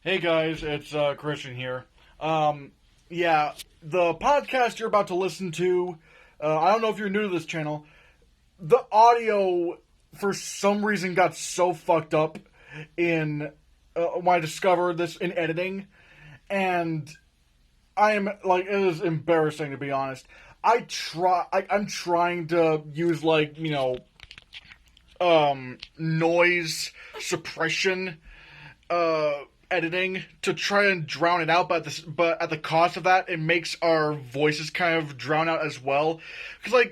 Hey guys, it's Christian here. Yeah, the podcast you're about to listen to, I don't know if you're new to this channel, the audio for some reason got so fucked up in when I discovered this in editing, and I am like, it is embarrassing to be honest. I'm trying to use noise suppression uh, editing to try and drown it out, but at the cost of that, it makes our voices kind of drown out as well. Because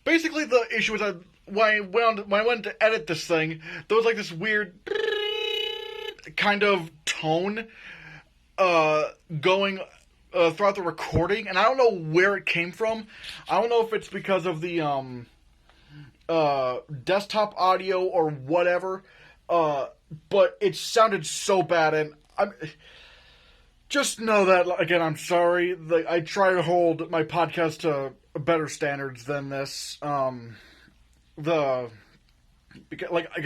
basically the issue is that when I went to edit this thing, there was like this weird kind of tone going throughout the recording, and I don't know where it came from. I don't know if it's because of the desktop audio or whatever. But it sounded so bad, and I'm just know that again. I'm sorry. I try to hold my podcast to better standards than this. Because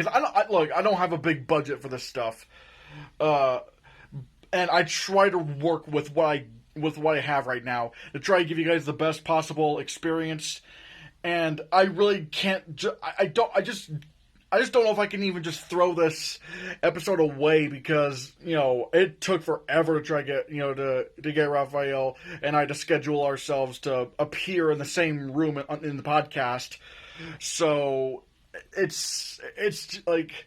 I don't have a big budget for this stuff, and I try to work with what I have right now to try to give you guys the best possible experience. And I really can't. I just don't know if I can even just throw this episode away because it took forever to try to get to get Raphael and I to schedule ourselves to appear in the same room in the podcast. So it's like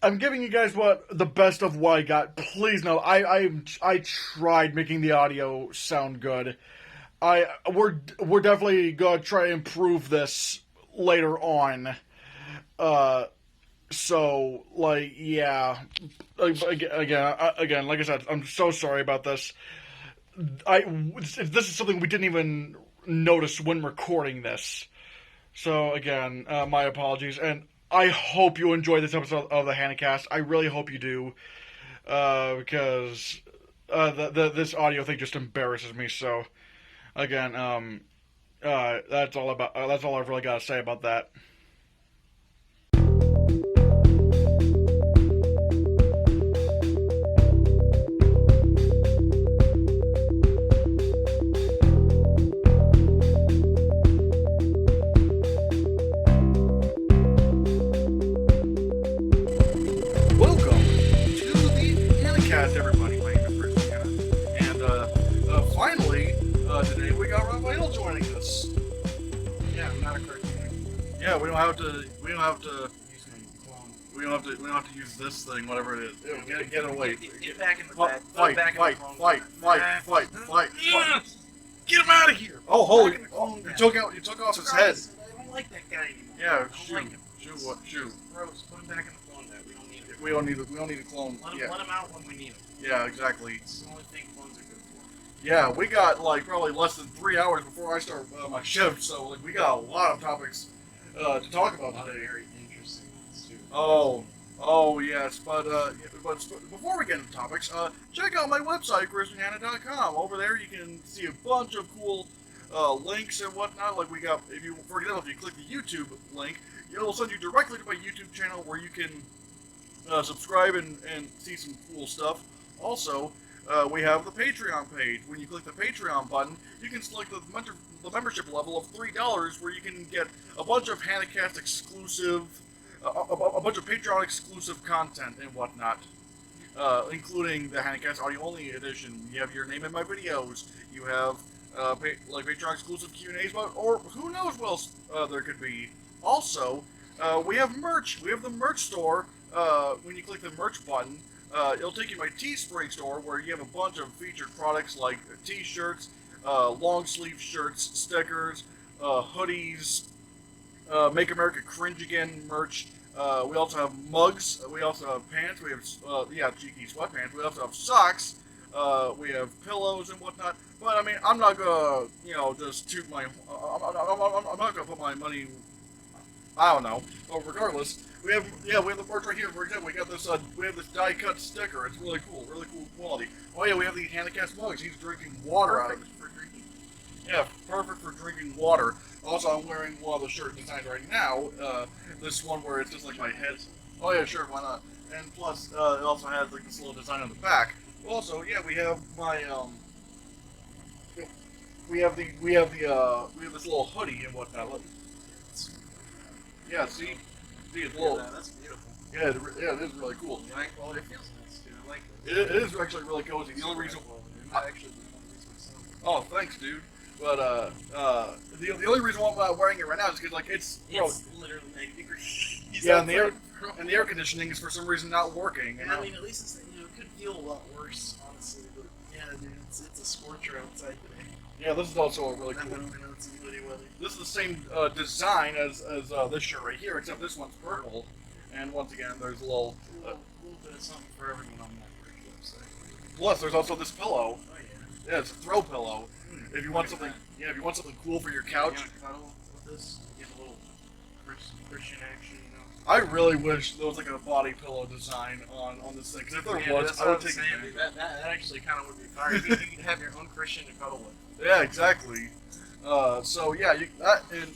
I'm giving you guys the best of what I got. Please know I tried making the audio sound good. We're definitely gonna try to improve this later on. So, yeah. Again, like I said, I'm so sorry about this. This is something we didn't even notice when recording this. So, again, my apologies. And I hope you enjoy this episode of the Hannahcast. I really hope you do. Because this audio thing just embarrasses me. So, again, that's all I've really got to say about that. Everybody, my name is Rick, and finally, today we got Raphael joining us. Yeah, I'm not a cartoon. Yeah, we don't have to Use my clone. we don't have to use this thing, whatever it is. Get it away. Get back in the bed. Fight! Back Fight! in the clone. Fight! Get him out of here! Oh, holy! Oh, you took off his head. I don't like that guy anymore. Yeah, I don't like him. shoot. Gross. Put him back in the clone bed. We don't need him. We don't need a clone. Let him out when we need him. Yeah, exactly. It's the only thing clones are good for. Yeah, we got probably less than 3 hours before I start my shift, so we got a lot of topics to talk about today. Very interesting ones too. Oh yes, but before we get into topics, check out my website, ChristianHannah.com. Over there, you can see a bunch of cool links and whatnot. Like we got, for example, if you click the YouTube link, it'll send you directly to my YouTube channel where you can subscribe and see some cool stuff. Also, we have the Patreon page. When you click the Patreon button, you can select the membership level of $3, where you can get a bunch of Hannahcast exclusive, a bunch of Patreon exclusive content and whatnot, including the Hannahcast audio only edition. You have your name in my videos. You have Patreon exclusive Q&As, or who knows what else there could be. Also, we have merch. We have the merch store. When you click the merch button, it'll take you to my Teespring store, where you have a bunch of featured products like t-shirts, long sleeve shirts, stickers, hoodies, Make America Cringe Again merch. We also have mugs. We also have pants. We have cheeky sweatpants. We also have socks. We have pillows and whatnot. But I mean, I'm not gonna just toot my. I'm not gonna put my money. I don't know. But regardless, we have the merch right here. For example, we have this die cut sticker. It's really cool quality. Oh yeah, we have the Hannahcast mugs. He's drinking water out of it. For drinking. Yeah, perfect for drinking water. Also, I'm wearing one of the shirt designs right now. This one where it's just like my head. Oh yeah, sure, why not? and plus, it also has like this little design on the back. Also, yeah, we have my we have this little hoodie and whatnot. Look. Yeah, see, it's a little. That's beautiful. Yeah, it is really cool. The high quality feels nice too. I like It is actually really cozy. The only reason. I actually didn't want to use myself. Oh, thanks, dude. But the only reason why I'm not wearing it right now is because like it's literally 90 degrees. yeah, and the air conditioning is for some reason not working. And I mean, at least it's, it could feel a lot worse, honestly. But yeah, dude, it's a scorcher outside today. Yeah, this is also a really cool. This is the same design as this shirt right here, except this one's purple. And once again, there's a little bit of something for everyone on that Kirk website. Plus, there's also this pillow. Oh yeah. Yeah, it's a throw pillow. If you want something, if you want something cool for your couch. You want to cuddle with this? Get a little Christian action, you know. I really wish there was like a body pillow design on this thing. Because if there was, I would take it. That actually kind of would be fire. You could have your own Christian to cuddle with. Yeah, exactly. So yeah, and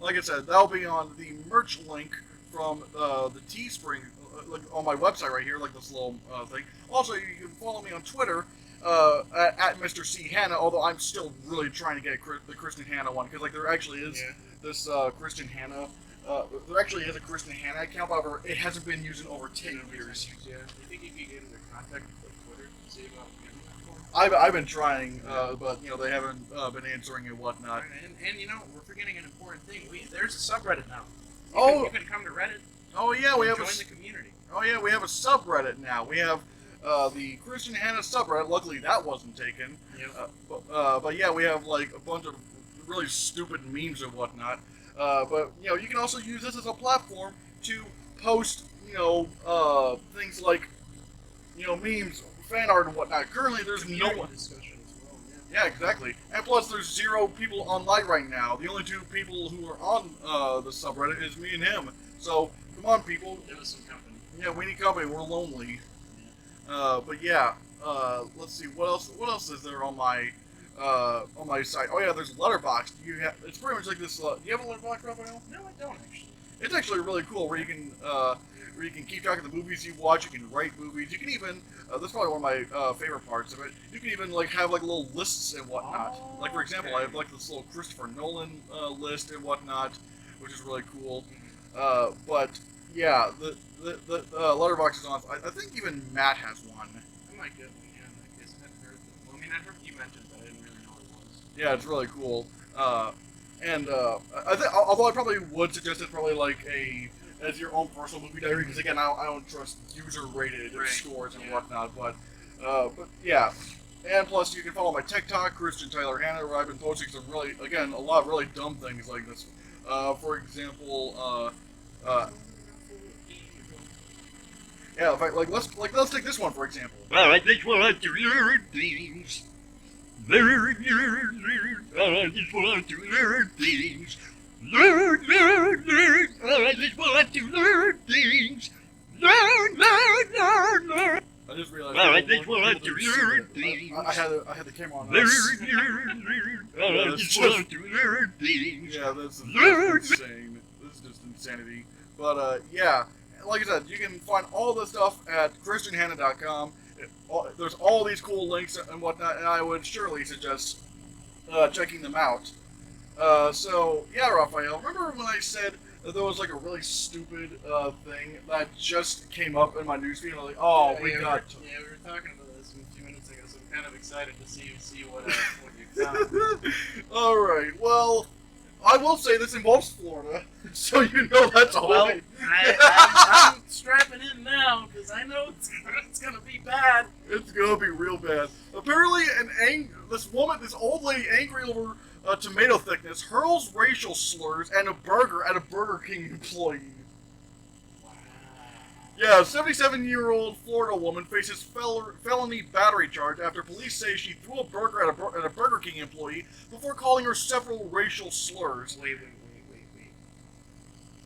like I said, that'll be on the merch link from the Teespring, like on my website right here, like this little thing. Also, you can follow me on Twitter at Mr. C Hannah. Although I'm still really trying to get the Kristen Hannah one because like there actually is this Kristen Hannah. There actually is a Kristen Hannah account, however, it hasn't been used in over 10 years. Yeah. Do you think you could get into contact with Twitter to see about I've been trying, but you know they haven't been answering and whatnot. And you know we're forgetting an important thing. There's a subreddit now. You can come to Reddit. Oh yeah, we have join the community. Oh yeah, we have a subreddit now. We have the Christian Hannah subreddit. Luckily that wasn't taken. Yep. But yeah, we have like a bunch of really stupid memes and whatnot. But you know you can also use this as a platform to post things like memes, fan art and whatnot. Currently there's no one. Discussion as well. Yeah, exactly. And plus, there's 0 people online right now. The only 2 people who are on the subreddit is me and him. So, come on, people. Give us some company. Yeah, we need company. We're lonely. But yeah, let's see. What else is there on my site? Oh yeah, there's Letterboxd. It's pretty much like this. Do you have a Letterboxd, Raphael? No, I don't actually. It's actually really cool where you can keep track of the movies you watch. You can write movies. You can even that's probably one of my favorite parts of it. You can even like have like little lists and whatnot. Like for example, I have like this little Christopher Nolan list and whatnot, which is really cool. But yeah, the Letterboxd is on. I think even Matt has one. I might get one. Yeah, I guess I've heard them. Well, I mean, I heard you mentioned, but I didn't really know what it was. Yeah, it's really cool. I think, although I probably would suggest it probably like as your own personal movie diary, because again, I don't trust user-rated scores and whatnot. But yeah, and plus you can follow my TikTok, Christian Tyler Hannah, where I've been posting some really, again, a lot of really dumb things like this. For example, yeah, if I, let's take this one for example. I just want to learn things. I just want to learn things. Learn. I just want to learn things. Learn. I just realized. I just want to learn things. I had the camera on. Learn. I just want to learn things. Yeah, this is insane. This is just insanity. But yeah, like I said, you can find all this stuff at ChristianHannah.com. There's all these cool links and whatnot, and I would surely suggest checking them out. So, yeah, Raphael, remember when I said that there was like a really stupid thing that just came up in my newsfeed? I'm like, oh, we were talking about this a few minutes ago, so I'm kind of excited to see what you found. Alright, well, I will say this involves Florida, so you know that's all. Well, I'm strapping in now, because I know it's going to be bad. It's going to be real bad. Apparently, this old lady angry over tomato thickness, hurls racial slurs and a burger at a Burger King employee. Wow. Yeah, a 77-year-old Florida woman faces felony battery charge after police say she threw a burger at a Burger King employee before calling her several racial slurs. Wait.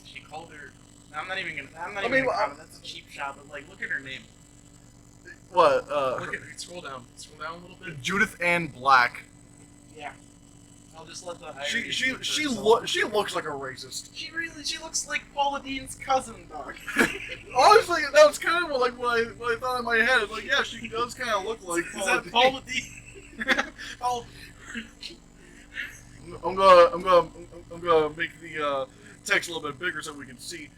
She called her... I'm not even gonna comment. That's a cheap shot, but like, look at her name. What? Look at her. Scroll down a little bit. Judith Ann Black. Yeah. I'll just let the She irony she speak for she itself. she looks like a racist. She looks like Paula Dean's cousin, dog. Honestly, that was kind of like what I thought in my head. It's like, yeah, she does kind of look like Is that Paula Dean? Paula. I'm gonna make the text a little bit bigger so we can see.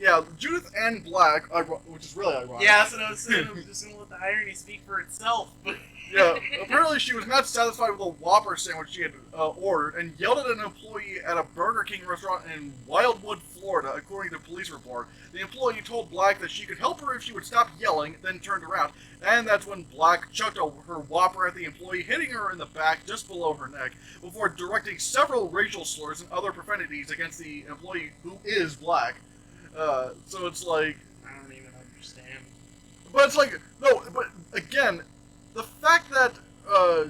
Yeah, Judith Ann Black, which is really ironic. Yeah, that's what I was saying. I'm just gonna let the irony speak for itself. But Yeah, apparently she was not satisfied with the Whopper sandwich she had ordered and yelled at an employee at a Burger King restaurant in Wildwood, Florida, according to a police report. The employee told Black that she could help her if she would stop yelling, then turned around, and that's when Black chucked her Whopper at the employee, hitting her in the back just below her neck, before directing several racial slurs and other profanities against the employee, who is Black. So it's like... I don't even understand. But it's like, no, but again... The fact that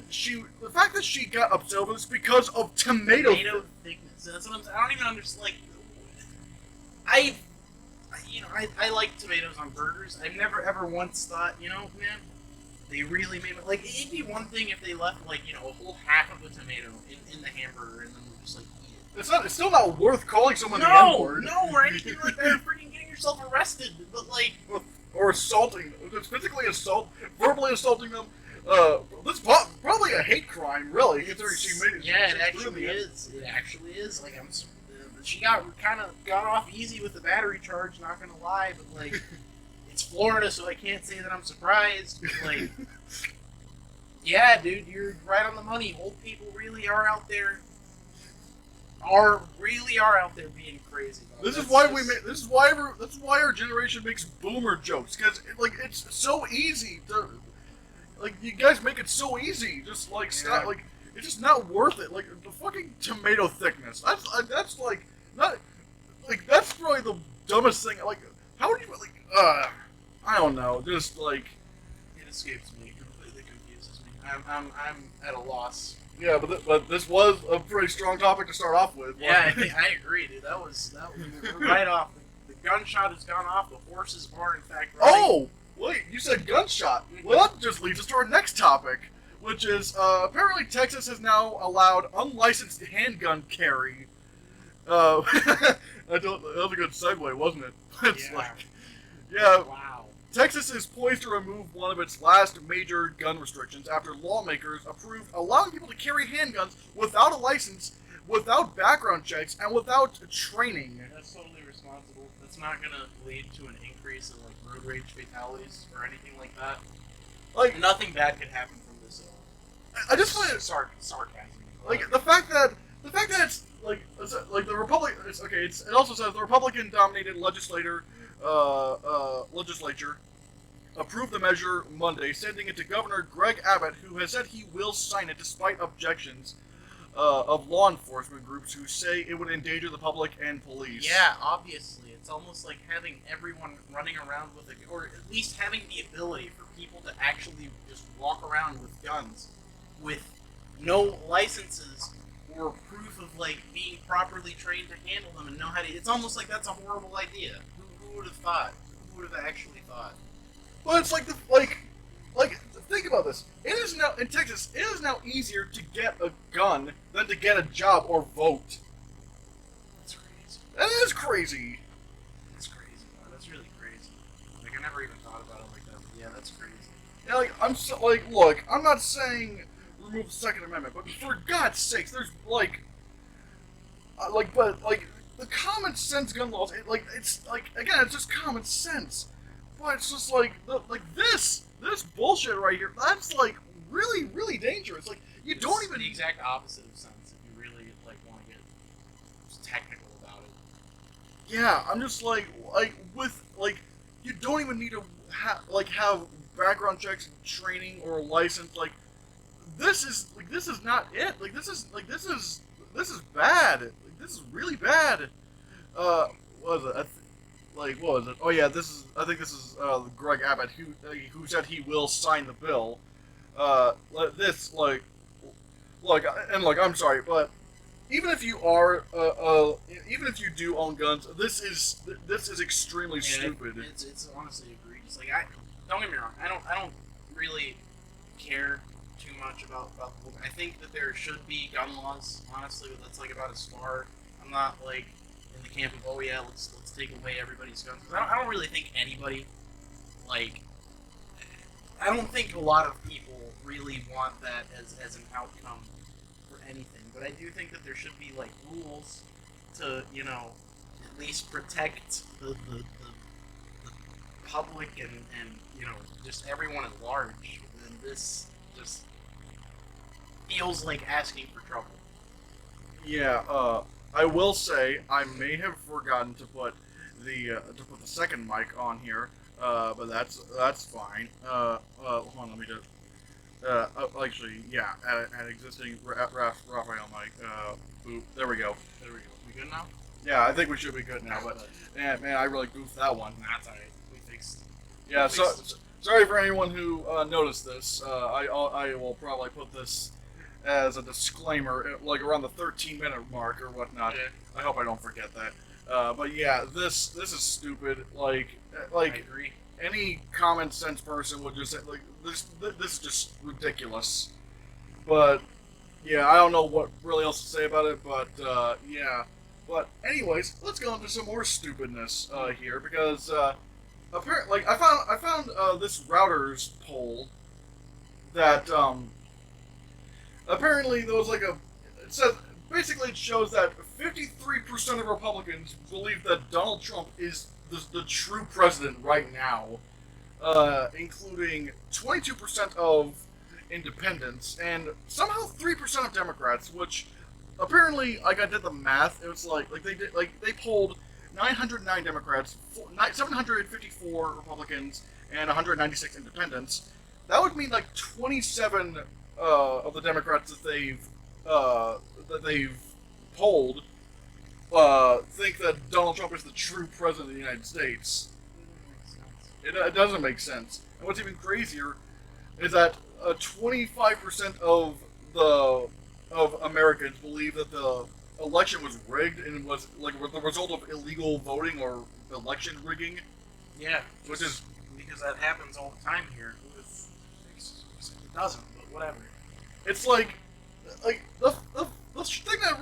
she got upset with this because of tomato thickness. That's what I don't even understand. Like, I like tomatoes on burgers. I've never ever once thought, man, they really made it. Like, it'd be one thing if they left a whole half of a tomato in the hamburger and then we're just like eat it. It's still not worth calling someone the N-word. No, or anything like that. Or freaking getting yourself arrested. But like, or assaulting, physically verbally assaulting them. This is probably a hate crime, really. Considering she made it. Yeah, it actually is. It actually is. Like, she got off easy with the battery charge. Not gonna lie, but like, it's Florida, so I can't say that I'm surprised. But, like, yeah, dude, you're right on the money. Old people really are out there. Really are out there being crazy. This is why our generation makes boomer jokes, because like it's so easy to, like, you guys make it so easy. Just like stop, like it's just not worth it. Like the fucking tomato thickness. That's like not like that's probably the dumbest thing. Like how would you like? I don't know. Just like it escapes me. It completely confuses me. I'm at a loss. Yeah, but this was a pretty strong topic to start off with. Yeah, I agree, dude. That was right off. The gunshot has gone off. The horses are in fact running. Oh, wait! You said gunshot. Well, that just leads us to our next topic, which is apparently Texas has now allowed unlicensed handgun carry. That was a good segue, wasn't it? It's yeah. Wow. Texas is poised to remove one of its last major gun restrictions after lawmakers approved allowing people to carry handguns without a license, without background checks, and without training. That's totally responsible. That's not going to lead to an increase in like road rage fatalities or anything like that. Like nothing bad could happen from this. I just find it sarcasm. like the fact that it's like the Republic. It also says the Republican-dominated legislature approved the measure Monday, sending it to Governor Greg Abbott, who has said he will sign it despite objections of law enforcement groups who say it would endanger the public and police. Yeah, obviously. It's almost like having everyone running around with or at least having the ability for people to actually just walk around with guns with no licenses or proof of like being properly trained to handle them and know how to. It's almost like that's a horrible idea. Who would have thought? Who would have actually thought? Well, it's like think about this. It is now in Texas. It is now easier to get a gun than to get a job or vote. That's crazy. That is crazy. That's crazy. Man. That's really crazy. Like I never even thought about it like that. But yeah, that's crazy. Yeah, look. I'm not saying remove the Second Amendment, but for God's sakes, there's the common sense gun laws. It's just common sense. But it's just this bullshit right here. That's like really, really dangerous. Like It's don't even the exact opposite of sense if you really like want to get technical about it. Yeah, I'm just you don't even need to have background checks, training, or a license. Like this is not it. This is bad. This is really bad. What was it? What was it? Oh yeah, I think this is Greg Abbott who said he will sign the bill. I'm sorry, but even if you are, even if you do own guns, this is extremely stupid. It's honestly egregious. Like don't get me wrong, I don't really care too much about the book. I think that there should be gun laws, honestly, but that's like about as far. I'm not like in the camp of, oh yeah, let's take away everybody's guns. I don't really think anybody, like, I don't think a lot of people really want that as an outcome for anything. But I do think that there should be like rules to, you know, at least protect the public and you know, just everyone at large. And this just feels like asking for trouble. Yeah, I will say I may have forgotten to put the second mic on here, but that's fine. Hold on, let me just. Actually, yeah, at existing Raphael mic. Boop. There we go. We good now? Yeah, I think we should be good now. But man, I really goofed that one. That's alright. We fixed. Yeah, so sorry for anyone who noticed this. I will probably put this as a disclaimer, like around the 13-minute mark or whatnot. Yeah. I hope I don't forget that. But yeah, this is stupid. Like I agree. any common sense person would just say, like, this is just ridiculous. But yeah, I don't know what really else to say about it. But yeah. But anyways, let's go into some more stupidness here, because apparently, like, I found this routers poll that apparently there was like it says basically it shows that 53% of Republicans believe that Donald Trump is the true president right now, including 22% of independents and somehow 3% of Democrats, which apparently, like, I did the math, it was like they polled 909 Democrats, 754 Republicans, and 196 independents. That would mean like 27 of the Democrats that they've polled think that Donald Trump is the true president of the United States. It doesn't make sense. And what's even crazier is that 25% of Americans believe that the election was rigged and was like the result of illegal voting or election rigging. Yeah, which is because that happens all the time here. It doesn't, but whatever. It's like the thing that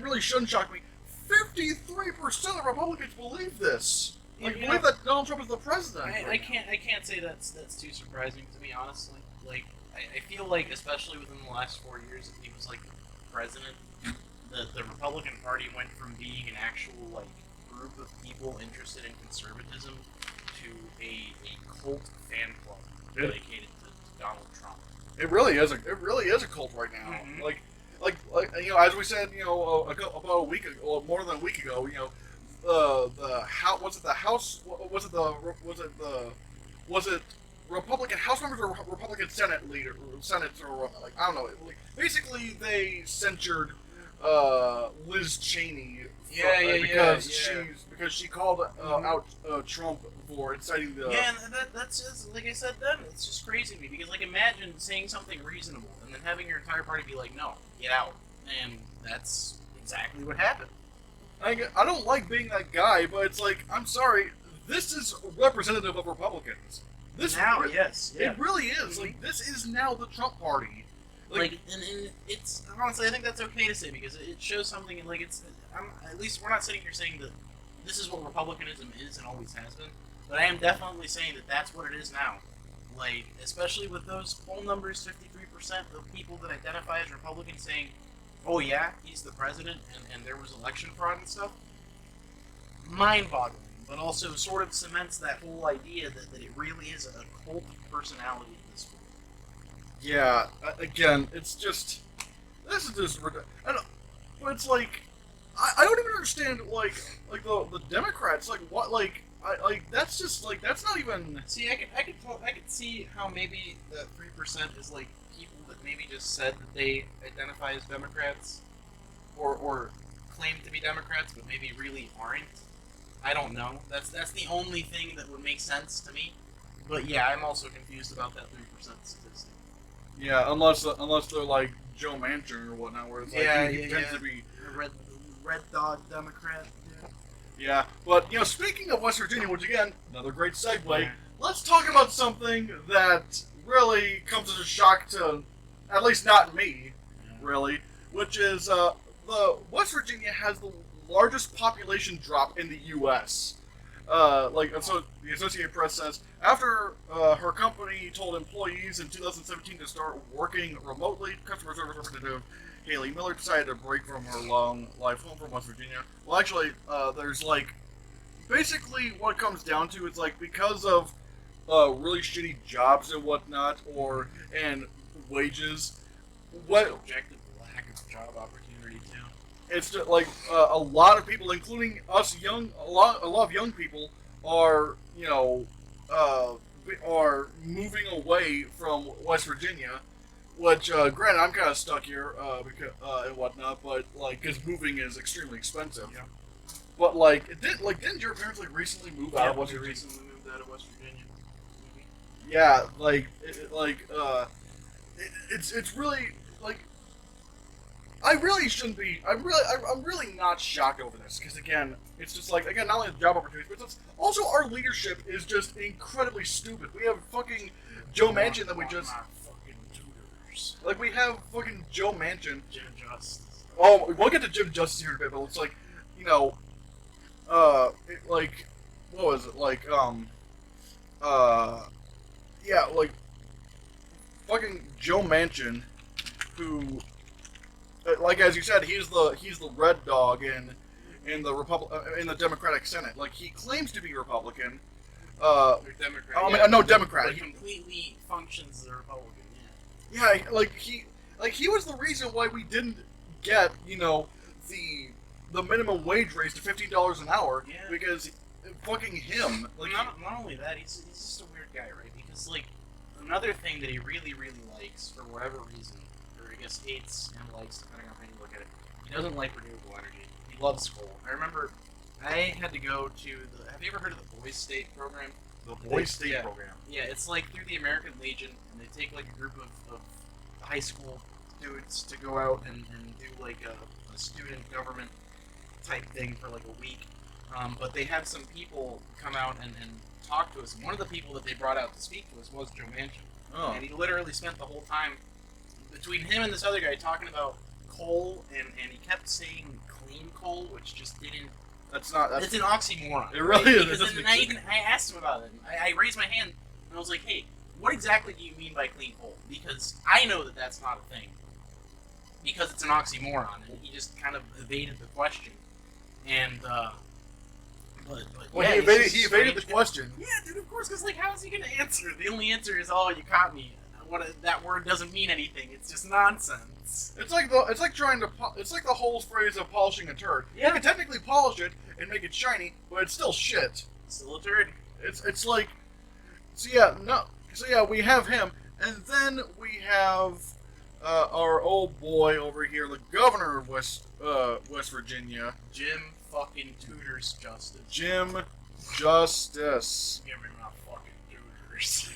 really shouldn't shock me. 53% of Republicans believe this. Like, believe that Donald Trump is the president. I can't say that's too surprising to me, honestly. Like, I feel like, especially within the last 4 years, that he was like president, the Republican Party went from being an actual like group of people interested in conservatism to a cult fan club dedicated to Donald Trump. It really is a cult right now. Mm-hmm. Like you know, as we said, you know, about a week ago, or more than a week ago, you know, was it Republican House members or Republican Senate or like, I don't know. Like, basically, they censured Liz Cheney because she called out Trump for inciting the and that's just, like I said then, it's just crazy to me, because like, imagine saying something reasonable and then having your entire party be like, no, get out, and that's exactly what happened. I don't like being that guy, but it's like, I'm sorry, this is representative of Republicans. This now, yes, yeah. It really is. Like, this is now the Trump party. Like and it's honestly, I think that's okay to say, because it shows something. And like, at least we're not sitting here saying that this is what Republicanism is and always has been, but I am definitely saying that that's what it is now. Like, especially with those poll numbers, 53% of people that identify as Republicans saying, "Oh yeah, he's the president," and there was election fraud and stuff. Mind-boggling, but also sort of cements that whole idea that it really is a cult personality at this point. Yeah, again, it's just, this is just ridiculous. But it's like, I don't even understand, like the Democrats, like, what, like, that's just, like, that's not even... See, I could see how maybe the 3% is, like, people that maybe just said that they identify as Democrats, or claim to be Democrats, but maybe really aren't. I don't know. That's the only thing that would make sense to me. But yeah, I'm also confused about that 3% statistic. Yeah, unless they're like Joe Manchin or whatnot, where it's like he tends to be a red dog Democrat. Yeah, but you know, speaking of West Virginia, which again, another great segue. Let's talk about something that really comes as a shock to, at least not me, really, which is the West Virginia has the largest population drop in the U.S. So the Associated Press says, after her company told employees in 2017 to start working remotely, customer service representative Haley Miller decided to break from her long life home from West Virginia. Well, actually, there's basically what it comes down to is because of really shitty jobs and whatnot, and wages. What objective lack of job opportunity too. It's just, a lot of people, including us a lot of young people are are moving away from West Virginia. Which, granted, I'm kind of stuck here because and whatnot, but because moving is extremely expensive. Yeah. But didn't your parents recently move out of West Virginia? Recently moved out of West Virginia. Yeah, it's really I really shouldn't be. I'm really not shocked over this because again, it's just not only the job opportunities, but it's also our leadership is just incredibly stupid. We have fucking Joe Manchin that we just. We have fucking Joe Manchin. Jim Justice. Oh, we'll get to Jim Justice here in a bit, but it's what was it? Fucking Joe Manchin, who, as you said, he's the red dog in the Democratic Senate. He claims to be Republican. Democrat. No, Democrat. He completely functions as a Republican. Yeah, he was the reason why we didn't get the minimum wage raise to $15 an hour. Yeah. Because fucking him. Not only that, he's just a weird guy, right? Because another thing that he really likes for whatever reason, or I guess hates and likes depending on how you look at it, he doesn't like renewable energy. He loves coal. I remember I had to go to the. Have you ever heard of the Boys State program? The Boys State program. Yeah, it's through the American Legion, and they take a group of high school dudes to go out and do a student government type thing for a week. But they have some people come out and talk to us. And one of the people that they brought out to speak to us was Joe Manchin. Oh. And he literally spent the whole time between him and this other guy talking about coal, and he kept saying clean coal, which just didn't. It's an oxymoron. It really is. Because then I asked him about it. I raised my hand and I was like, "Hey, what exactly do you mean by clean coal?" Because I know that that's not a thing. Because it's an oxymoron, and he just kind of evaded the question. And he evaded the question. Yeah, dude. Of course, because how is he going to answer? The only answer is, "Oh, you caught me." That word doesn't mean anything. It's just nonsense. It's like the whole phrase of polishing a turd. Yeah. You can technically polish it and make it shiny, but it's still shit. Still a turd. We have him, and then we have our old boy over here, the governor of West Virginia, Jim fucking Tutors Justice. Jim Justice. Give me my fucking tutors.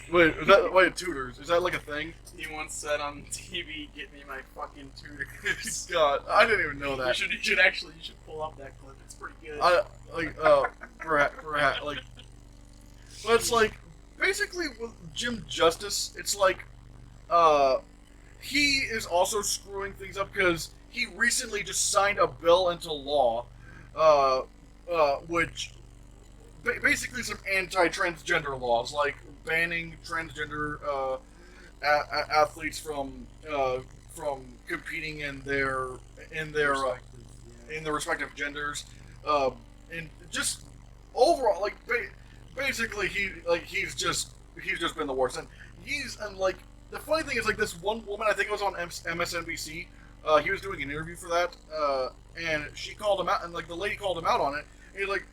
Wait, tutors? Is that a thing? He once said on TV, "Get me my fucking tutors." God, I didn't even know that. You should pull up that clip. It's pretty good. Perhaps, but it's basically with Jim Justice, it's he is also screwing things up because he recently just signed a bill into law, which basically some anti-transgender laws, banning transgender athletes from competing in their respective genders, and just overall basically he's just been the worst, and the funny thing is this one woman, I think it was on MSNBC, he was doing an interview for that, and she called him out, and the lady called him out on it, and he's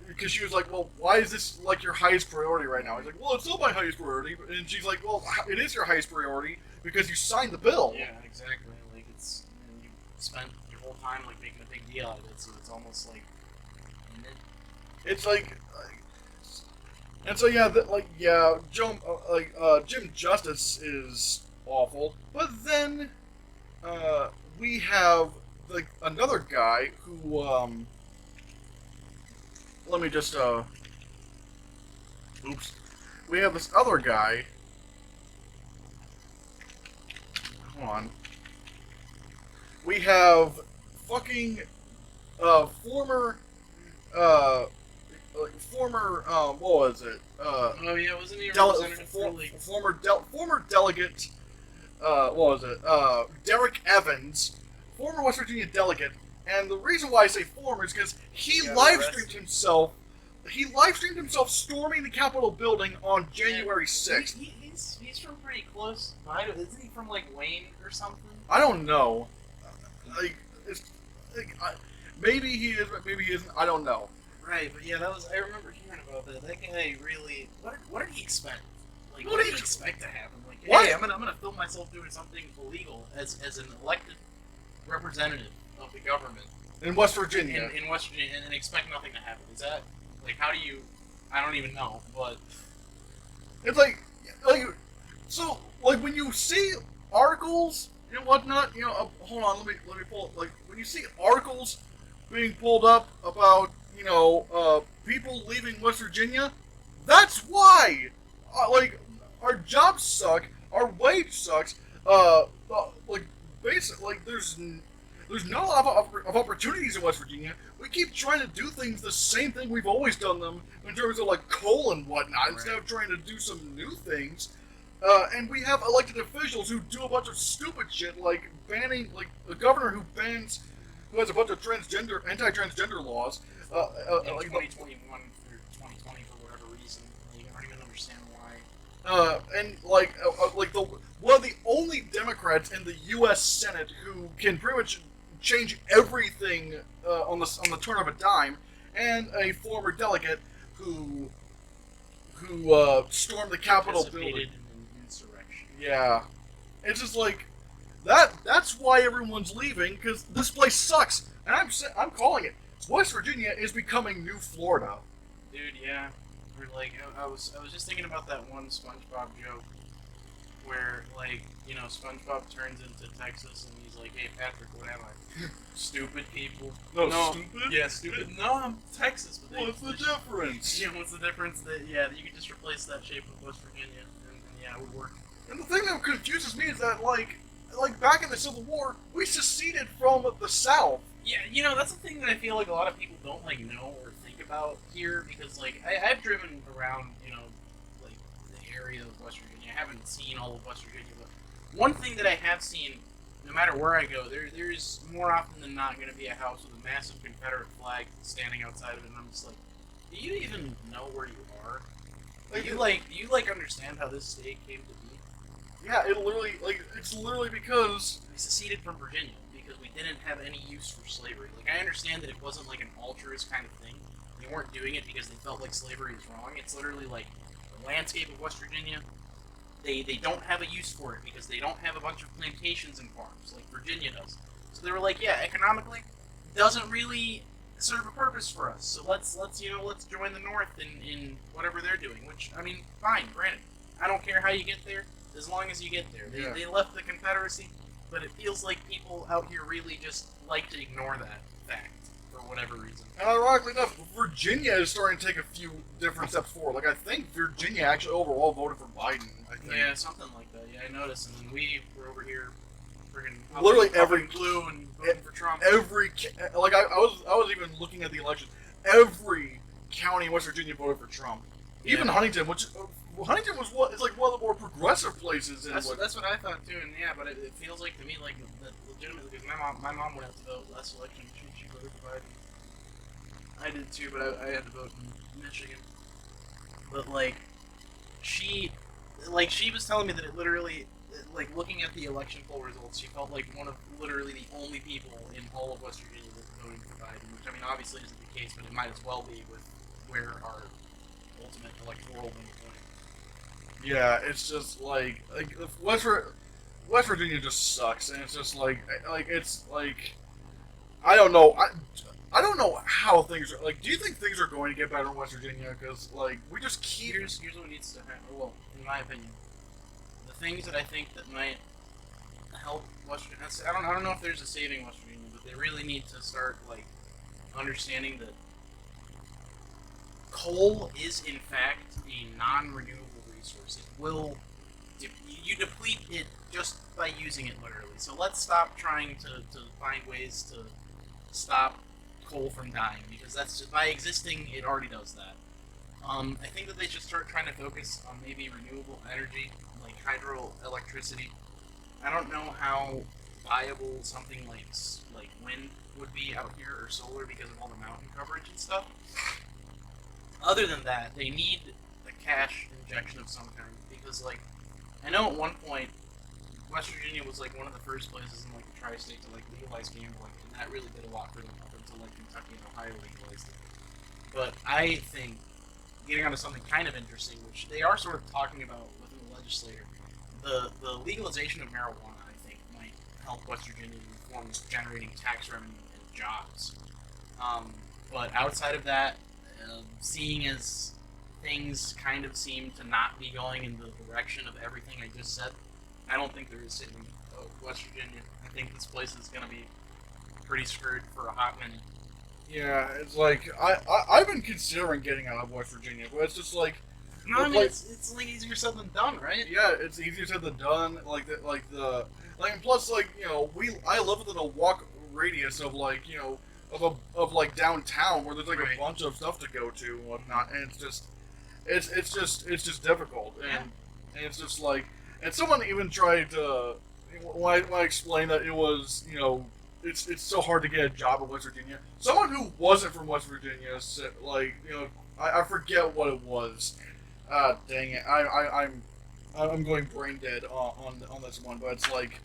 because she was well, why is this your highest priority right now? He's well, it's not my highest priority, and she's well, it is your highest priority because you signed the bill. Yeah, exactly. It's and you spent your whole time making a big deal out of it, so it's almost it's and so yeah, Jim Justice is awful, but then we have another guy who let me just oops. We have this other guy hold on. We have fucking former what was it? Oh yeah, wasn't he a representative for like... Former delegate. What was it? Derek Evans, former West Virginia delegate, and the reason why I say former is because he live streamed himself. He live streamed himself storming the Capitol building on January 6th. He's from pretty close. Isn't he from like Wayne or something? I don't know. Maybe he is, maybe he isn't. I don't know. Right, but yeah, that was. I remember hearing about that. That guy really. What did he expect? Like, What what did did he he expect to happen? Like, What? hey, I'm gonna film myself doing something illegal as an elected representative of the government In West Virginia. in West Virginia and expect nothing to happen. Is that like how do you? I don't even know, but It's so when you see articles and whatnot, hold on, let me pull. Like when you see articles being pulled up about people leaving West Virginia, that's why. Our jobs suck, our wage sucks. Basically, there's not a lot of opportunities in West Virginia. We keep trying to do things the same thing we've always done them in terms of like coal and whatnot, instead of trying to do some new things. And we have elected officials who do a bunch of stupid shit, like banning, like a governor who has a bunch of anti-transgender laws. in 2021 or 2020 for whatever reason, like, I don't even understand why. One of the only Democrats in the U.S. Senate who can pretty much change everything on the turn of a dime, and a former delegate who stormed the Capitol building. Participated in an insurrection. Yeah, it's just like that. That's why everyone's leaving, because this place sucks, and I'm calling it. West Virginia is becoming New Florida. Dude, yeah. Or like I was just thinking about that one SpongeBob joke where SpongeBob turns into Texas and he's like, "Hey Patrick, what am I? Stupid people." No, stupid? Yeah, stupid. No, I'm Texas. But What's the difference? Yeah, what's the difference? That you could just replace that shape with West Virginia, and yeah, it would work. And the thing that confuses me is that like back in the Civil War, we seceded from the South. Yeah, that's the thing that I feel like a lot of people don't know or think about here, because I've driven around, like the area of West Virginia. I haven't seen all of West Virginia, but one thing that I have seen, no matter where I go, there's more often than not going to be a house with a massive Confederate flag standing outside of it, and I'm just like, do you even know where you are? Do you understand how this state came to be? Yeah, it's literally because we seceded from Virginia because we didn't have any use for slavery. Like, I understand that it wasn't like an altruist kind of thing. They weren't doing it because they felt like slavery was wrong. It's literally like the landscape of West Virginia. They don't have a use for it because they don't have a bunch of plantations and farms like Virginia does. So they were like, yeah, economically, doesn't really serve a purpose for us. So let's join the North in whatever they're doing. Which, I mean, fine, granted, I don't care how you get there as long as you get there. They left the Confederacy, but it feels like people out here really just like to ignore that fact for whatever reason. And ironically enough, Virginia is starting to take a few different steps forward. Like, I think Virginia actually overall voted for Biden, I think. Yeah, something like that. Yeah, I noticed. And then we were over here friggin' literally every blue and voting for Trump. I was even looking at the election. Every county in West Virginia voted for Trump. Yeah. Even Huntington, which Huntington was it's like one of the more progressive places in That's what I thought too, and yeah, but it feels like to me like that legitimately, because my mom went out to vote last election. She voted for Biden. I did too, but I had to vote in Michigan. But she was telling me that it literally, like, looking at the election poll results, she felt like one of literally the only people in all of West Virginia that was voting for Biden. Which, I mean, obviously isn't the case, but it might as well be with where our ultimate electoral win is going. Yeah, it's just like West Virginia just sucks, and it's just I don't know. I don't know how things are. Like, do you think things are going to get better in West Virginia? Because we just keep. Here's what needs to happen. Well, in my opinion, the things that I think that might help West Virginia. I don't know if there's a saving West Virginia, but they really need to start understanding that coal is in fact a non-renewable resource. It will you deplete it just by using it literally. So let's stop trying to find ways to stop coal from dying, because that's just, by existing, it already does that. I think that they should start trying to focus on maybe renewable energy, like hydroelectricity. I don't know how viable something like wind would be out here, or solar, because of all the mountain coverage and stuff. Other than that, they need a cash injection of some kind, because like I know at one point West Virginia was like one of the first places in like the tri-state to like legalize gambling, and that really did a lot for them up until like Kentucky and Ohio legalized it. But I think, getting onto something kind of interesting, which they are sort of talking about within the legislature, the legalization of marijuana, I think, might help West Virginia in form of generating tax revenue and jobs. But outside of that, seeing as things kind of seem to not be going in the direction of everything I just said, I don't think there is saving West Virginia. I think this place is going to be pretty screwed for a hot minute. Yeah, it's like I've been considering getting out of West Virginia, but it's just like no, I mean it's like easier said than done, right? Yeah, it's easier said than done. And plus like I live within a walk radius of like of like downtown where there's like a bunch of stuff to go to and whatnot, and it's just difficult, and it's just like, and someone even tried to when I explained that it was it's so hard to get a job in West Virginia. Someone who wasn't from West Virginia said, like, I forget what it was. Dang it, I'm going brain dead on this one, but it's like,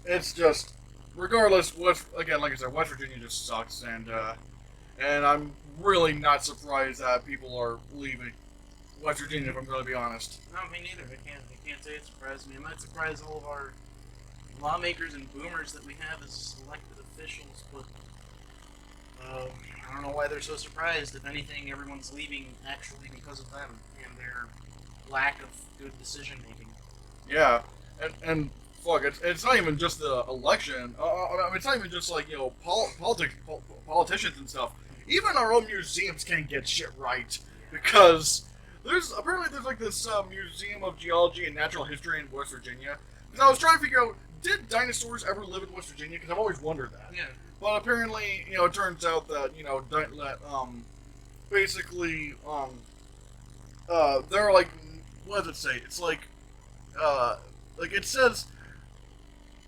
it's just, regardless, again, like I said, West Virginia just sucks, and I'm really not surprised that people are leaving West Virginia, if I'm going to be honest. No, me neither. I can't say it surprised me. It might surprise all of our lawmakers and boomers that we have as elected officials, but I don't know why they're so surprised. If anything, everyone's leaving actually because of them and their lack of good decision making. Yeah, and fuck, it's not even just the election. I mean, it's not even just like politicians and stuff. Even our own museums can't get shit right, because there's like this museum of geology and natural history in West Virginia. Because I was trying to figure out, did dinosaurs ever live in West Virginia? Because I've always wondered that. Yeah. But apparently, it turns out that basically they're like, what does it say? It's like it says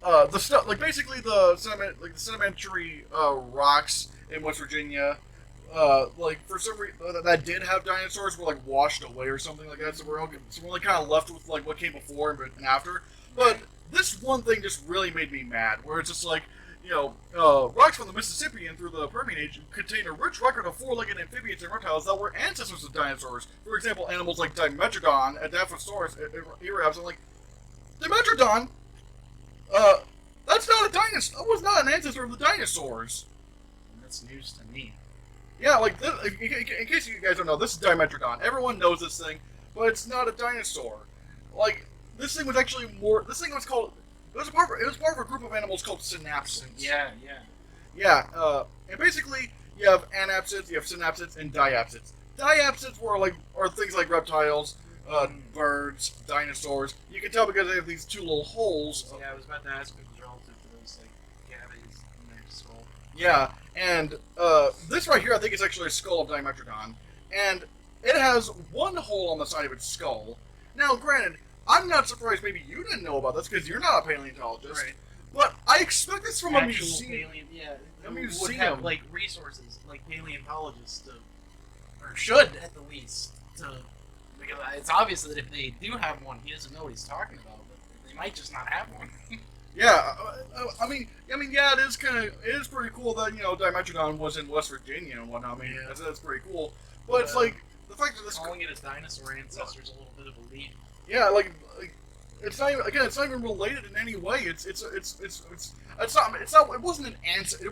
the stuff, like basically the sedimentary rocks in West Virginia, like for some reason that did have dinosaurs were like washed away or something like that. So we're only kind of left with like what came before and after. But this one thing just really made me mad, where it's just like, rocks from the Mississippi and through the Permian Age contain a rich record of four-legged amphibians and reptiles that were ancestors of dinosaurs. For example, animals like Dimetrodon, Adaphosaurus, Eraps. I'm like, Dimetrodon? That's not a dinosaur. That was not an ancestor of the dinosaurs. That's news to me. Yeah, like, in case you guys don't know, this is Dimetrodon. Everyone knows this thing, but it's not a dinosaur. Like, this thing was actually more. This thing was called. It was part of a group of animals called synapsids. Yeah. Yeah, and basically you have anapsids, you have synapsids, and diapsids. Diapsids are things like reptiles, birds, dinosaurs. You can tell because they have these two little holes. Yeah, I was about to ask if it was relative to those like cavities in their skull. Yeah, and this right here, I think it's actually a skull of Dimetrodon, and it has one hole on the side of its skull. Now, granted, I'm not surprised maybe you didn't know about this because you're not a paleontologist. Right. But I expect this from a museum. A museum would have like resources, like paleontologists, or should at the least, because it's obvious that if they do have one, he doesn't know what he's talking about. But they might just not have one. Yeah, I mean, yeah, it is pretty cool that Dimetrodon was in West Virginia and whatnot. I mean, that's pretty cool. But it's like the fact that this calling it as dinosaur ancestors a little bit of a leap. Yeah, like it's not even, again, it's not even related in any way. It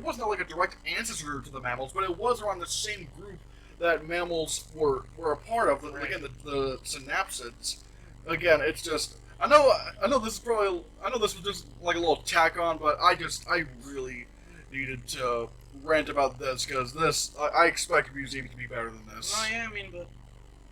wasn't like a direct ancestor to the mammals, but it was around the same group that mammals were a part of. Right. Again, the synapsids. Again, it's just I know this was just like a little tack on, but I really needed to rant about this because I expect museums to be better than this. Oh yeah, I mean, but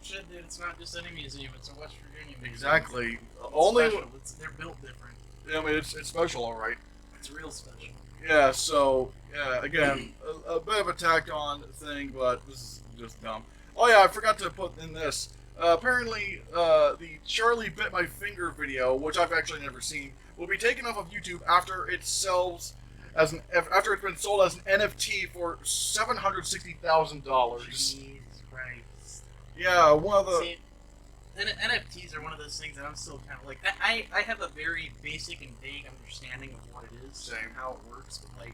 shit, dude, it's not just any museum, it's a West Virginia museum. Exactly. It's Only. special. They're built different. I mean, it's special, all right. It's real special. Yeah. So yeah, again, a bit of a tacked on thing, but this is just dumb. Oh yeah, I forgot to put in this. Apparently, the Charlie Bit My Finger video, which I've actually never seen, will be taken off of YouTube after after it's been sold as an NFT for $760,000. Jesus Christ. Yeah, one of the. See, NFTs are one of those things that I'm still kind of like. I have a very basic and vague understanding of what it is Same. and how it works, but like,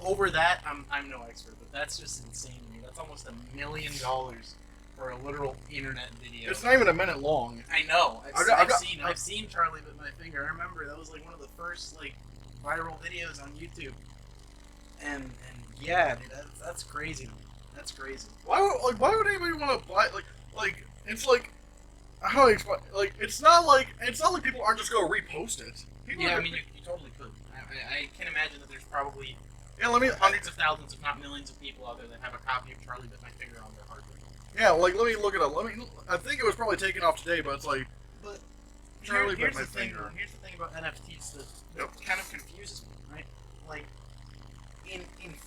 over that, I'm no expert, but that's just insane to me. That's almost $1 million for a literal internet video. It's not even a minute long. I know. I've seen Charlie Bit My Finger. I remember that was like one of the first like viral videos on YouTube. And yeah, dude, that's crazy. That's crazy. Why would anybody want to buy it's like how do I explain? Like it's not like people aren't just going to repost it. People Yeah, are, I mean you totally could. I can imagine that there's probably yeah. Let me hundreds of thousands, if not millions, of people out there that have a copy of Charlie Bit My Finger on their hard drive. Yeah, like let me look it up. I think it was probably taken off today, but it's like. But Charlie Bit here's My the thing. Finger. Here's the thing about NFTs that Yep. kind of confuses me, right? Like, in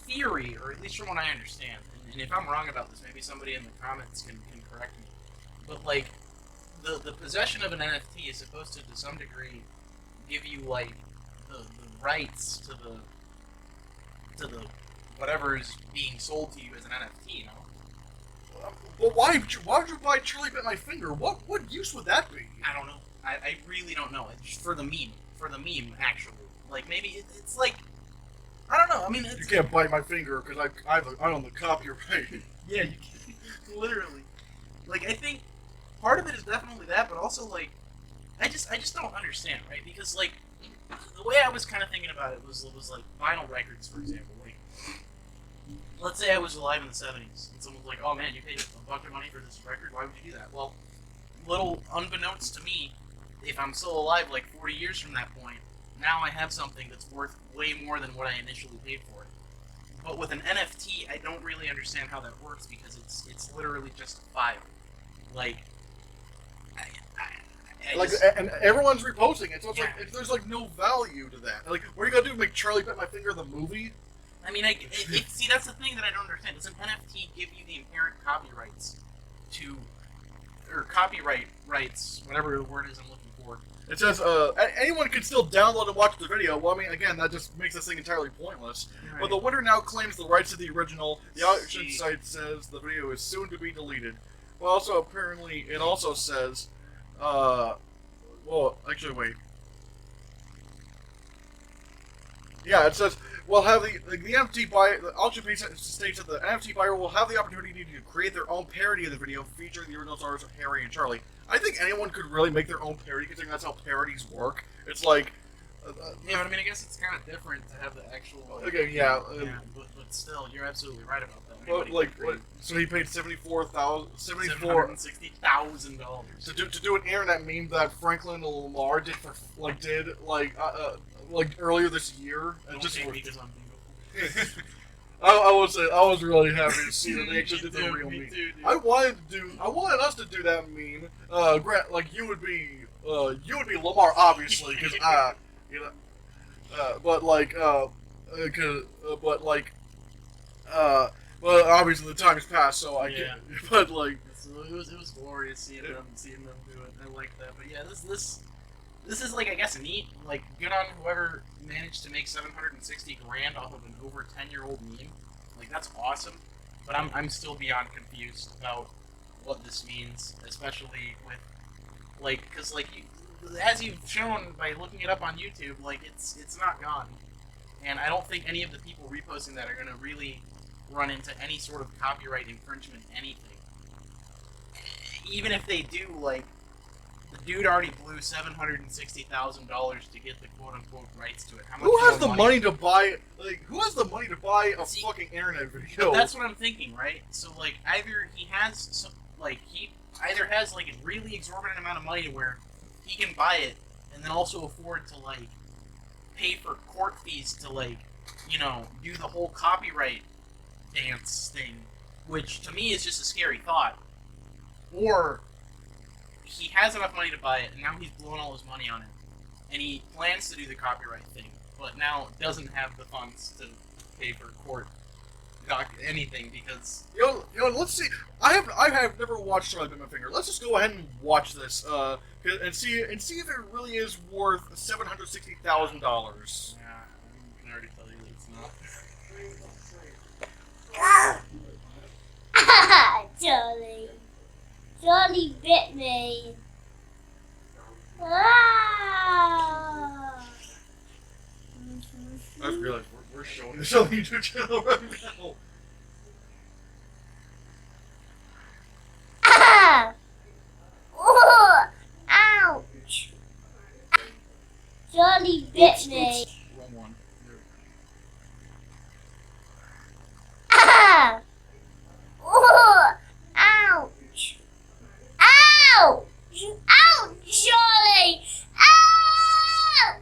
theory, or at least from what I understand, and if I'm wrong about this, maybe somebody in the comments can correct me. But like, the possession of an NFT is supposed to some degree, give you like the rights to the whatever is being sold to you as an NFT. You know? Well, why would you buy Charlie Bit My Finger? What use would that be? I don't know. I really don't know. It's just for the meme. For the meme, actually. Like, maybe it's like... I don't know. I mean, You it's... can't bite my finger because I own the copyright. Yeah, you can. Literally. Like, I think part of it is definitely that, but also, like... I just don't understand, right? Because, like, the way I was kind of thinking about it was like vinyl records, for example. Like, let's say I was alive in the 70s, and someone's like, oh man, you paid a bunch of money for this record, why would you do that? Well, little unbeknownst to me, if I'm still alive like 40 years from that point, now I have something that's worth way more than what I initially paid for it. But with an NFT, I don't really understand how that works because it's literally just a file. Like, And everyone's reposting it, so it's Yeah. like there's like no value to that. Like, what are you gonna do? Make Charlie Bit My Finger the movie? I mean, see, that's the thing that I don't understand. Does an NFT give you the inherent copyrights to, or copyright rights, whatever the word is I'm looking for? It says anyone can still download and watch the video. Well, I mean, again, that just makes this thing entirely pointless. Right. But the winner now claims the rights to the original. The auction See. site says the video is soon to be deleted. Well, also apparently it also says, well, actually, wait. Yeah, it says we'll have the NFT buyer. The auction page states that the NFT buyer will have the opportunity to create their own parody of the video featuring the original stars of Harry and Charlie. I think anyone could really make their own parody, considering that's how parodies work. It's like, Yeah, but I mean, I guess it's kind of different to have the actual. okay, yeah, but still, you're absolutely right about that. well, Anybody like, can create so he paid $760,000 to do an internet meme that Franklin Lamar did earlier this year. Don't Just take for, me 'cause I'm beautiful. I was really happy to see that they actually did the Me real too, meme. dude. I wanted us to do that meme. Grant, like you would be Lamar, obviously, because well, obviously the time has passed, so I Yeah. can't. But like, It was glorious seeing them do it. I like that. But yeah, this is like, I guess, neat. Like, good on whoever managed to make $760,000 off of an over 10-year-old meme. Like, that's awesome. But I'm still beyond confused about what this means, especially with because as you've shown by looking it up on YouTube, like it's not gone, and I don't think any of the people reposting that are gonna really run into any sort of copyright infringement, anything. Even if they do, like, the dude already blew $760,000 to get the quote-unquote rights to it. How much who has more the money to buy? Like, who has the money to buy a See, fucking internet video? But that's what I'm thinking, right? So, like, either he either has like a really exorbitant amount of money to where he can buy it and then also afford to like pay for court fees to like, do the whole copyright dance thing, which to me is just a scary thought. or he has enough money to buy it, and now he's blown all his money on it, and he plans to do the copyright thing, but now doesn't have the funds to pay for court anything because let's see. I have never watched Charlie Bit My Finger. Let's just go ahead and watch this, and see if it really is worth $760,000. yeah, I can already tell you that it's not. Charlie bit me. Ah. I just realized we're showing this on the YouTube channel right now. Ah. Oh, ouch. Charlie bit me. Wrong one. Ah. Oh, ouch. Ouch. Ouch, Charlie. Ah.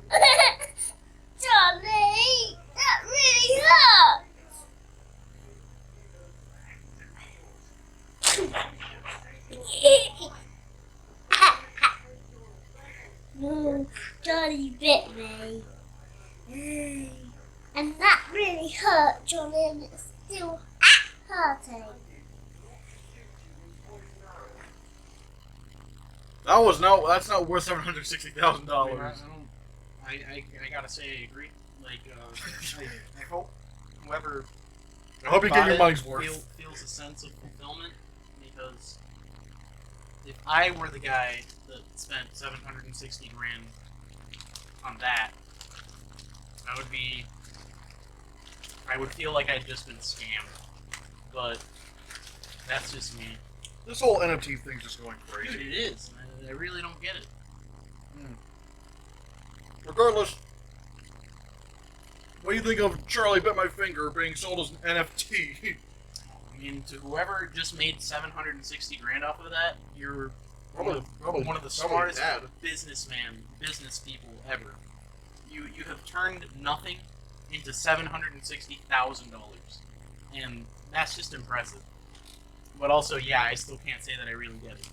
Charlie, that really hurts. No, Charlie bit me. And that really hurt, Johnny, and it's still hurting. That's not worth $760,000. I gotta say I agree. Like, I hope whoever I hope you get your money's worth. feels a sense of fulfillment, because if I were the guy that spent $760,000 on that, I would feel like I'd just been scammed. But that's just me. This whole NFT thing's just going crazy. Dude, it is. I really don't get it. Regardless, what do you think of Charlie Bit My Finger being sold as an NFT? I mean, to whoever just made $760,000 off of that, you're Probably one of the smartest business people ever. You have turned nothing into $760,000, and that's just impressive. But also, yeah, I still can't say that I really get it.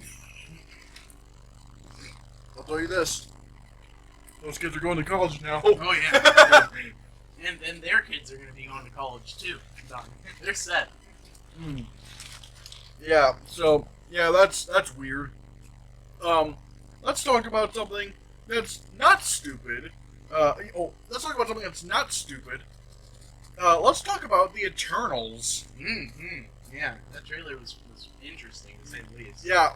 I'll tell you this. Those kids are going to college now. Oh yeah, and their kids are going to be going to college too. They're set. Yeah. So that's weird. Let's talk about something that's not stupid. Let's talk about something that's not stupid. Let's talk about the Eternals. Yeah, that trailer was interesting to say the least. Yeah,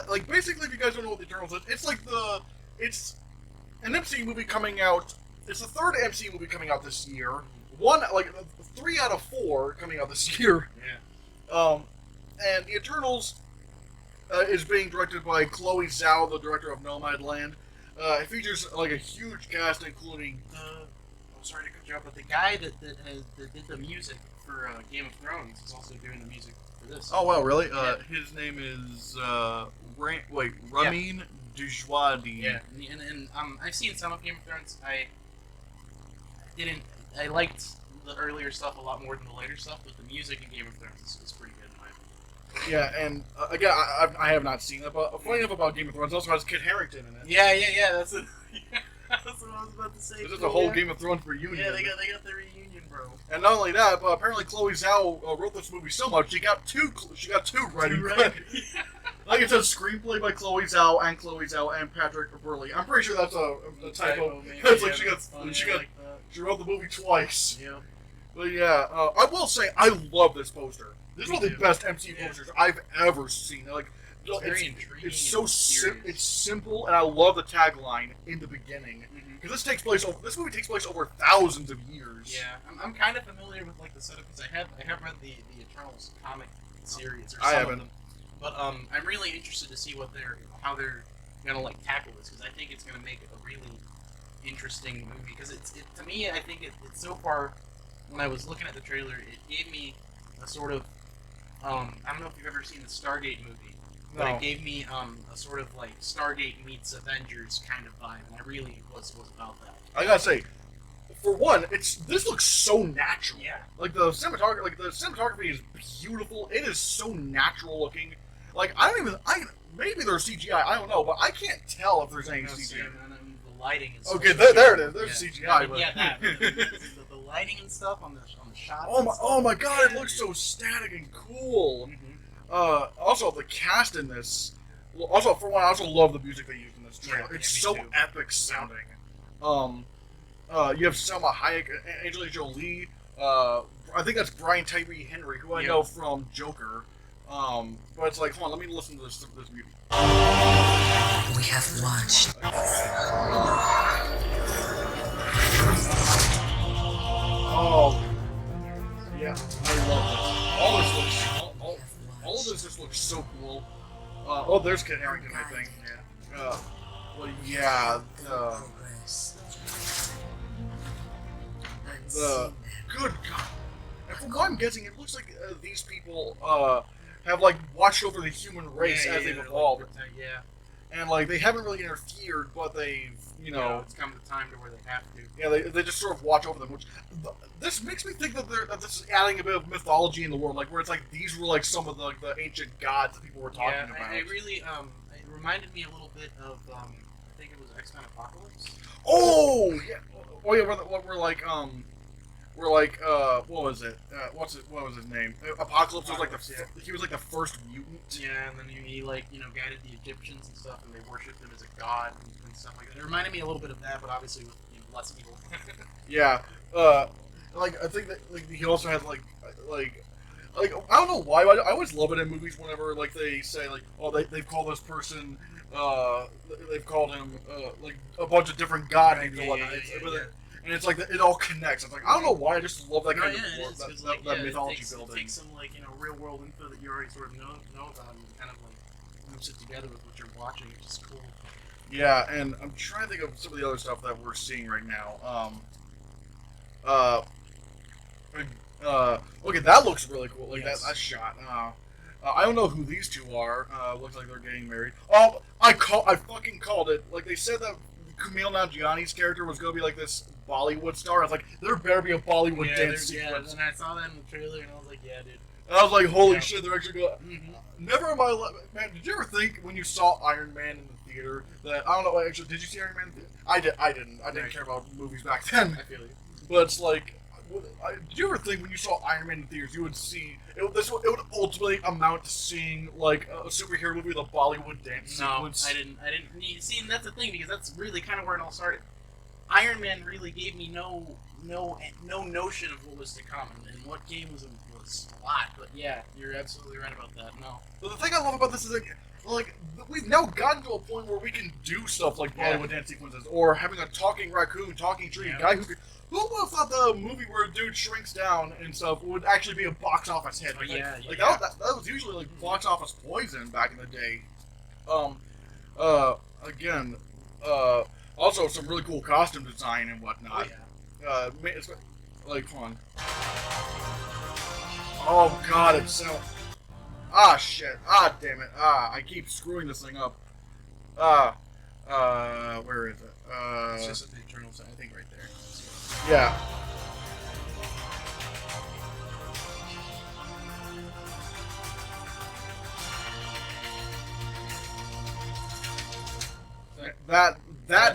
like basically, if you guys don't know what the Eternals is, it's an MCU movie coming out. It's the third MCU movie coming out this year. 3 out of 4 coming out this year. Yeah. And the Eternals is being directed by Chloe Zhao, the director of Nomadland. It features like a huge cast, including sorry to cut you off, but the guy that did the music for Game of Thrones is also doing the music for this. Oh wow, really? Yeah. His name is Ramin Djawadi. Yeah, and I've seen some of Game of Thrones. I liked the earlier stuff a lot more than the later stuff, but the music in Game of Thrones is pretty good in my opinion. Yeah, and again, I have not seen it, but funny enough about Game of Thrones, it also has Kit Harington in it. Yeah, that's it. That's what I was about to say. This is a whole Game of Thrones reunion. Yeah, they got the reunion, bro. And not only that, but apparently Chloe Zhao wrote this movie so much she got two writing credits. Like it says, screenplay by Chloe Zhao and Patrick Burley. I'm pretty sure that's a typo. It's like she wrote the movie twice. Yeah. But yeah, I will say I love this poster. This is one of the best MCU posters I've ever seen. Like, it's very intriguing. It's so it's simple, and I love the tagline in the beginning because this movie takes place over thousands of years. Yeah, I'm kind of familiar with like the setup because I have read the Eternals comic series or I some haven't. of them, but I'm really interested to see how they're gonna like tackle this because I think it's gonna make a really interesting movie because to me I think it's so far when I was looking at the trailer it gave me a sort of I don't know if you've ever seen the Stargate movie. But it gave me a sort of like Stargate meets Avengers kind of vibe, and I really was about that. I gotta say, for one, this looks so natural. Yeah. Like the cinematography is beautiful. It is so natural looking. Like maybe there's CGI. I don't know, but I can't tell if there's any CGI. The lighting is Okay, there it is. There's CGI. I mean, But... yeah, that. The lighting and stuff on the shots. Oh my god! It looks so static and cool. Also the cast in this. Also, for one, I also love the music they use in this trailer. Yeah, It's me so too. epic sounding. You have Selma Hayek, Angelina Jolie. I think that's Brian Tyree Henry, who I know from Joker. But it's like, hold on, let me listen to this music. We have watched. Oh, yeah, I love this. All of this just looks so cool. Oh, there's Kit Harington, I think. Yeah. Well, yeah. Good God. And from what I'm guessing, it looks like these people have like watched over the human race as they've evolved. And like they haven't really interfered, but they've, it's come to time to where they have to. Yeah, they just sort of watch over them. Which this makes me think that this is adding a bit of mythology in the world, like where it's like these were like some of the ancient gods that people were talking about. I really it reminded me a little bit of I think it was X-Men Apocalypse. Oh yeah, we're like what was it? What was his name? Apocalypse was like he was like the first mutant. Yeah, and then he guided the Egyptians and stuff, and they worshipped him as a god and stuff like that. It reminded me a little bit of that, but obviously with less evil. Yeah, like I think that like he also had like I don't know why, but I always love it in movies whenever like they say like, oh, they've called this person they've called him like a bunch of different god names and whatnot. And it's like it all connects. It's like I don't know why, I just love that kind of that mythology building. It takes some real world info that you already sort of know about and kind of like moves it together with what you're watching, which is cool. Yeah, and I'm trying to think of some of the other stuff that we're seeing right now. Okay, that looks really cool. Like that shot. I don't know who these two are. Looks like they're getting married. Oh, I fucking called it. Like they said that Kumail Nanjiani's character was gonna be like this Bollywood star. I was like, there better be a Bollywood dance sequence. And I saw that in the trailer, and I was like, yeah, dude. And I was like, holy shit, they're actually going. Never in my life, man. Did you ever think when you saw Iron Man in the theater that I don't know? Actually, did you see Iron Man? I didn't. I didn't care about movies back then. I feel you. But it's like, did you ever think when you saw Iron Man in theaters, you would see it would ultimately amount to seeing like a superhero movie with a Bollywood dance sequence? I didn't. See, and that's the thing, because that's really kind of where it all started. Iron Man really gave me no notion of what was to come, and what game was a lot. But yeah, you're absolutely right about that. No. But the thing I love about this is like we've now gotten to a point where we can do stuff like Bollywood dance sequences, or having a talking raccoon, talking tree, guy who could. Who would have thought the movie where a dude shrinks down and stuff would actually be a box office hit? That was usually like box office poison back in the day. Again, also some really cool costume design and whatnot. It's like fun. Oh god, it's so. Ah shit. Ah damn it. I keep screwing this thing up. Where is it? It's just at the Eternal side, I think, right there. Yeah. That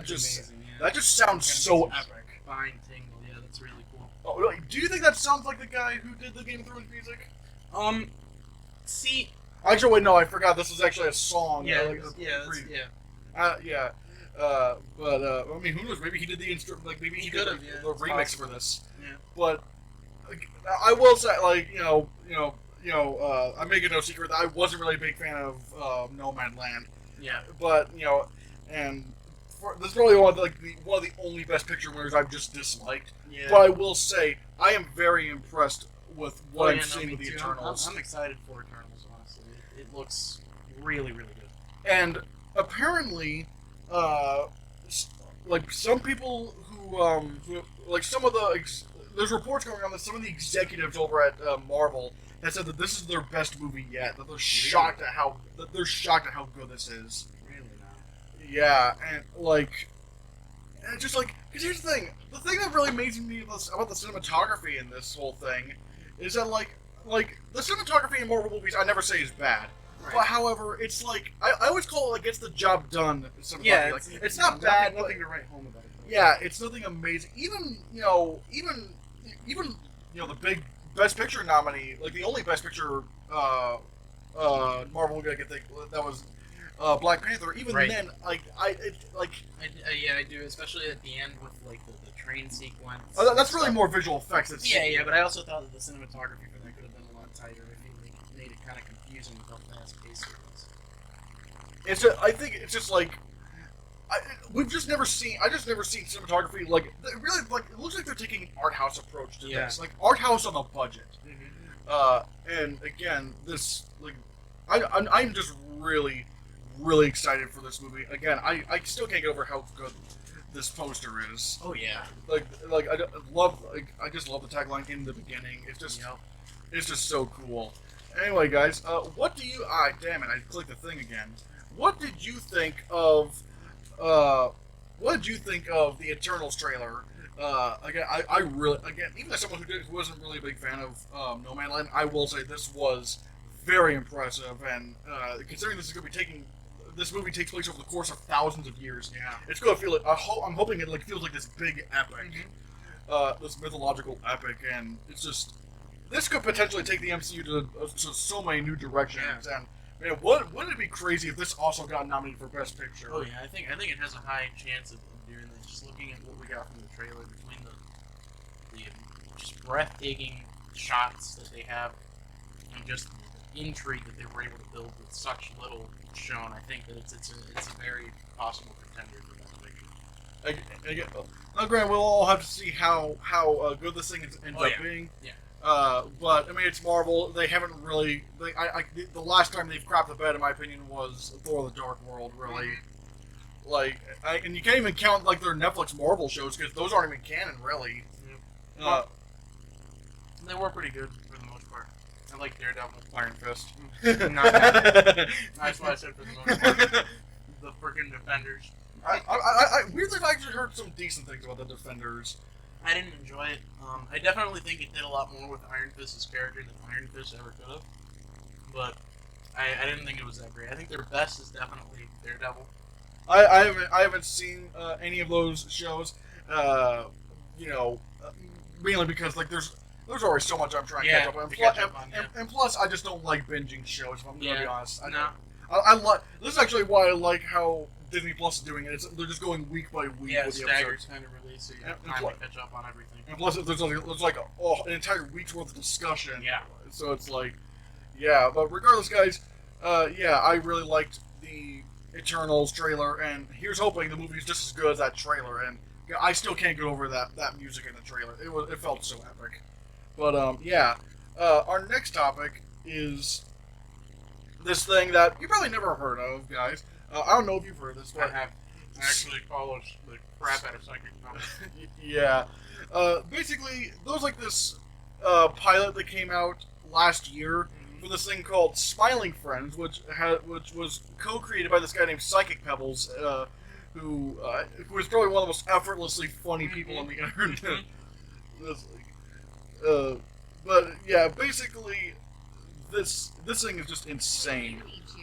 just amazing, that just sounds so epic. Fine tingle, yeah, that's really cool. Oh, really? Do you think that sounds like the guy who did the Game of Thrones music? See. Actually, wait, no, I forgot. This is actually a song. Yeah, But I mean, who knows? Maybe he did the instrument. Like maybe he did the remix for this. Yeah. But I will say, like I'm making no secret that I wasn't really a big fan of No Man's Land. Yeah. But and this is probably one of the only Best Picture winners I've just disliked. Yeah. But I will say I am very impressed with what I'm seeing with the Eternals. I'm excited for Eternals. Honestly, it looks really, really good. And apparently, like some people who like some of there's reports going on that some of the executives over at Marvel have said that this is their best movie yet. That they're shocked at how good this is. Really not. Yeah, and just like, because here's the thing that really amazes me about the cinematography in this whole thing is that like the cinematography in Marvel movies I never say is bad. Right. But however, it's like I always call it like gets the job done. Cinematography. Yeah, Like, it's not bad. Nothing to write home about. Yeah, it's nothing amazing. Even the big Best Picture nominee, like the only Best Picture Marvel movie I could think that was Black Panther. Even Right. then, I do, especially at the end with like the train sequence. that's really more visual effects. Yeah, but I also thought that the cinematography for that could have been a lot tighter. I feel like it made it kind of confusing with how fast-paced it was. I think it's just like I just never seen cinematography like really like it looks like they're taking an art house approach to Yeah. this, like art house on a budget. Mm-hmm. And again, this like I'm just really excited for this movie. Again, I still can't get over how good this poster is. Oh yeah. Like I just love the tagline in the beginning. It's just it's just so cool. Anyway, guys, what do you? Damn it! I clicked the thing again. What did you think of? What did you think of the Eternals trailer? Again, I really even as someone who wasn't really a big fan of No Man's Land, I will say this was very impressive. And considering this movie takes place over the course of thousands of years, Yeah. it's gonna feel like I'm hoping it like feels like this big epic, this mythological epic, and it's just this could potentially take the MCU to so many new directions. And man, wouldn't it be crazy if this also got nominated for Best Picture? Oh yeah, I think it has a high chance of doing this. Just looking at what we got from the trailer, between the just breathtaking shots that they have, and just the intrigue that they were able to build with such little shown, I think that it's a very possible contender for Best Picture. Now, granted, we'll all have to see how good this thing ends up being. Yeah. But I mean, it's Marvel. They haven't really. The last time they've crapped the bed, in my opinion, was Thor: The Dark World. Really, and you can't even count like their Netflix Marvel shows because those aren't even canon, really. Yeah. They were pretty good for the most part. I like Daredevil. Iron Fist. Not that. That's what I said for the most part. The freaking Defenders. I weirdly I've actually heard some decent things about the Defenders. I didn't enjoy it. I definitely think it did a lot more with Iron Fist's character than Iron Fist ever could have. But I didn't think it was that great. I think their best is definitely Daredevil. I haven't seen any of those shows. Mainly because like there's always so much I'm trying to catch up on. And plus, I just don't like binging shows. If I'm gonna be honest. I like. This is actually why I like how Disney Plus is doing it. They're just going week by week. Yeah, with the staggered episodes. kind of release, so you have time to catch up on everything. And plus, there's like an entire week's worth of discussion. Yeah. So it's like, yeah. But regardless, guys, I really liked the Eternals trailer, and here's hoping the movie's just as good as that trailer. And I still can't get over that music in the trailer. It felt so epic. But our next topic is this thing that you probably never heard of, guys. I don't know if you've heard of this, but I have actually follows the crap out of psychic powers. yeah. Basically, there was like this pilot that came out last year for this thing called Smiling Friends, which was co-created by this guy named Psychic Pebbles, who is probably one of the most effortlessly funny people on the internet. But yeah, basically, this thing is just insane. There's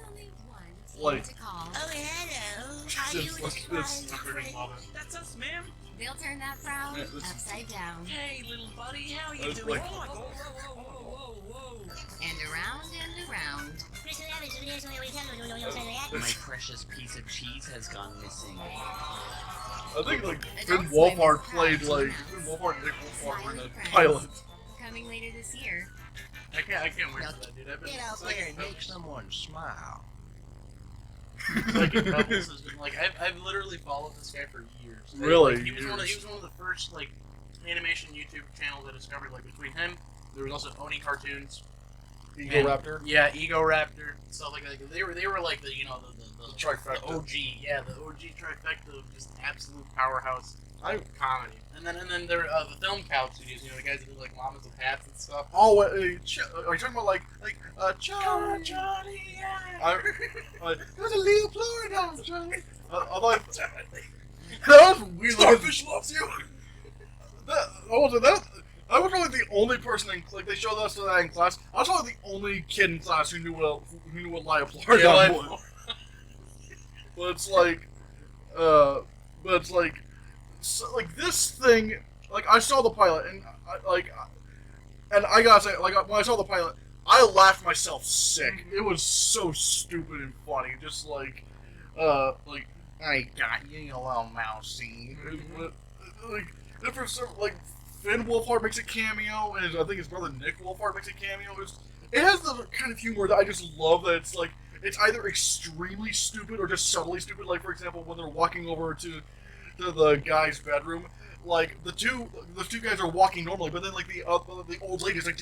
only one like- to call. Oh, hello. How Just you like doing, this. my friend? That's us, ma'am. They'll turn that frown Yeah, this- upside down Hey, little buddy, how you It's doing? like- Oh, whoa. and around and around. My precious piece of cheese has gone missing. I think like Finn Wolfhard played like Finn Wolfhard and Nick Wolfhard were in the pilot. Coming later this year. I can't wait for that, dude. I've been Get out there and make someone smile. Psychic Pebbles has been like I've literally followed this guy for years. Really? Like, he was one of the first like animation YouTube channels I discovered. Like between him, there was also Oni Cartoons. Ego Raptor. Yeah, Ego Raptor, stuff like that. They were like the the Trifecta. the OG, the OG trifecta of just absolute powerhouse comedy. And then there the Film Cow Studios, the guys that do like llamas with hats and stuff. Oh, are you talking about like Charlie? There's a little Florida, Charlie. That was weird. Starfish loves you. That I was probably the only person in like they showed us that in class. I was probably the only kid in class who knew what Lyoplardon was. But it's like, so, like this thing. Like I saw the pilot, and I gotta say, like when I saw the pilot, I laughed myself sick. It was so stupid and funny. Just like I got you, you little mousey. Like, and for some, like Finn Wolfhard makes a cameo, and I think his brother Nick Wolfhard makes a cameo. It has the kind of humor that I just love. That it's like it's either extremely stupid or just subtly stupid. Like for example, when they're walking over to the guy's bedroom. Like the two guys are walking normally, but then like the old lady's like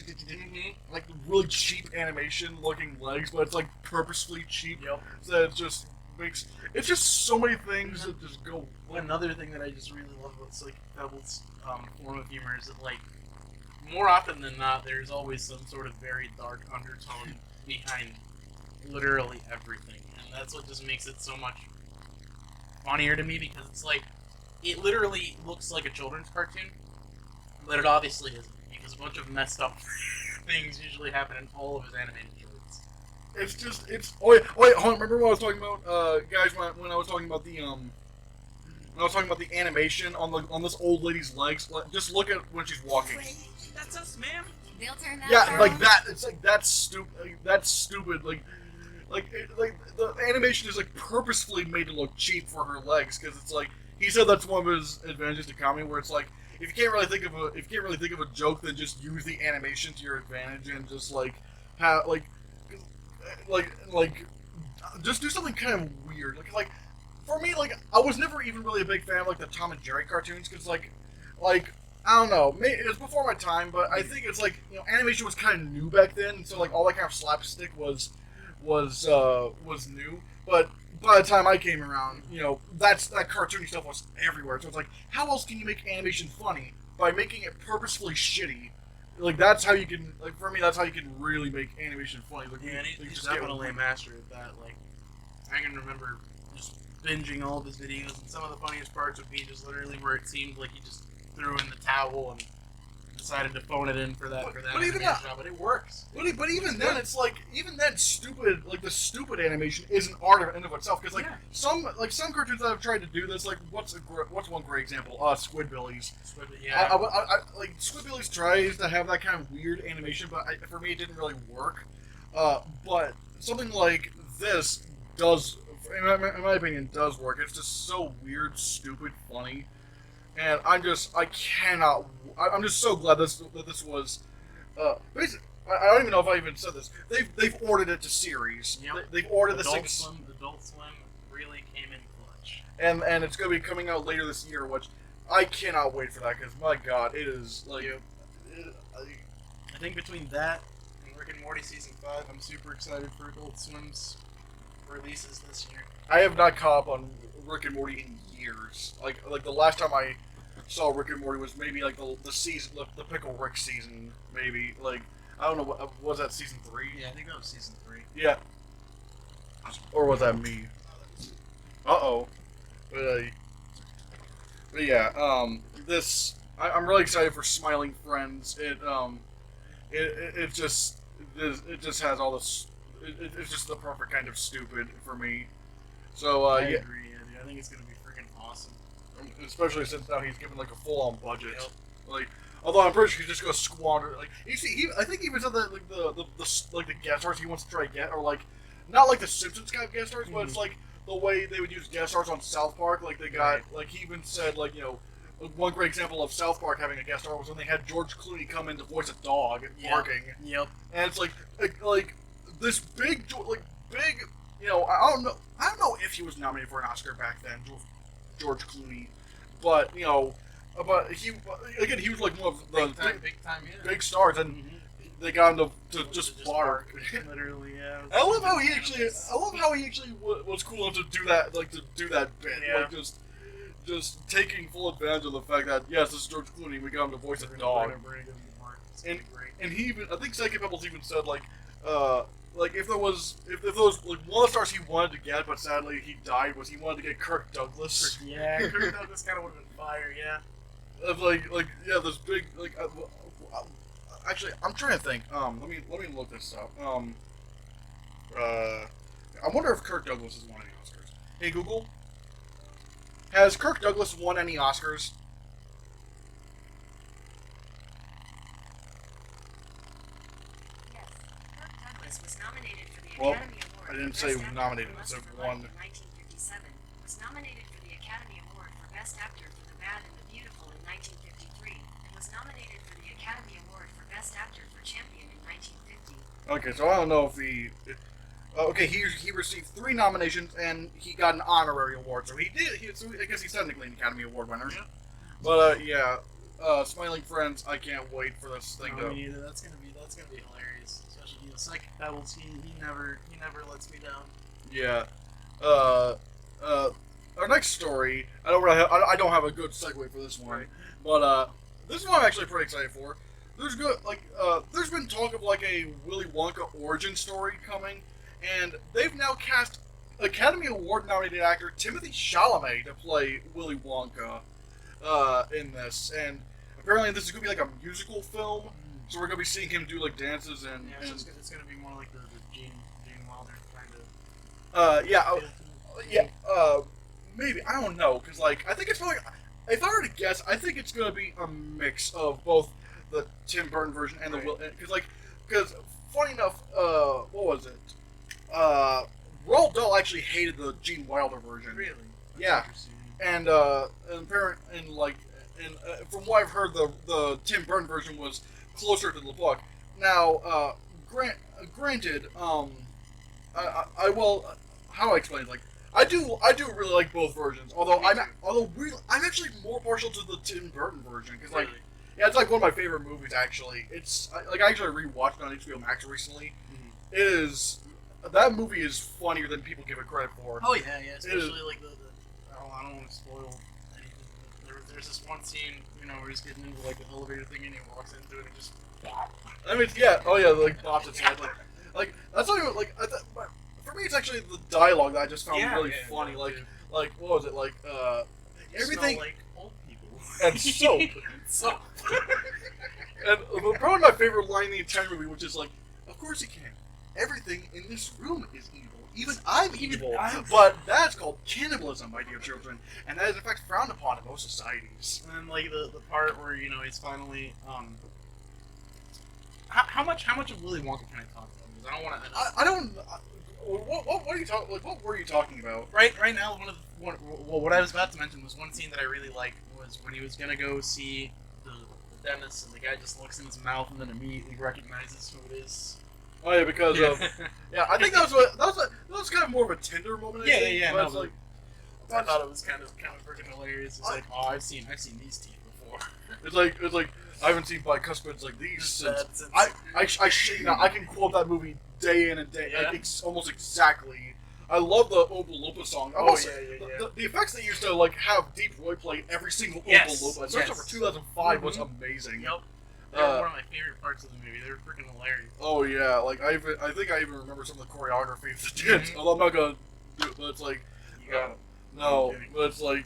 really cheap animation looking legs, but it's like purposefully cheap. Yep. So it just makes it's just so many things that just go. Another thing that I just really love about like Pebble's form of humor is that like more often than not, there's always some sort of very dark undertone behind literally everything, and that's what just makes it so much funnier to me because it's like. It literally looks like a children's cartoon, but it obviously isn't, because a bunch of messed up things usually happen in all of his animated shorts. It's just, oh wait, hold on, remember what I was talking about, guys, when I was talking about the animation on this old lady's legs, just look at when she's walking. That's us, ma'am. They'll turn that Yeah, brown. like that, it's like, that's stupid, like the animation is like purposefully made to look cheap for her legs, because it's like, he said that's one of his advantages to comedy, where it's like if you can't really think of a joke, then just use the animation to your advantage and just like have like just do something kind of weird. Like for me, like I was never even really a big fan of like the Tom and Jerry cartoons because like I don't know, maybe it was before my time, but I think it's like animation was kind of new back then, so like all that kind of slapstick was new, but. By the time I came around, that cartoony stuff was everywhere. So it's like, how else can you make animation funny? By making it purposefully shitty. Like, that's how you can, like, for me, that's how you can really make animation funny. Like, Yeah, and he's definitely a master at that. Like, I can remember just binging all of his videos, and some of the funniest parts would be just literally where it seemed like he just threw in the towel and decided to phone it in for that but even that, job, but it works. But even then, it's like even that stupid, like the stupid animation is an art in and of itself. Because some cartoons that have tried to do this, like what's one great example? Squidbillies. Yeah. Like Squidbillies tries to have that kind of weird animation, but for me it didn't really work. But something like this does, in my opinion, does work. It's just so weird, stupid, funny. And I'm just so glad that this was. Basically, I don't even know if I even said this. They've ordered it to series. Yep. They've ordered this Adult thing. Adult Swim really came in clutch. And it's going to be coming out later this year, which I cannot wait for that because my God, it is like. I think between that and Rick and Morty season 5, I'm super excited for Adult Swim's releases this year. I have not caught up on Rick and Morty in years. Like the last time I saw Rick and Morty was maybe like the season, the Pickle Rick season, maybe. Like I don't know, what was that, season 3? Yeah, I think that was season 3. Yeah. Or was that me? Uh-oh. But yeah, I'm really excited for Smiling Friends. It just has all this. It's just the perfect kind of stupid for me. So I yeah, agree. Yeah, I think it's gonna be freaking awesome. especially since now he's given like a full-on budget. Yep. Like, although I'm pretty sure he's just gonna squander. Like, I think he even said that like the guest stars he wants to try to get are like not like the Simpsons kind of guest stars, but it's like the way they would use guest stars on South Park. Like they got like he even said like one great example of South Park having a guest star was when they had George Clooney come in to voice a dog barking. Yep. And it's like this big I don't know if he was nominated for an Oscar back then, George Clooney, but he was like one of the big stars, and they got him to just bark. Literally, yeah. I love how he actually was cool enough to do that, like to do that bit, Yeah. like just taking full advantage of the fact that yes, this is George Clooney, we got him to voice a dog. And he even, I think Psychic Pebbles even said like if there was like one of the stars he wanted to get, but sadly he died, was he wanted to get Kirk Douglas. Yeah, Kirk Douglas kind of would have been fire. Yeah. Of like this big Actually, I'm trying to think. Let me look this up. I wonder if Kirk Douglas has won any Oscars. Hey Google, has Kirk Douglas won any Oscars? Yes. Kirk Douglas was nominated for the Well, Academy Award. I didn't for say Best Actor nominated, for I Lust said for Life won. in 1957. Was nominated for the Academy Award for Best Actor for The Bad and the Beautiful in 1953. And was nominated for the Academy Award for Best Actor for Champion in 1950. Okay, so I don't know if okay, he received 3 nominations and he got an honorary award. So so I guess he's technically an Academy Award winner. Yeah. But yeah, Smiling Friends, I can't wait for this thing No, to. me neither. That's gonna be hilarious. Especially Psychic Pebbles. He never lets me down. Yeah. Our next story. I don't have a good segue for this one, but this one I'm actually pretty excited for. There's been talk of like a Willy Wonka origin story coming, and they've now cast Academy Award nominated actor Timothy Chalamet to play Willy Wonka in this, and apparently this is gonna be like a musical film. So we're gonna be seeing him do like dances and. Yeah, and it's gonna be more like the Gene Wilder kind of. Maybe I don't know because like I think it's probably if I were to guess I think it's gonna be a mix of both the Tim Burton version and the Will because funny enough what was it Roald Dahl actually hated the Gene Wilder version. Really? That's Yeah. interesting. And from what I've heard, the Tim Burton version was closer to the book. Now, granted, I will. How do I explain it? Like, I do really like both versions. Although I'm actually more partial to the Tim Burton version because like, Really? yeah, it's like one of my favorite movies. Actually, I actually rewatched it on HBO Max recently. Mhm. It is. That movie is funnier than people give it credit for. Oh yeah, especially like the I don't want to spoil anything. There's this one scene, where he's getting into like the elevator thing and he walks into it and just. I mean, yeah, oh yeah, like bops its head, like that's not even like for me, it's actually the dialogue that I just found really funny. Yeah, like, dude. like what was it like? You Everything smell like old people. and soap. Soap. And probably my favorite line in the entire movie, which is like, "Of course he can. Everything in this room is evil. Even I'm evil." But that's called cannibalism, my dear children, and that is in fact frowned upon in most societies. And then like the part where he's finally how much of Willy Wonka can I talk about? Because I don't want to. I don't. What are you talking? Like, what were you talking about? Right now, what I was about to mention was one scene that I really liked was when he was gonna go see the dentist, and the guy just looks in his mouth and then immediately recognizes who it is. Oh yeah, because of yeah. I think that was kind of more of a Tinder moment. I think, but it's like, I thought it was kind of freaking hilarious. It's like, oh, I've seen these teeth before. it's like I haven't seen bicuspids like these since I I can quote that movie day in and day almost exactly. I love the Oompa Loompa song. Oh, The effects they used to like have Deep Roy play every single Oompa Loompa, especially for 2005, was amazing. Yep. They were one of my favorite parts of the movie. They were freaking hilarious. Oh yeah, like I think I even remember some of the choreography of the dance. Although I'm not gonna do it, but it's like no, but it's like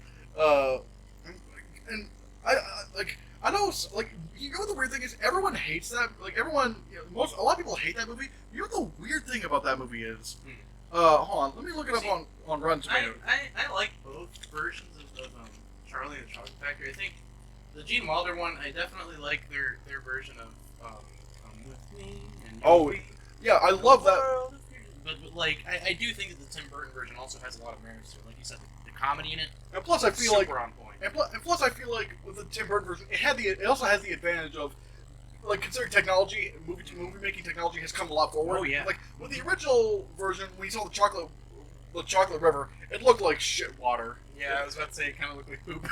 and I know like the weird thing is everyone hates that a lot of people hate that movie. You know what the weird thing about that movie is? Hold on, let me look it up on Rotten Tomatoes. I like both versions of Charlie and the Chocolate Factory. I think the Gene Wilder one, I definitely like their version of Come With Me. And Oh, yeah, I love that. But like, I do think that the Tim Burton version also has a lot of merits to it. Like you said, the comedy in it. And plus, I feel like super on point. And plus, I feel like with the Tim Burton version, it also has the advantage of, like, considering technology, movie making technology has come a lot forward. Oh, yeah. Like with the original version, when you saw the chocolate river, it looked like shit water. Yeah, I was about to say it kind of looked like poop.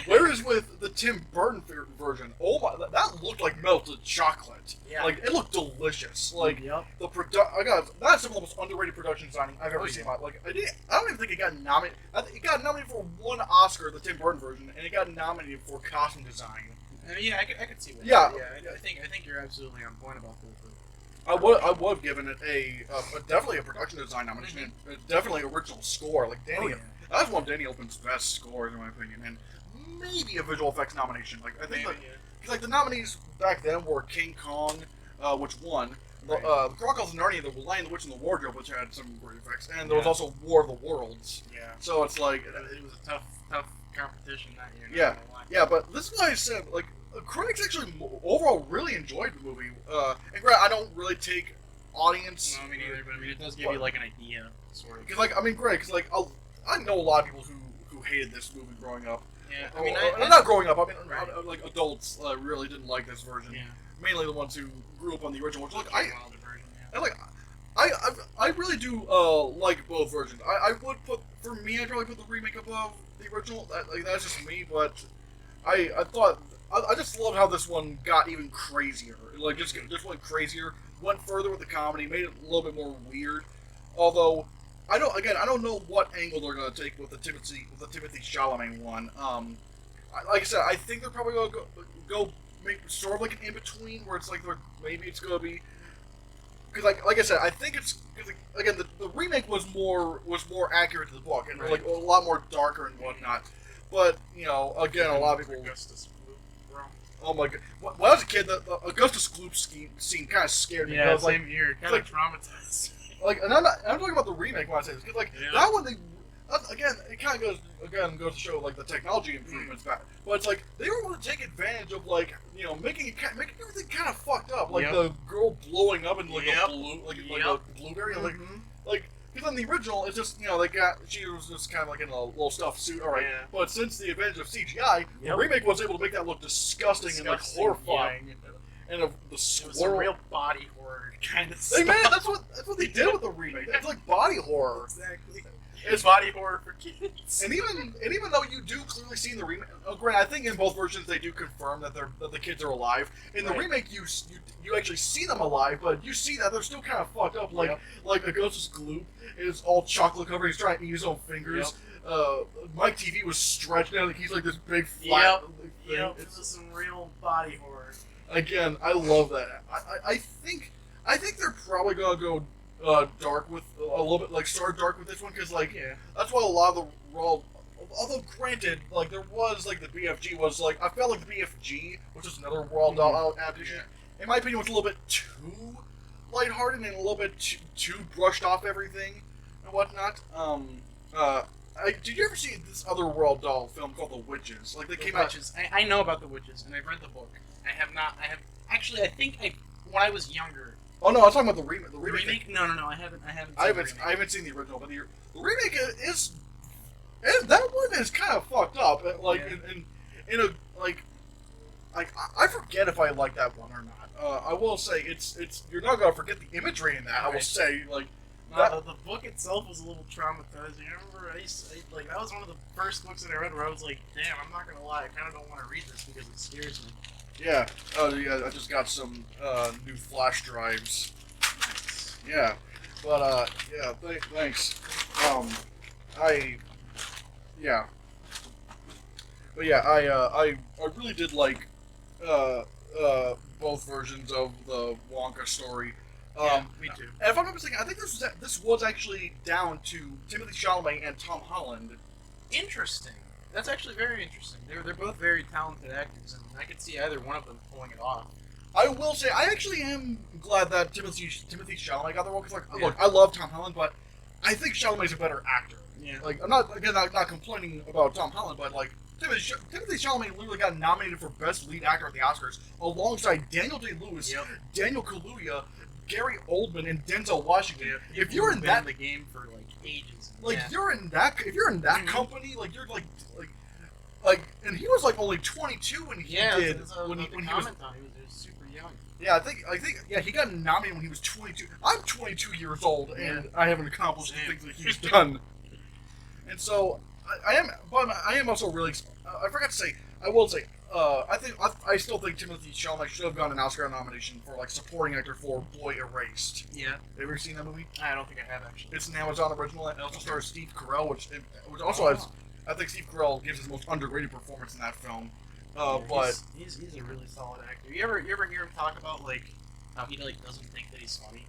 Whereas with the Tim Burton version, oh my, that looked like melted chocolate. Yeah. Like it looked delicious. Like Yep. that's some of the most underrated production designing I've ever seen. Like I don't even think it got nominated. I think it got nominated for one Oscar, the Tim Burton version, and it got nominated for costume design. Yeah, I could see what. Yeah. I think you're absolutely on point about that. I would have given it definitely a production design nomination, and definitely original score. Like Danny, that's one of Danny Elfman's best scores in my opinion. And maybe a visual effects nomination. Like I think Maybe, because like the nominees back then were King Kong, which won. Right. The Chronicles of Narnia, The Lion, the Witch, and the Wardrobe, which had some great effects, and there was Yeah. also War of the Worlds. yeah. So it's like, It was a tough competition that year. not Yeah. gonna lie. yeah, but this is why I said like critics actually overall really enjoyed the movie. And granted, I don't really take audience No, me neither. But I mean, it does give you like an idea, sort of. because like I mean, great because like I know a lot of people who hated this movie growing up. Yeah. I mean, Not growing up. I mean, Right. like adults really didn't like this version. Yeah. Mainly the ones who grew up on the original. Which like Wilder version, yeah. and like I really do like both versions. I would put for me I'd probably put the remake above the original. That's just me, but I thought I just love how this one got even crazier. Like just went crazier, went further with the comedy, made it a little bit more weird. Although I don't know what angle they're gonna take with the Timothy Chalamet one. Like I said, I think they're probably gonna go make sort of like an in between where it's like maybe it's gonna be because like I said, I think it's because again the remake was more accurate to the book and Right. like a lot more darker and whatnot. But you know, again, a lot of people. Augustus Gloop, bro. Oh my god! When I was a kid, the Augustus Gloop scene kind of scared me. Yeah, I was like, same here. Kind like- of traumatized. and I'm talking about the remake when I say this because like Yeah. that one again it kind of goes to show like the technology improvements back, but it's like they were able to take advantage of like you know making everything kind of fucked up, like Yep. the girl blowing up in like Yep. a blue like Yep. a blueberry Mhm. like because in the original it's just you know she was just kind of like in a little stuffed suit, all right. Yeah. But since the advantage of CGI, the Yep. remake was able to make that look disgusting and like Disgusting, horrifying, and the It was a swirl. real body horror kind of Hey stuff. man, that's what they did with the remake. It's like body horror. Exactly. It's It's body horror for kids. And even though you do clearly see in the remake, granted, I think in both versions they do confirm that the kids are alive. In the Right. remake, you actually see them alive, but you see that they're still kind of fucked up. Like Yep. like Augustus Gloop is all chocolate covered. He's trying to use his own fingers. Mike TV was stretched out. Like he's like this big flat thing. Yep, this is some real body horror. Again, I love that. I think they're probably gonna go dark with a little bit, like start dark with this one because like Yeah. that's why a lot of the role. Although granted, like there was like the BFG was like I felt like the BFG, which is another Roald Dahl adaptation, in my opinion, was a little bit too lighthearted and a little bit too brushed off everything and whatnot. Did you ever see this other Roald Dahl film called The Witches? Like they came out. Witches. I know about the witches, and I've read the book. I have not. I have actually. I think when I was younger. Oh no, I was talking about the remake. The The remake. remake? No. I haven't. I haven't. I Seen haven't. the I remake. haven't seen the original, but the remake is. And that one is kind of fucked up. Like Yeah. in a like I forget if I like that one or not. I will say it's you're not gonna forget the imagery in that. I will Right. say like No, the book itself was a little traumatizing. I remember like that was one of the first books that I read where I was like, damn, I'm not gonna lie, I kind of don't want to read this because it scares me. yeah. Oh yeah, I just got some new flash drives. Yeah, but yeah. Thanks. Yeah. But yeah, I really did like both versions of the Wonka story. Yeah, me too. And if I'm not mistaken, I think this was actually down to Timothy Chalamet and Tom Holland. Interesting. That's actually very interesting. They're both very talented actors, and I could see either one of them pulling it off. I will say, I actually am glad that Timothy Chalamet got the role because, like, Yeah. look, I love Tom Holland, but I think Chalamet's a better actor. Yeah. Like, I'm not complaining about Tom Holland, but like Timothy Chalamet literally got nominated for Best Lead Actor at the Oscars alongside Daniel Day-Lewis, Yep. Daniel Kaluuya, Gary Oldman, and Denzel Washington. Yeah, If you're in been that, in the game for like ages, like yeah. if you're in that Mhm. company, like you're like, and he was like only 22 when he yeah, did that's when he was. comment on. He was super young. Yeah, I think yeah, he got nominated when he was 22. I'm 22 years old and I haven't accomplished the Same. things that he's done. And so I am also really. I forgot to say. I will say. I still think Timothy Chalamet should have gotten an Oscar nomination for like supporting actor for Boy Erased. Yeah, Have you ever seen that movie? I don't think I have actually. It's an Amazon original. It also stars Steve Carell, which also has. I think Steve Carell gives his most underrated performance in that film. But he's a really solid actor. You ever hear him talk about like how he like doesn't think that he's funny?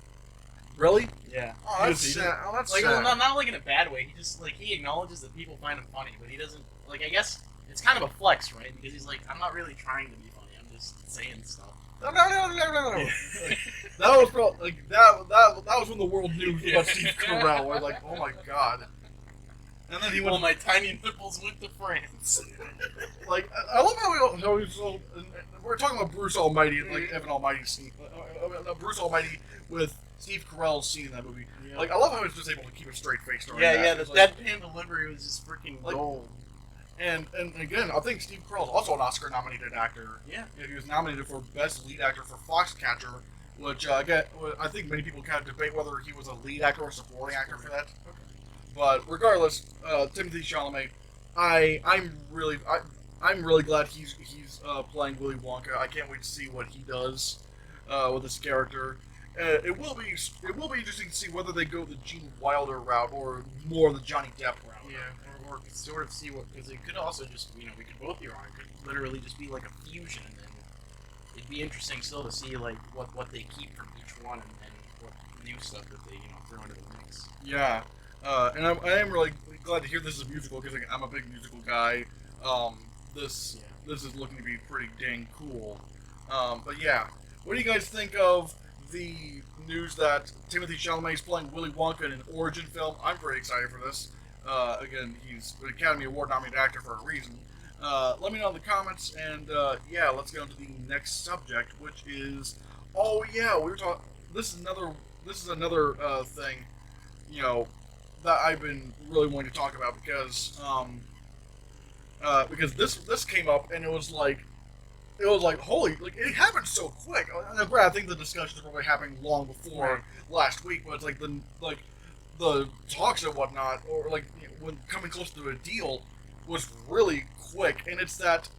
really, Yeah. oh, that's sad. Oh, that's Like sad. well, not like in a bad way. He just like he acknowledges that people find him funny, but he doesn't like. I guess it's kind of a flex, right? Because he's like, I'm not really trying to be funny. I'm just saying stuff. No. That was that was when the world knew about Steve Carell. We're like, oh my god. And then he went. Well, my tiny nipples went to France. Like, I love how he's so. We're talking about Bruce Almighty, like Evan Almighty's scene. Bruce Almighty with Steve Carell's scene in that movie. Yeah. Like, I love how he was just able to keep a straight face during Yeah, that. yeah. The It's like, deadpan delivery was just freaking Like- gold. and again, I think Steve Carell's also an Oscar-nominated actor. Yeah. He was nominated for Best Lead Actor for Foxcatcher, which I think many people kind of debate whether he was a lead actor or supporting actor for that. But regardless, Timothée Chalamet, I'm really glad he's playing Willy Wonka. I can't wait to see what he does with this character. It will be interesting to see whether they go the Gene Wilder route or more the Johnny Depp route. Yeah, or sort of see what, because it could also just, we could both be wrong. It could literally just be like a fusion, and it'd be interesting still to see like what they keep from each one and what new stuff that they throw into the mix. Yeah, and I am really glad to hear this is a musical because I'm a big musical guy. This is looking to be pretty dang cool. But yeah, what do you guys think of the news that Timothée Chalamet is playing Willy Wonka in an origin film? I'm very excited for this. Again, he's an Academy Award nominated actor for a reason. Let me know in the comments, and yeah, let's get on to the next subject, which is, we were talking. This is another thing, that I've been really wanting to talk about because this came up and it was like holy, like it happened so quick. I think the discussions were probably happening long before last week, but it's like the talks and whatnot, or like when coming close to a deal, was really quick. And it's that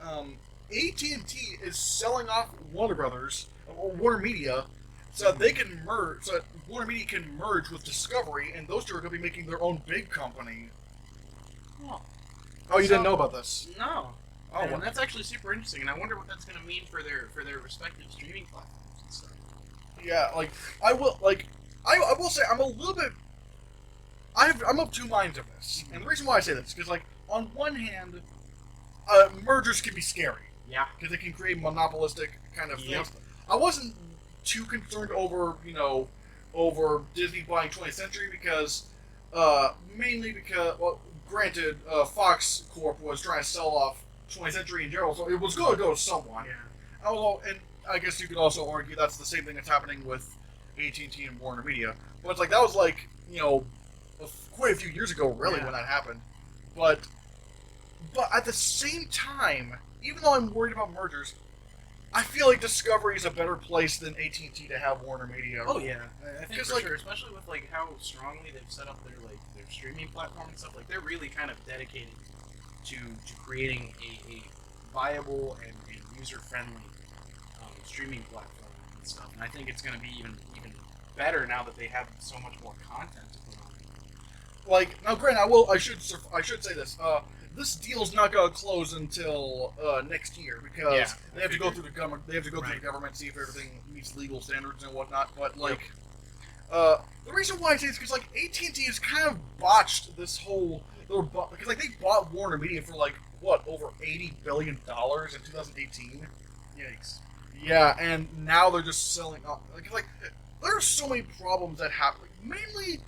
AT&T is selling off Warner Brothers or Warner Media, so that they can merge. So that Warner Media can merge with Discovery, and those two are going to be making their own big company. Oh, you didn't know about this? No. Oh, And well, that's actually super interesting, and I wonder what that's going to mean for their respective streaming platforms and stuff. yeah. Like I will say I'm a little bit. I'm of two minds of this, and the reason why I say this is because, like, on one hand, mergers can be scary. Yeah. Because they can create monopolistic kind of Yep. things. I wasn't too concerned over Disney buying 20th Century because, mainly because, well, granted, Fox Corp was trying to sell off 20th Century in general, so it was going to go to someone. Yeah. Although, and I guess you could also argue that's the same thing that's happening with AT&T and Warner Media. But it's like, that was like, quite a few years ago, really, when that happened. But at the same time, even though I'm worried about mergers, I feel like Discovery is a better place than AT&T to have Warner Media. Oh yeah, I think Because, for like- sure, especially with like how strongly they've set up their streaming platform and stuff. Like they're really kind of dedicated to creating a viable and user friendly streaming platform and stuff. And I think it's going to be even better now that they have so much more content to put on. Like, now, granted, I should say this. This deal's not going to close until next year because they have to go through the government. They have to go through the government, see if everything meets legal standards and whatnot. But like, the reason why I say this is because like AT&T has kind of botched this whole. Because like they bought Warner Media for like what, over $80 billion in 2018. Yikes. Yeah, and now they're just selling off. Like there are so many problems that happen. Like, mainly,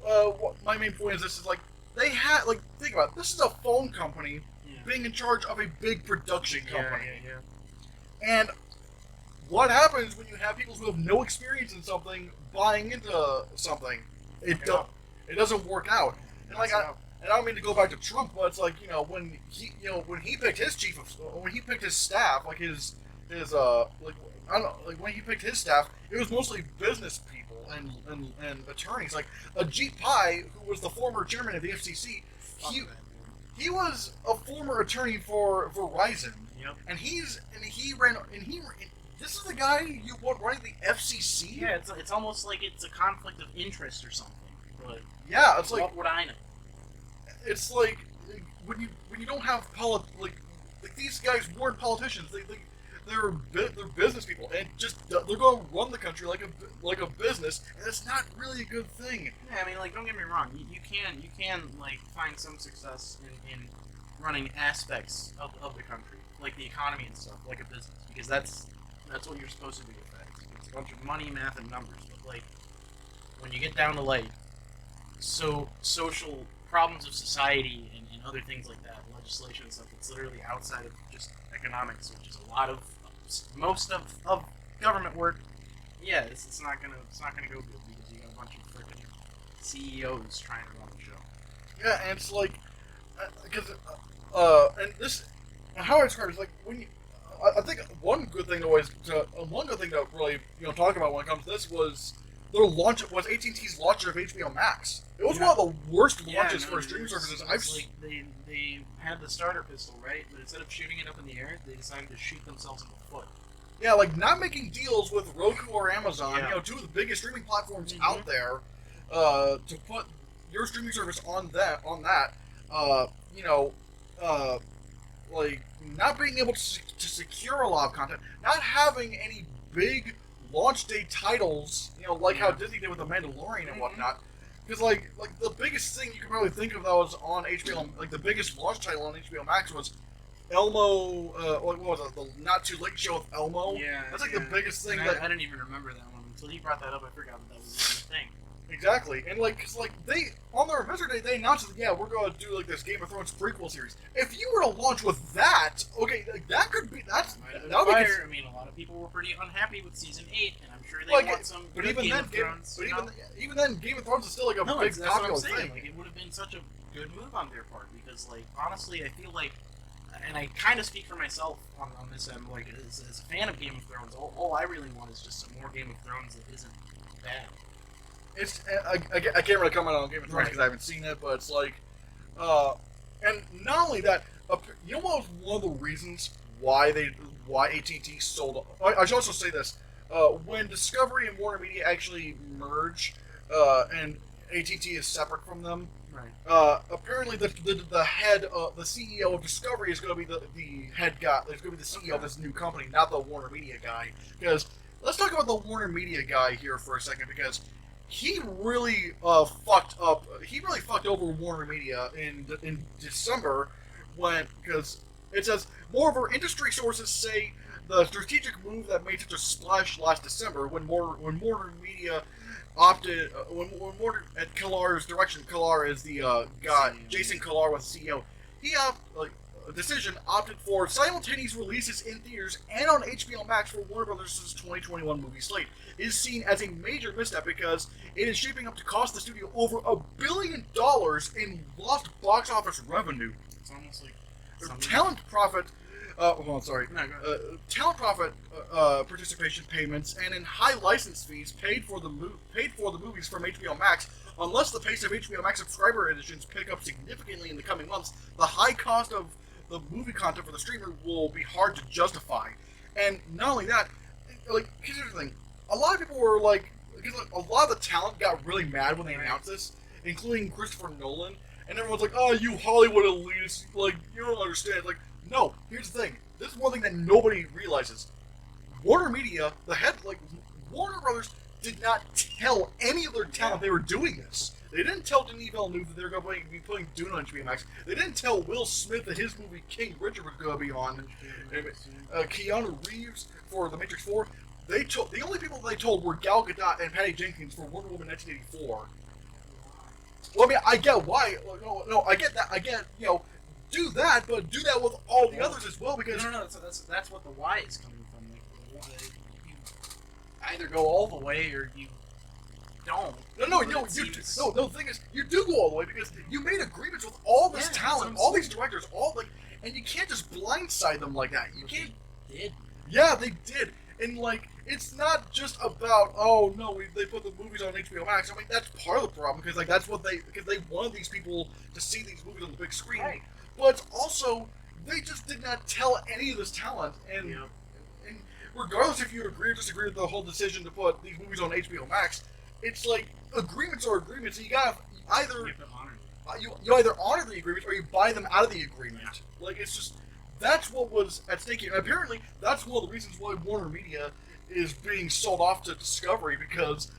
what my main point is this is like they had like think about it, this is a phone company being in charge of a big production company. And what happens when you have people who have no experience in something buying into something? It doesn't work out. And like I don't mean to go back to Trump, but it's like when he picked his when he picked his staff, like his like I don't know, like when he picked his staff, it was mostly business people and attorneys. Like Ajit Pai, who was the former chairman of the FCC, he was a former attorney for Verizon. Yep. And he this is the guy you want running the FCC? Yeah, it's almost like it's a conflict of interest or something. But yeah, it's like what would I know? it's like when you don't have like these guys weren't politicians. They're business people, and they're going to run the country like a business, and it's not really a good thing. Yeah, I mean, like, don't get me wrong. You can like find some success in running aspects of the country, like the economy and stuff, like a business, because that's what you're supposed to do with that. It's a bunch of money, math, and numbers. But like when you get down to like social problems of society and other things like that, legislation and stuff, it's literally outside of just economics, which is a lot of most of government work. Yeah, it's not gonna go good because you got a bunch of freaking CEOs trying to run the show. Yeah, and it's like, because, and this, how I describe it is like when you, I think one good thing to really talk about when it comes to this was their launch was AT&T's launch of HBO Max. It was one of the worst launches for streaming services I've seen. Like they had the starter pistol, right? But instead of shooting it up in the air, they decided to shoot themselves in the foot. Yeah, like not making deals with Roku or Amazon, Yeah. two of the biggest streaming platforms out there, to put your streaming service on that, like not being able to secure a lot of content, not having any big launch day titles, like how Disney did with The Mandalorian and whatnot. Because like the biggest thing you can probably think of that was on HBO, like the biggest launch title on HBO Max was Elmo. What was it? The Not Too Late Show with Elmo. Yeah, that's like the biggest thing. I didn't even remember that one until you brought that up. I forgot that was even a thing. Exactly, and cause they on their Investor Day they announced that we're going to do like this Game of Thrones prequel series. If you were to launch with that, okay, like, that could be that would be. I mean, a lot of people were pretty unhappy with season 8, and I'm sure they want some but good even Game then, of Thrones. even then, Game of Thrones is still like a big that's what I'm popular saying. thing. Like, it would have been such a good move on their part because, like, honestly, I feel like, and I kind of speak for myself on this end, like, as a fan of Game of Thrones, all I really want is just some more Game of Thrones that isn't bad. It's I can't really comment on Game of Thrones because I haven't seen it, but it's like, and not only that, you know what was one of the reasons why AT&T sold? I should also say this: when Discovery and Warner Media actually merge, and AT&T is separate from them. Right. Apparently, the head, the CEO of Discovery is going to be the head guy. Is going to be the CEO of this new company, not the Warner Media guy. Because let's talk about the Warner Media guy here for a second, because he really fucked up. He really fucked over Warner Media in December because it says moreover, industry sources say the strategic move that made such a splash last December when Warner Media opted when Warner at Killar's direction. Killar is the guy. Jason Killar was the CEO. He opted for simultaneous releases in theaters and on HBO Max for Warner Brothers' 2021 movie slate. It is seen as a major misstep because it is shaping up to cost the studio over $1 billion in lost box office revenue. It's almost like Talent profit. No, go ahead. Talent profit participation payments and in high license fees paid for the movies from HBO Max. Unless the pace of HBO Max subscriber additions pick up significantly in the coming months, the high cost of the movie content for the streamer will be hard to justify. And not only that, like, here's the thing: a lot of people were like, because a lot of the talent got really mad when they announced this, including Christopher Nolan, and everyone's like, "Oh, you Hollywood elitists! Like, you don't understand." Like, no. Here's the thing: this is one thing that nobody realizes. Warner Media, Warner Brothers, did not tell any of their talent they were doing this. They didn't tell Denis Villeneuve that they were going to be putting Dune on HBO Max. They didn't tell Will Smith that his movie King Richard was going to be on. Keanu Reeves for The Matrix 4. The only people they told were Gal Gadot and Patty Jenkins for Wonder Woman 1984. Well, I mean, I get why. No, I get that. I get, do that, but do that with all the others as well, because... No, that's what the why is coming from. Like, you either go all the way or you don't. No. The thing is, you do go all the way because you made agreements with all this talent, all these directors, and you can't just blindside them like that. You can't. They did. Yeah, they did, and it's not just about they put the movies on HBO Max. I mean, that's part of the problem because they wanted these people to see these movies on the big screen, Right. but it's also they just did not tell any of this talent and. Yeah. And regardless if you agree or disagree with the whole decision to put these movies on HBO Max, it's like agreements are agreements. And you gotta either You have to honor them. you either honor the agreements or you buy them out of the agreement. Like, it's just that's what was at stake here. And apparently, that's one of the reasons why Warner Media is being sold off to Discovery, because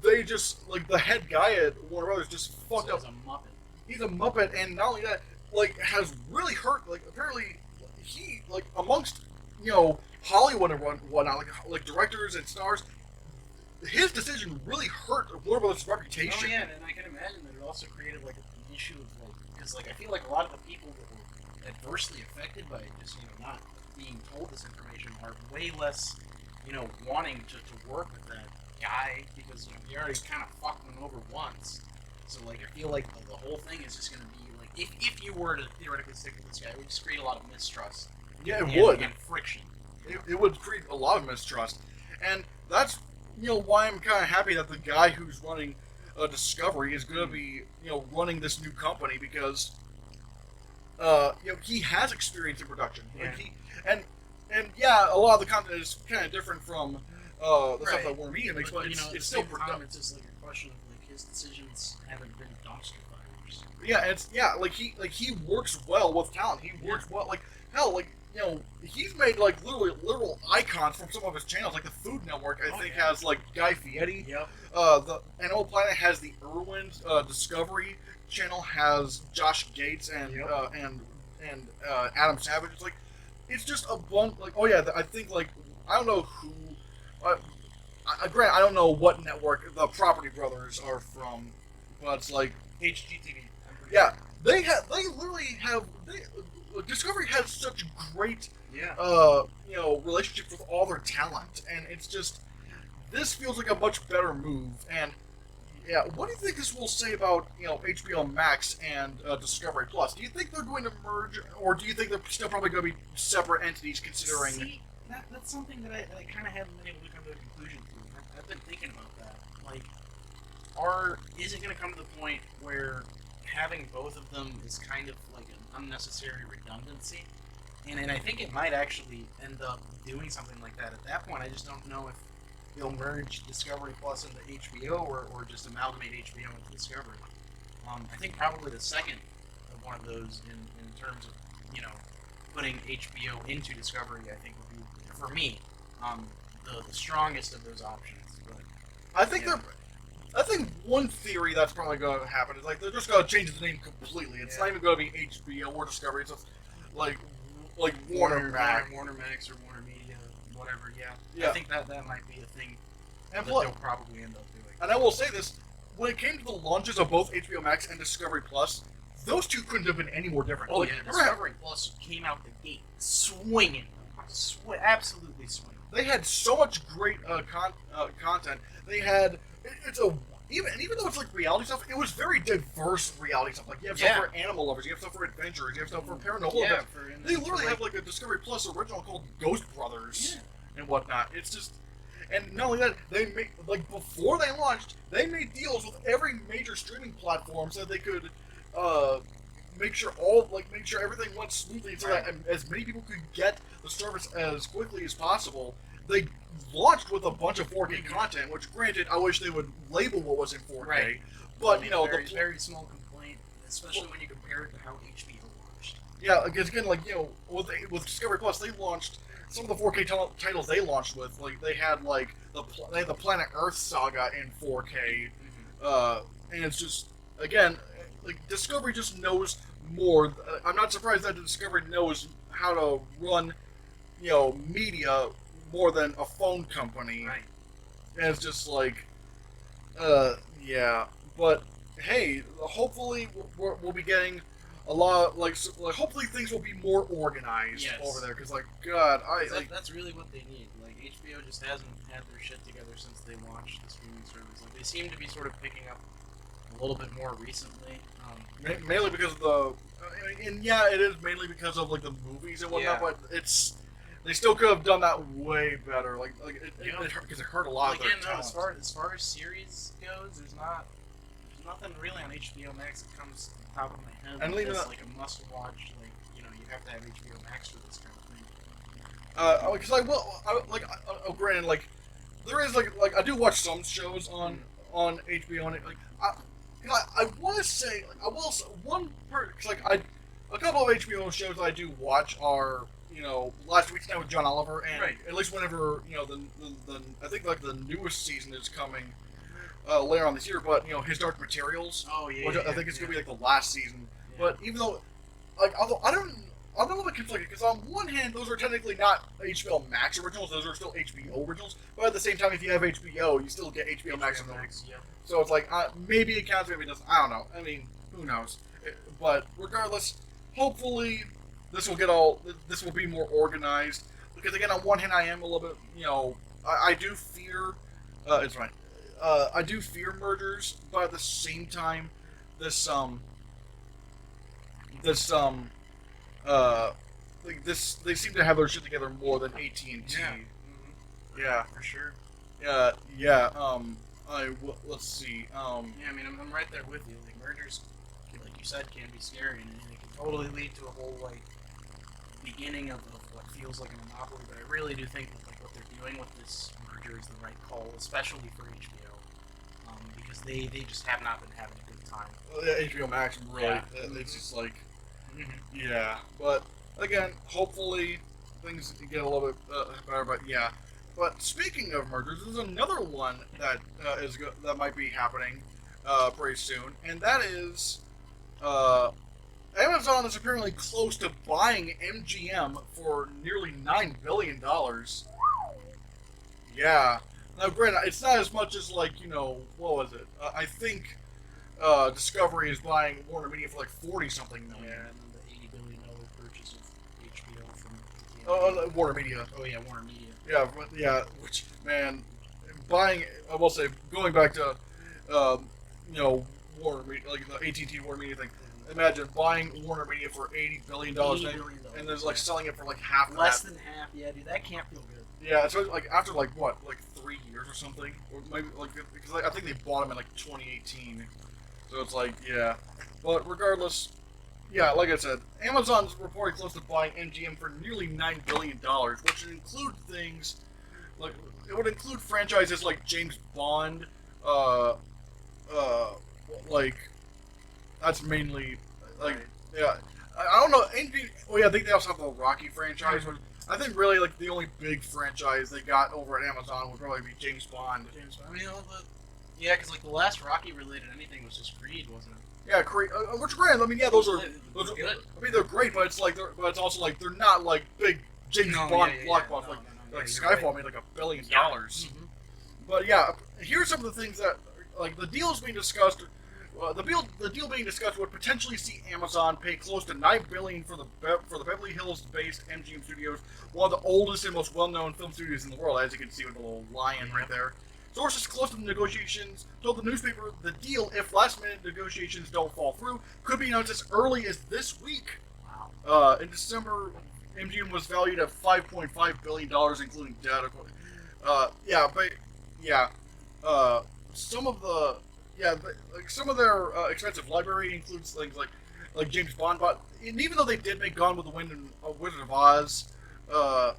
they just the head guy at Warner Brothers just fucked up. He's a muppet. He's a muppet, and not only that, like has really hurt. Like apparently, he like amongst Hollywood and whatnot, like directors and stars, his decision really hurt Warner Bros.' reputation. Oh yeah, and I can imagine that it also created like an issue of like because like I feel like a lot of the people that were adversely affected by just not being told this information are way less wanting to work with that guy because he already kind of fucked them over once. So like I feel like the whole thing is just going to be like if you were to theoretically stick with this guy, it would just create a lot of mistrust. Yeah, it would. And friction. It would create a lot of mistrust, and that's why I'm kind of happy that the guy who's running Discovery is going to be running this new company because he has experience in production. Yeah. Like and yeah, a lot of the content is kind of different from the stuff that Warner Media makes, but it's still production. It's just like a question of like his decisions haven't been dumpster fires. Yeah, he works well with talent. He works well, like hell, like he's made like literal icons from some of his channels, like the Food Network. I think has like Guy Fieri. Yep. The Animal Planet has the Irwin's. Discovery Channel has Josh Gates and Adam Savage. It's just a bunch. Like I think like I don't know who. Grant, I don't know what network the Property Brothers are from, but it's like HGTV. Yeah, they literally have. Discovery has such great, relationships with all their talent, and it's just this feels like a much better move. And yeah, what do you think this will say about HBO Max and Discovery Plus? Do you think they're going to merge, or do you think they're still probably going to be separate entities? Considering that's something that I kind of haven't been able to come to a conclusion to. I've been thinking about that. Like, is it going to come to the point where having both of them is kind of like an unnecessary redundancy, and I think it might actually end up doing something like that. At that point, I just don't know if they'll merge Discovery Plus into HBO or just amalgamate HBO into Discovery. I think probably the second of one of those in terms of putting HBO into Discovery, I think would be for me the strongest of those options. But I think I think one theory that's probably going to happen is like they're just going to change the name completely. It's not even going to be HBO or Discovery. It's just like Warner Max or Warner Media, whatever. Yeah. I think that might be a thing that they'll probably end up doing. And I will say this: when it came to the launches of both HBO Max and Discovery Plus, those two couldn't have been any more different. Oh yeah, Discovery Plus came out the gate swinging, absolutely swinging. They had so much great content. They had even though it's like reality stuff, it was very diverse reality stuff. Like you have stuff for animal lovers, you have stuff for adventurers, you have stuff for paranormal events. They literally have like a Discovery Plus original called Ghost Brothers and whatnot. It's just, and not only that, they made before they launched, they made deals with every major streaming platform so that they could make sure everything went smoothly, so that as many people could get the service as quickly as possible. They launched with a bunch of 4K content, which, granted, I wish they would label what was in 4K. Right. But very small complaint, especially when you compare it to how HBO launched. Yeah, because again, with Discovery Plus, they launched some of the 4K titles they launched with. Like they had the Planet Earth saga in 4K, and it's just again, Discovery just knows more. I'm not surprised that Discovery knows how to run, media more than a phone company. Right. And it's just yeah. But hey, hopefully we'll be getting a lot hopefully things will be more organized over there. Because God, that's really what they need. Like HBO just hasn't had their shit together since they launched the streaming service. Like they seem to be sort of picking up a little bit more recently. Mainly because of it is mainly because of the movies and whatnot. But they still could have done that way better. Because it hurt a lot of their talent. As far as series goes, there's nothing really on HBO Max that comes to the top of my head. And it's like a must-watch. You have to have HBO Max for this kind of thing. Because granted, there is I do watch some shows on HBO, and I want to say a couple of HBO shows I do watch are Last Week's Night with John Oliver, and at least whenever I think the newest season is coming later on this year, but His Dark Materials, which I think it's gonna be the last season. But even though like, although I don't I'm a little bit conflicted because on one hand, those are technically not HBO Max originals; those are still HBO originals. But at the same time, if you have HBO, you still get HBO Max. Yeah. So it's like maybe it counts, maybe it doesn't. I don't know. I mean, who knows? But regardless, hopefully this will get all. This will be more organized. Because again, on one hand, I am a little bit. I do fear. It's fine. I do fear mergers, but at the same time, this like this, they seem to have their shit together more than AT&T. Yeah. Yeah. For sure. Yeah. Let's see. Yeah, I mean, I'm right there with you. Like, mergers, like you said, can be scary, and it can totally lead to a whole, like, beginning of what feels like a monopoly, but I really do think that, like, what they're doing with this merger is the right call, especially for HBO, because they just have not been having a good time. HBO Max, really. Yeah. It's just like, yeah. But, again, hopefully things get a little bit better, but yeah. But speaking of mergers, there's another one that that might be happening pretty soon, and that is Amazon is apparently close to buying MGM for nearly $9 billion. Yeah. Now, granted, it's not as much as, like, what was it? I think Discovery is buying Warner Media for like 40-something million. Yeah, and then the $80 billion purchase of HBO from AT&T. Warner Media. Oh yeah, Warner Media. Yeah, which, man, buying, I will say, going back to, Warner Media, like the AT&T Warner Media thing, imagine buying Warner Media for $80 billion, $80 billion, and then, like, selling it for, like, half of Less that. than half, yeah, dude, that can't feel good. Yeah, so, like, after, like, what, like 3 years or something? Or maybe, like, because I think they bought them in, like, 2018. So it's like, yeah. But regardless, yeah, like I said, Amazon's reported close to buying MGM for nearly $9 billion, which would include things, like, it would include franchises like James Bond, like, that's mainly, like, yeah. I don't know, I think they also have the Rocky franchise, but I think really, like, the only big franchise they got over at Amazon would probably be James Bond. I mean, yeah, because, like, the last Rocky-related anything was just Creed, wasn't it? Yeah, which grand? I mean, yeah, those are Good. I mean, they're great, but it's also like they're not like big James Bond blockbuster. Like Skyfall right. made like $1 billion. Mm-hmm. But yeah, here's some of the things that like the deals being discussed. The deal being discussed would potentially see Amazon pay close to $9 billion for the Beverly Hills-based MGM Studios, one of the oldest and most well-known film studios in the world, as you can see with the little lion right there. Sources close to the negotiations told the newspaper the deal, if last-minute negotiations don't fall through, could be announced as early as this week. Wow. In December, MGM was valued at $5.5 billion, including debt. Some of their expensive library includes things like James Bond, and even though they did make Gone with the Wind and Wizard of Oz, I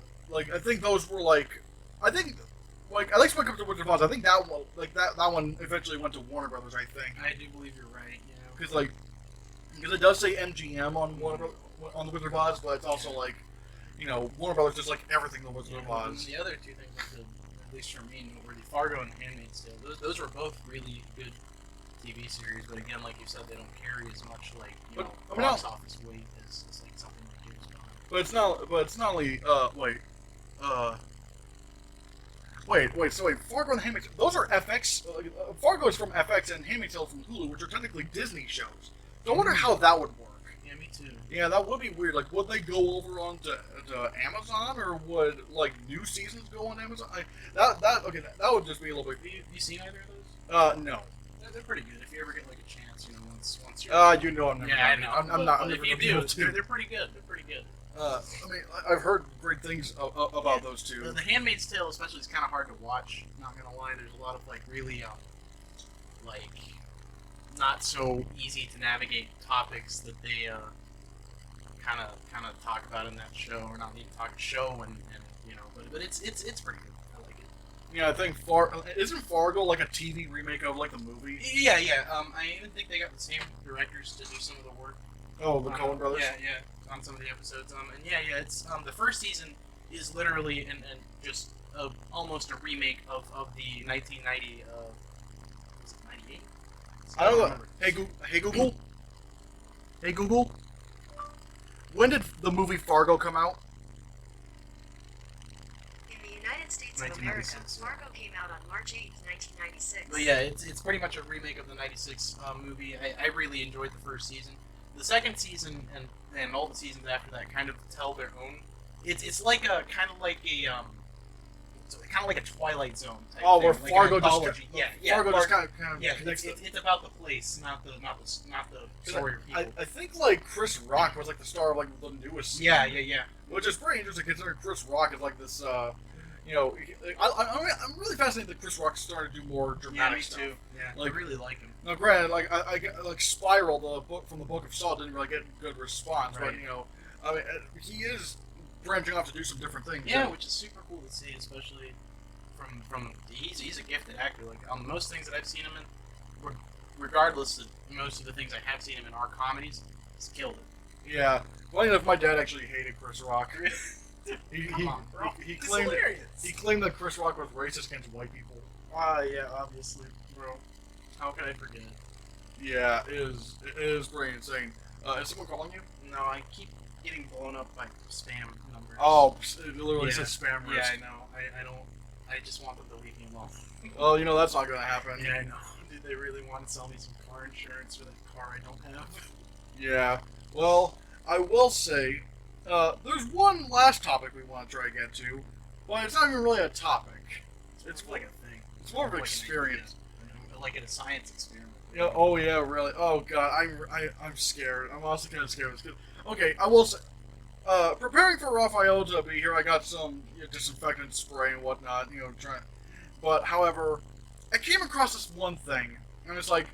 think those were at least when it comes to Wizard of Oz, I think that one eventually went to Warner Brothers. I think I do believe you're right. because it does say MGM on on the Wizard of Oz, but it's also Warner Brothers just like everything the Wizard of Oz. The other two things, at least for me, were the Fargo and Handmaid's Tale. Those were both really good TV series, but again, like you said, they don't carry as much box office weight as like something like James Bond. But it's not only Fargo and Handmaid's Tale, those are FX. Fargo is from FX and Handmaid's Tale from Hulu, which are technically Disney shows. So I wonder how that would work. Yeah, me too. Yeah, that would be weird. Like, would they go over onto Amazon, or would new seasons go on Amazon? That would just be a little bit. You seen either of those? No. They're pretty good. If you ever get like a chance, once you're. You know I'm never. Yeah, I know. I'm not. If you do, they're pretty good. They're pretty good. I mean, I've heard great things about those two. The Handmaid's Tale, especially, is kind of hard to watch. Not gonna lie, there's a lot of really not so easy to navigate topics that they kind of talk about in that show, or not need to talk show, and but it's pretty good. I like it. Yeah, I think isn't Fargo like a TV remake of like the movie? Yeah. I even think they got the same directors to do some of the work. Oh, the Coen brothers. Yeah, on some of the episodes. And it's the first season is literally and just almost a remake of the 1990. Was it 98? I don't know. Hey Google. Hey Google. when did the movie Fargo come out? In the United States of America, 1996, yeah. Fargo came out on March 8, 1996. But yeah, it's pretty much a remake of the '96 movie. I really enjoyed the first season. The second season and all the seasons after that kind of tell their own. It's like a kind of like a Twilight Zone type Oh, thing, where like Fargo an just anthology. Yeah, Fargo just kind of yeah. connects. It's about the place, not the story of people. I think like Chris Rock was like the star of like the newest. Yeah. Which is pretty interesting considering Chris Rock is like this. I'm really fascinated that Chris Rock's starting to do more Yeah, dramatic me stuff. too. Yeah, Like- I really like him. Now, granted, like I get like Spiral, the book from the Book of Saw, didn't really get good response, Right. but I mean, he is branching off to do some different things. Yeah, too. which is super cool to see, especially from he's a gifted actor. Like on most things that I've seen him in, regardless of most of the things I have seen him in are comedies, he's killed it. Yeah. Funny enough, my dad actually hated Chris Rock. Come on, bro. He It's claimed hilarious. he claimed that Chris Rock was racist against white people. Yeah, obviously, bro. How can I forget? Yeah, it is pretty insane. Is someone calling you? No, I keep getting blown up by spam numbers. Oh, it literally Yeah. says spam yeah, risk. I know. I don't. I just want them to leave me alone. Oh, that's not gonna happen. Yeah, I know. Dude, they really want to sell me some car insurance for that car I don't have. Yeah. Well, I will say, there's one last topic we want to try to get to, but it's not even really a topic. It's like a thing. It's more of an Like experience. Like in a science experiment. Yeah. Oh yeah. Really. Oh god. I'm scared. I'm honestly kind of scared of this. Okay. I will say, preparing for Raphael to be here, I got some disinfectant spray and whatnot. Trying. But however, I came across this one thing, and it's like,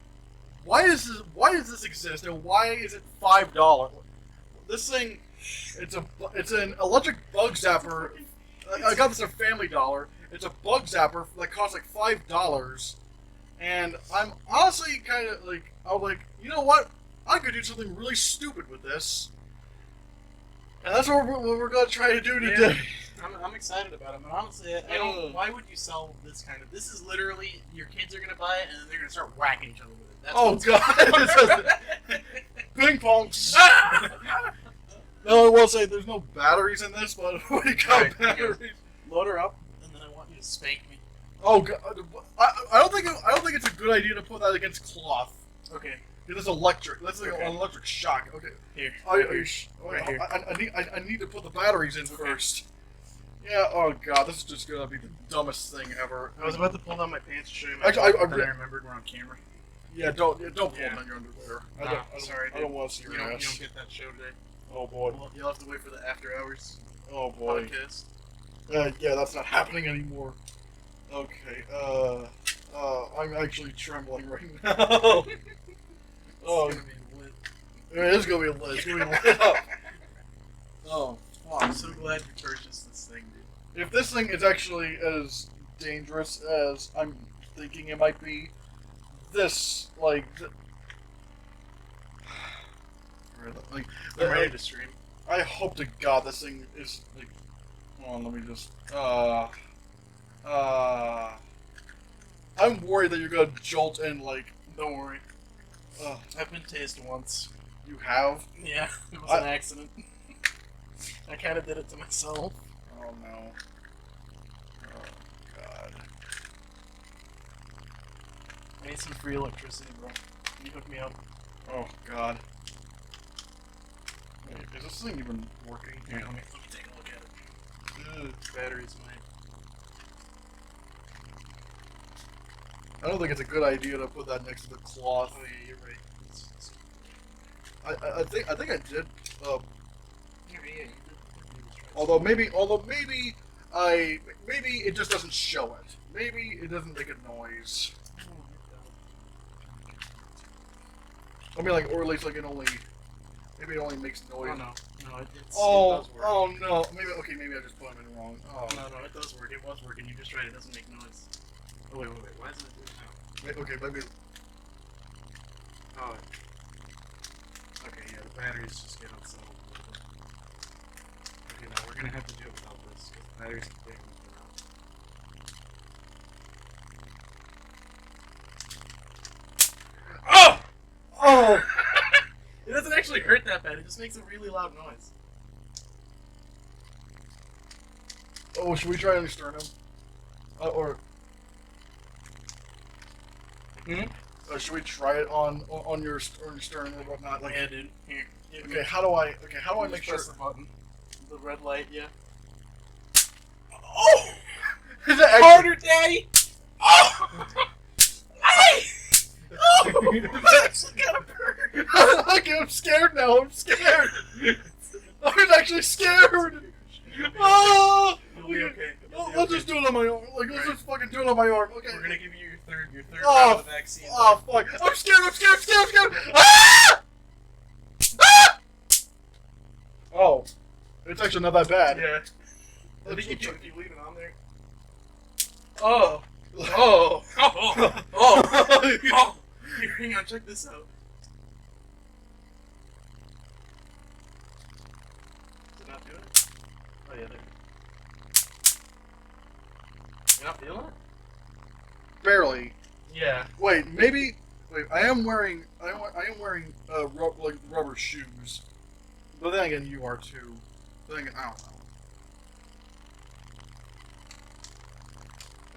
why does this exist, and why is it $5? This thing, it's an electric bug zapper. I got this at Family Dollar. It's a bug zapper that costs like $5, and I'm honestly kind of like, I was like, you know what? I could do something really stupid with this, and that's what we're gonna try to do today. I'm excited about it, but honestly, I don't. Why would you sell this kind of? This is literally your kids are gonna buy it and then they're gonna start whacking each other with it. That's Oh what's god! It says ping pong. No, I will say there's no batteries in this, but we got Alright, batteries. Load her up, and then I want you to spank me. Oh god! I don't think it's a good idea to put that against cloth. Okay. It's electric. That's like Okay. an electric shock. Okay. Here. Right here. I need to put the batteries in first. Yeah. Oh god, this is just gonna be the dumbest thing ever. I was about to pull down my pants to show you my Actually, but then I remembered we're on camera. Yeah. Don't pull Yeah. down your underwear. Sorry, I don't want to see You your don't ass. get that show today. Oh boy. You'll have to wait for the after hours Oh boy. podcast. Yeah, that's not happening anymore. Okay, I'm actually trembling right now. Oh, It's gonna be lit. it is gonna be lit. It's gonna be lit up. Oh, I'm so glad you purchased this thing, dude. if this thing is actually as dangerous as I'm thinking it might be, this, like... I'm ready to stream. I hope to God this thing is, like... Hold on, let me just... I'm worried that you're gonna jolt in, like... Don't worry. I've been tased once. You have? Yeah, it was I- an accident. I kind of did it to myself. Oh no. Oh god. I need some free electricity, bro. Can you hook me up? Oh god. Wait, is this thing even working? Here, let me take a look at it. Ugh. Batteries might. I don't think it's a good idea to put that next to the cloth. Oh yeah, you're right. It's- I think I did. yeah, you did. Although maybe it just doesn't show it. Maybe it doesn't make a noise. I mean, like, or at least like maybe it only makes Oh noise. no, it Oh, does work. oh no. Maybe I just put them in wrong. Oh. No, it does work. It was working. You just tried. It doesn't make noise. Oh wait. Why isn't it doing that? Wait, okay, maybe. Oh. Okay, yeah, the batteries just get unsettled. Okay, now we're gonna have to do it without this because the batteries keep getting moved around. Oh! Oh! It doesn't actually hurt that bad. It just makes a really loud noise. Oh, should we try an sternum? Or should we try it on your sternum or whatnot? Like, Yeah, dude. Here. okay, how do I Just make sure? press the button? The red light, yeah. Oh! Is that actually- Harder, Daddy! Oh! Hey! Oh! That actually got a burn! I'm scared now. I'm scared. I'm actually scared. Oh! You'll be okay. You'll be Let's okay. just do it on my arm. Like, let's just fucking do it on my arm. Okay. We're gonna give you your third Oh, round of the vaccine. Oh fuck! I'm scared! I'm scared! I'm scared! I'm scared! Ah! Ah! Oh, it's actually not that bad. Yeah. I think if you leave it on there. Oh. Oh. Oh. Oh. Oh. Here, hang on, check this out. Is it not doing it? Oh yeah, there. You're not feeling it? Barely. Yeah. Wait, maybe. Wait, I am wearing rubber shoes. But then again, you are too. Then again, I don't know.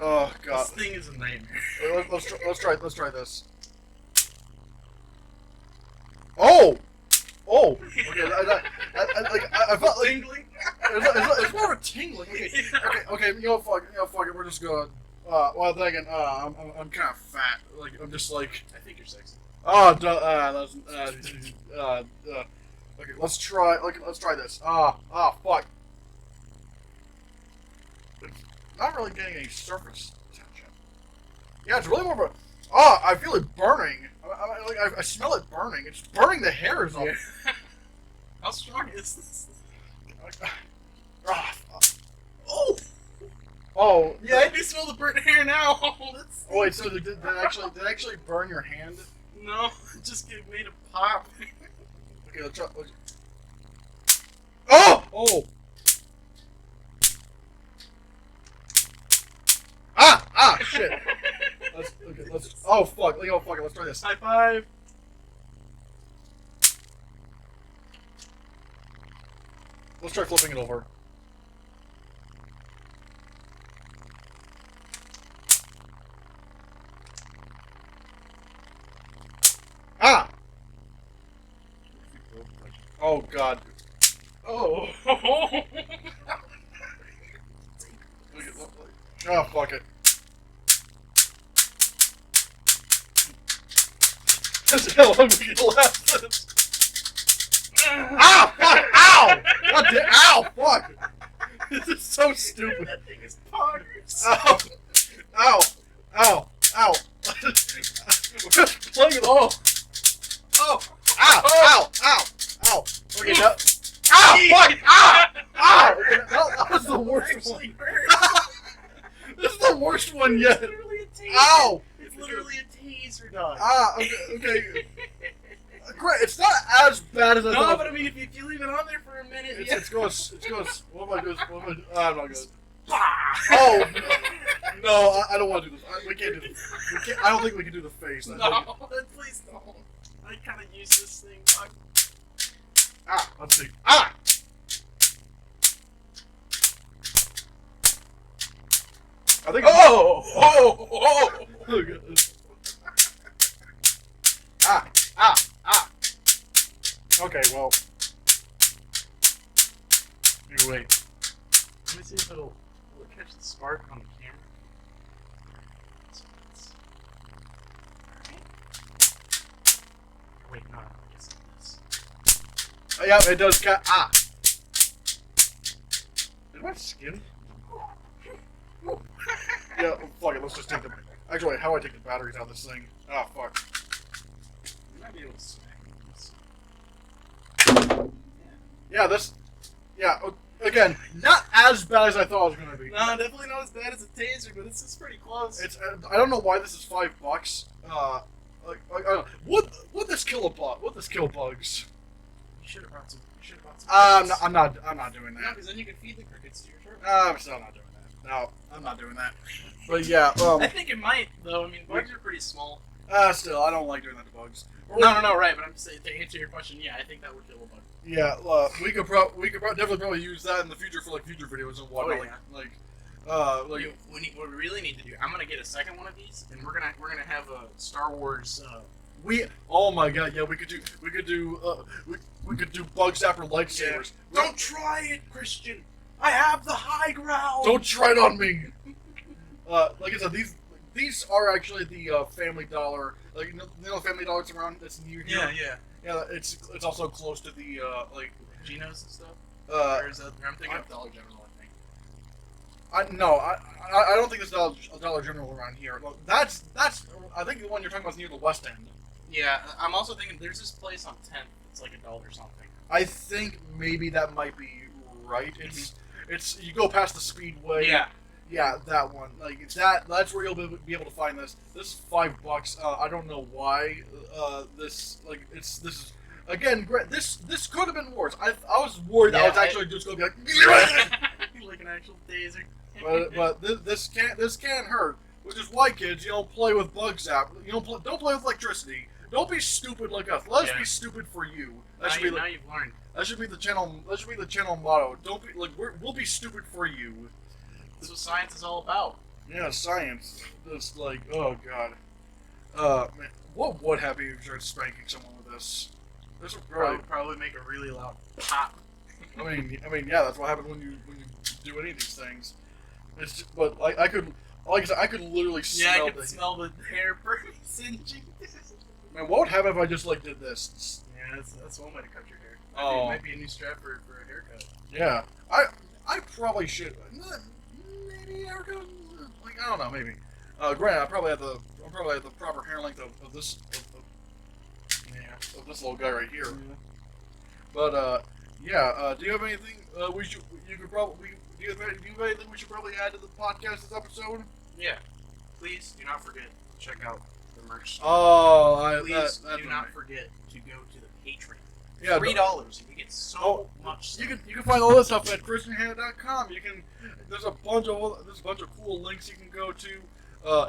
Oh god. This thing is a nightmare. Let's try this. Oh! Oh! Okay, I felt like Tingling? it's more of a tingling. Okay, you know, fuck it. We're just going. Well, then again, I'm kind of fat. Like, I'm just like. I think you're sexy. Oh, okay, let's try. Let's try this. Fuck. It's not really getting any surface tension. Yeah, it's really more of a. I feel it burning. I smell it burning. It's burning the hairs off. Yeah. How strong is this? Oh! Oh, Yeah, I do smell the burnt hair now. That's... Oh wait, so did it actually burn your hand? No, it just made a pop. Okay, let's try. Oh! Oh! Shit! Let's. Oh fuck! Fuck it. Let's try this. High five. Let's try flipping it over. Ah! Oh god. Oh. Oh fuck it. That's how long we can last this. Ah! Fuck! Ow! God damn, ow! Fuck! This is so stupid. That thing is poggers. Ow! Ow! Ow! Ow! We're just playing it all. Oh. Ow! Ow! Ow! Ow! Okay, now. Ow! Fuck! Ow! Ow! Okay, that was the worst one. Actually hurts. This is the worst one yet. It's literally a taser. Ow! It's literally a taser, dog. Okay. Great. It's not as bad as I No, thought. but I mean, if you leave it on there for a minute, It's, yeah. it goes. What am I doing? I'm not good. Bah! Oh no! I don't want to do this. We can't do this. I don't think we can do the face. No, please don't. I kind of use this thing. Dog. Let's see. Ah! I think. Oh! Okay, well. Here, wait. Let me see if will it catch the spark on the camera. Alright. Wait, no, I guess it is. Yeah, it does cut. Is my skin? Yeah, fuck it. Let's just take the. Actually, wait, how do I take the batteries out of this thing? Ah, fuck. You might be able to smack this. Yeah, this. Yeah, again, not as bad as I thought it was gonna be. No, definitely not as bad as a taser, but it's just pretty close. It's. I don't know why this is $5. Would this kill a bug? Would this kill bugs? You should have brought some. I'm not doing No, that. because then you can feed the crickets to your turtle. I'm still not doing that. No, I'm not doing that. But yeah, I think it might, though. I mean, bugs are pretty small. Still, I don't like doing that to bugs. No, right. But I'm saying to answer your question, yeah, I think that would kill a bug. Yeah, we could definitely probably use that in the future for like future videos and whatnot. Oh, yeah. Like What we really need to do, I'm gonna get a second one of these, and we're gonna have a Star Wars. oh my god, yeah, we could do Bug Zapper lightsabers. Yeah. Don't try it, Christian. I have the high ground. Don't try it on me. Like I said, these are actually the Family Dollar. Like you know Family Dollar's around that's near here. Yeah, it's also close to the like Geno's and stuff. uh Or is that, I'm thinking of Dollar General. I don't think there's a Dollar General around here. Well, that's I think the one you're talking about is near the West End. Yeah, I'm also thinking there's this place on 10th. It's like $1 something. I think maybe that might be right. It's you go past the Speedway. Yeah, that one. Like it's that's where you'll be able to find this. This is $5. I don't know why. This is again. This could have been worse. I was worried that I was actually just going to be like, like an actual taser. but this can't hurt. Which is why, kids, you don't play with Bug Zapper. Don't play with electricity. Don't be stupid like us. Let us be stupid for you. Now you've learned. That should be the channel. That should be the channel motto. Don't be like we'll be stupid for you. This is what science is all about. Yeah, science. It's like, oh god. Man, what would happen if you started spanking someone with this? This would Probably make a really loud pop. I mean, yeah, that's what happens when you do any of these things. It's just, but like I could, like I said, I could literally smell. I could smell the hair burning, singeing. Man, what would happen if I just like did this? Yeah, that's one way to cut your hair. Oh. It might be a new strap for a haircut. Yeah, I probably should. Maybe haircut. Like I don't know, maybe. Granted, I probably have the proper hair length of this. Of this little guy right here. Yeah. But yeah. Do you have anything you could probably do you have anything we should probably add to the podcast this episode? Yeah. Please do not forget to check out the merch. Oh, Please do not forget to go to the Patreon. Yeah, $3 and you get so much stuff. You can find all this stuff at ChristianHannah.com. There's a bunch of cool links you can go to,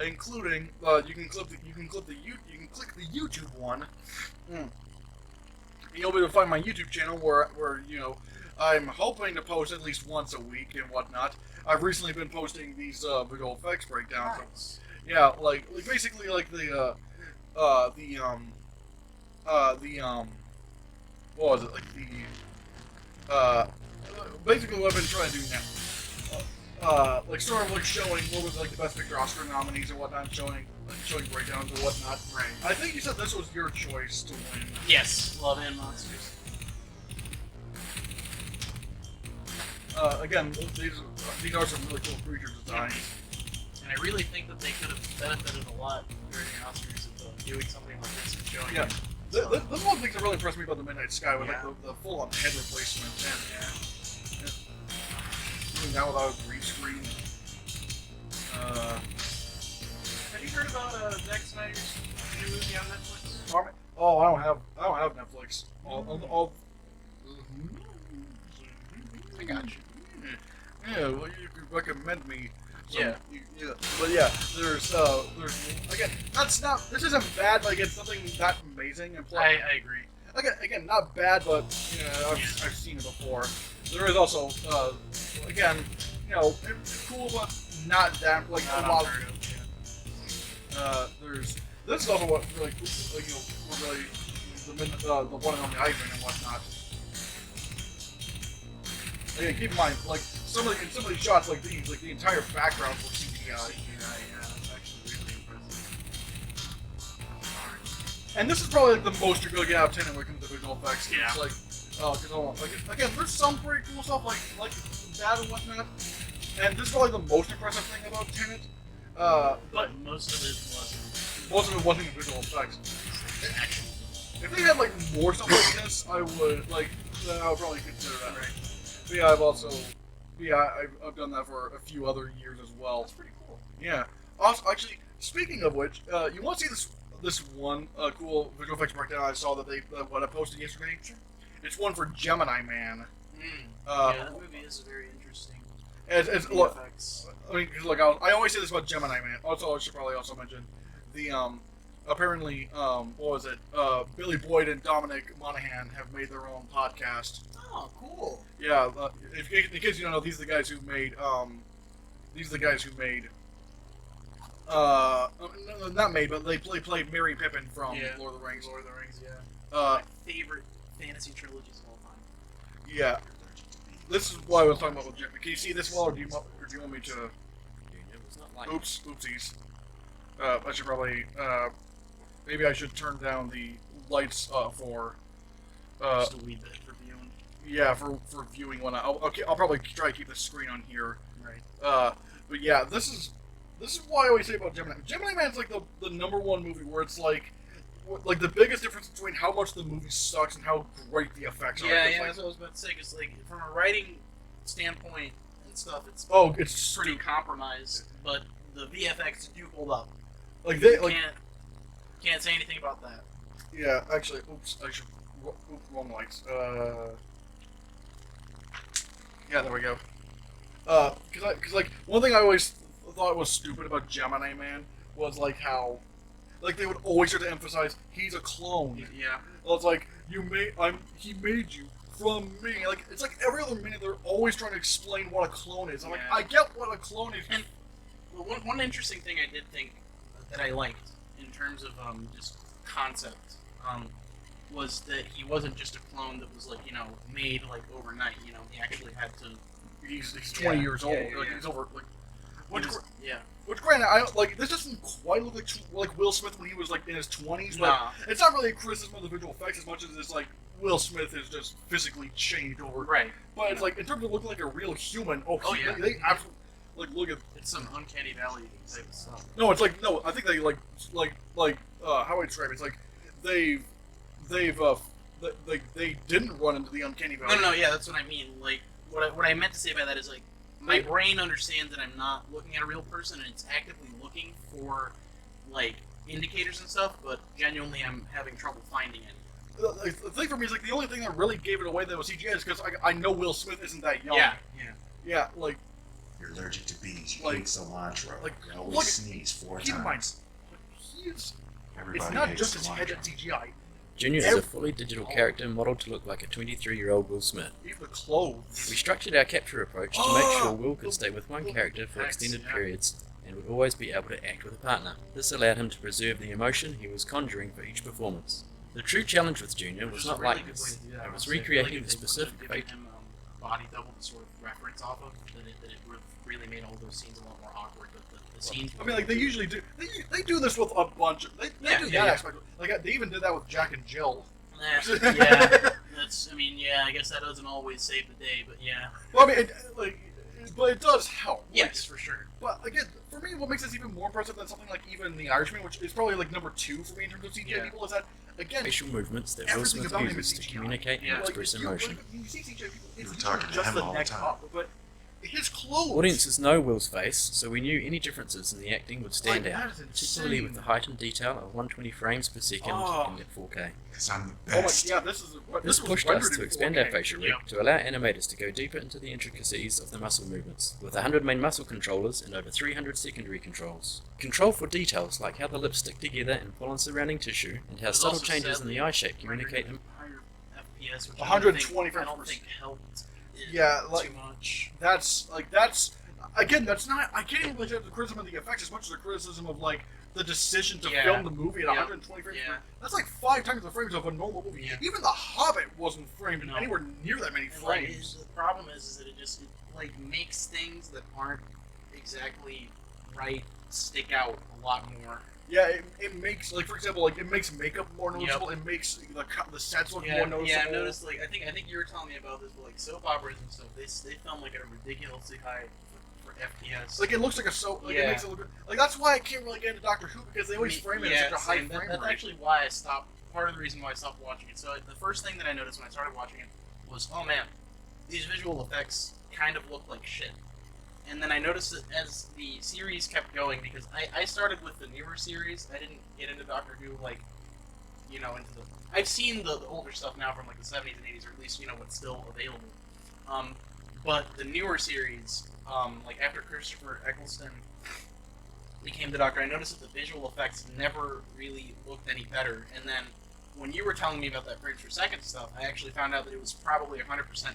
including you can click the YouTube one. You'll be able to find my YouTube channel where I'm hoping to post at least once a week and whatnot. I've recently been posting these visual effects breakdowns. Nice. Yeah, like basically like what was it, like basically what I've been trying to do now. Like sort of like showing what was like the best picture Oscar nominees and whatnot, showing breakdowns and whatnot. Right. I think you said this was your choice to win. Yes. Love and Monsters. Again, these are some really cool creature designs. And I really think that they could have benefited a lot during the Oscars of doing something like this and showing Yeah. it. This one of the things that really impressed me about the Midnight Sky was Yeah. like the full-on head replacement and doing that without a green screen. Have you heard about Zack Snyder's new movie on Netflix? Oh, I don't have Netflix. I got you. Yeah, well, you could recommend me. Yeah. But yeah, there's again, this isn't bad. Like it's nothing that amazing. And I agree. Again, not bad, but I've seen it before. There is also again, it's cool, but not that like Not a lot. unheard of, This is also what really cool, like really the one on the Ivan and whatnot. Again, keep in mind, like some of these shots, like these, like the entire background for CGI. Yeah, it's actually really impressive. And this is probably like the most you're gonna get out of 10 when it comes to visual effects. Yeah. It's like, again, there's some pretty cool stuff like that and whatnot. And this is probably the most impressive thing about Tenet. But most of it wasn't. Most of it wasn't the visual effects. If they had like more stuff like this, I would probably consider that. Right. But yeah, I've done that for a few other years as well. That's pretty cool. Yeah. Also, actually, speaking of which, you want to see this one cool visual effects breakdown I saw that what I posted yesterday? Sure. It's one for Gemini Man. Yeah, that movie is very interesting. It's The look. effects. I mean, 'cause, look, I always say this about Gemini Man. Also, I should probably also mention the apparently, what was it? Billy Boyd and Dominic Monaghan have made their own podcast. Oh, cool. Yeah, in case you don't know, these are the guys who made. Not made, but they played Merry and Pippin from Lord of the Rings. Lord of the Rings, yeah. Uh, My favorite fantasy trilogies of all time. yeah. This is what I was talking about with Jim. Can you see this well, or do you want me to? Junior was not like Oopsies. I should probably. Maybe I should turn down the lights for. Just a wee bit for viewing. Yeah, for viewing when I'll probably try to keep the screen on here. Right. But yeah, this is what I always say about Gemini. Gemini Man's like the number one movie where it's like the biggest difference between how much the movie sucks and how great the effects are. Yeah, It's yeah, like, that's what I was about to say. Because like from a writing standpoint and stuff, it's it's pretty compromised, but the VFX do hold up. like they You like can't say anything about that. yeah. Actually, oops, I should wrong lights. Yeah, there we go. Because like one thing I always thought was stupid about Gemini Man was like how, like they would always try to emphasize he's a clone. Yeah. Well, it's like he made you from me. Like it's like every other minute they're always trying to explain what a clone is. I'm like, Yeah. I get what a clone is. And well, one interesting thing I did think that I liked in terms of just concept was that he wasn't just a clone that was like made like overnight. He actually had to. He's 20 years old. Yeah, Like, yeah. he's over like. Yeah. Which granted, I don't like. This doesn't quite look like Will Smith when he was like in his 20s, but Nah. it's not really a criticism of the visual effects as much as it's like Will Smith is just physically changed over. Right. But it's like in terms of looking like a real human. Oh, yeah. They absolutely like look at. It's some uncanny valley type of stuff. No, it's like no. I think they like how I describe it. It's like they didn't run into the uncanny valley. No, yeah, that's what I mean. Like, what I meant to say by that is, like, my brain understands that I'm not looking at a real person and it's actively looking for, like, indicators and stuff, but genuinely I'm having trouble finding it. The thing for me is like the only thing that really gave it away that was CGI is because I know Will Smith isn't that young. Yeah. Yeah, like You're allergic to bees. You Like- hate cilantro. like, you always look- sneeze 4 keep in mind, times. it's Everybody not hates just his head cilantro. that's CGI. Junior is a fully digital character modeled to look like a 23-year-old Will Smith. Even the clothes. We structured our capture approach to make sure Will could stay with one character for extended Yeah. periods and would always be able to act with a partner. This allowed him to preserve the emotion he was conjuring for each performance. The true challenge with Junior was not like this. It was recreating the specific fate. Him, body double to sort of reference off of, that it really made all those scenes a lot more awkward. But the scenes. I mean, like they usually do. They do this with a bunch of. They do that aspect. Like they even did that with Jack and Jill. Yeah, that's. I mean, yeah. I guess that doesn't always save the day, but yeah. Well, I mean, but it does help. Yes, for sure. But again, for me, what makes this even more impressive than something like even The Irishman, which is probably like number 2 for me in terms of CGI people, is that again, Facial movements that Will everything Smith about him uses is to CGI. communicate and Yeah. express emotion. When you see CGI people, You it's were usually talking to just him the all the neck time. up, but his clothes. Audiences know Will's face, so we knew any differences in the acting would stand Like, out, that is particularly with insane. the heightened detail of 120 frames per second Oh. and at 4K. Because I'm the Oh my, best. yeah, this This was pushed rendered us to in expand 4K. our facial rig to allow animators to go deeper into the intricacies of the muscle movements, with 100 main muscle controllers and over 300 secondary controls. Control for details like how the lips stick together and pull on surrounding tissue, and how There's subtle also changes in the eye shape rendered communicate at higher FPS, which 120 I frames don't per think helped. It Yeah, like- too much. That's again, that's not. I can't even look at the criticism of the effects as much as the criticism of like the decision to Yeah. film the movie at Yeah. 120 frames. Yeah. That's like 5 times the frames of a normal movie. Yeah. Even The Hobbit wasn't framed No. anywhere near that many And, like, frames. the problem is that it like makes things that aren't exactly right stick out a lot more. Yeah, it makes like for example, like it makes makeup more noticeable. It makes the sets look more noticeable. Yeah, I've noticed. Like, I think you were telling me about this, but like soap operas and stuff, they film like at a ridiculously high for FPS. Like it looks like a soap. Like it Yeah. makes it look like that's why I can't really get into Doctor Who because they always frame it at such a high same. frame That's rate. actually why I stopped. Part of the reason why I stopped watching it. So the first thing that I noticed when I started watching it was, oh man, these visual effects kind of look like shit. And then I noticed that as the series kept going, because I started with the newer series, I didn't get into Doctor Who, like, into the... I've seen the older stuff now from, like, the 70s and 80s, or at least, what's still available. But the newer series, like, after Christopher Eccleston became the Doctor, I noticed that the visual effects never really looked any better. And then when you were telling me about that frames per second stuff, I actually found out that it was probably 100%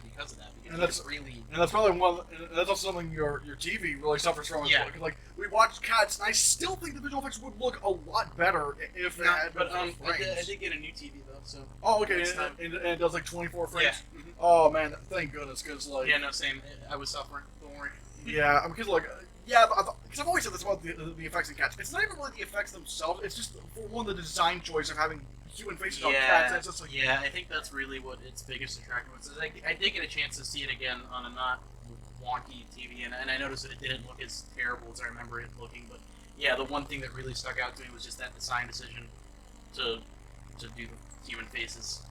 because of that. Because And that's- really. And that's probably one. And that's also something your TV really suffers from. Yeah. Like we watched Cats, and I still think the visual effects would look a lot better if it had been But I frames. did get a new TV though, so. Oh, okay. Next And, time. and it does like 24 frames. Yeah. Mhm. Oh man, thank goodness, because like Yeah, no, same. I was suffering. Don't worry. yeah, because like yeah, because I've always said this about the effects in Cats. It's not even really the effects themselves. It's just for one the design choice of having human faces on cats. And it's just like yeah, I think that's really what its biggest attraction was. I did get a chance to see it again on a not wonky TV, and I noticed that it didn't look as terrible as I remember it looking. But yeah, the one thing that really stuck out to me was just that design decision to do the human faces.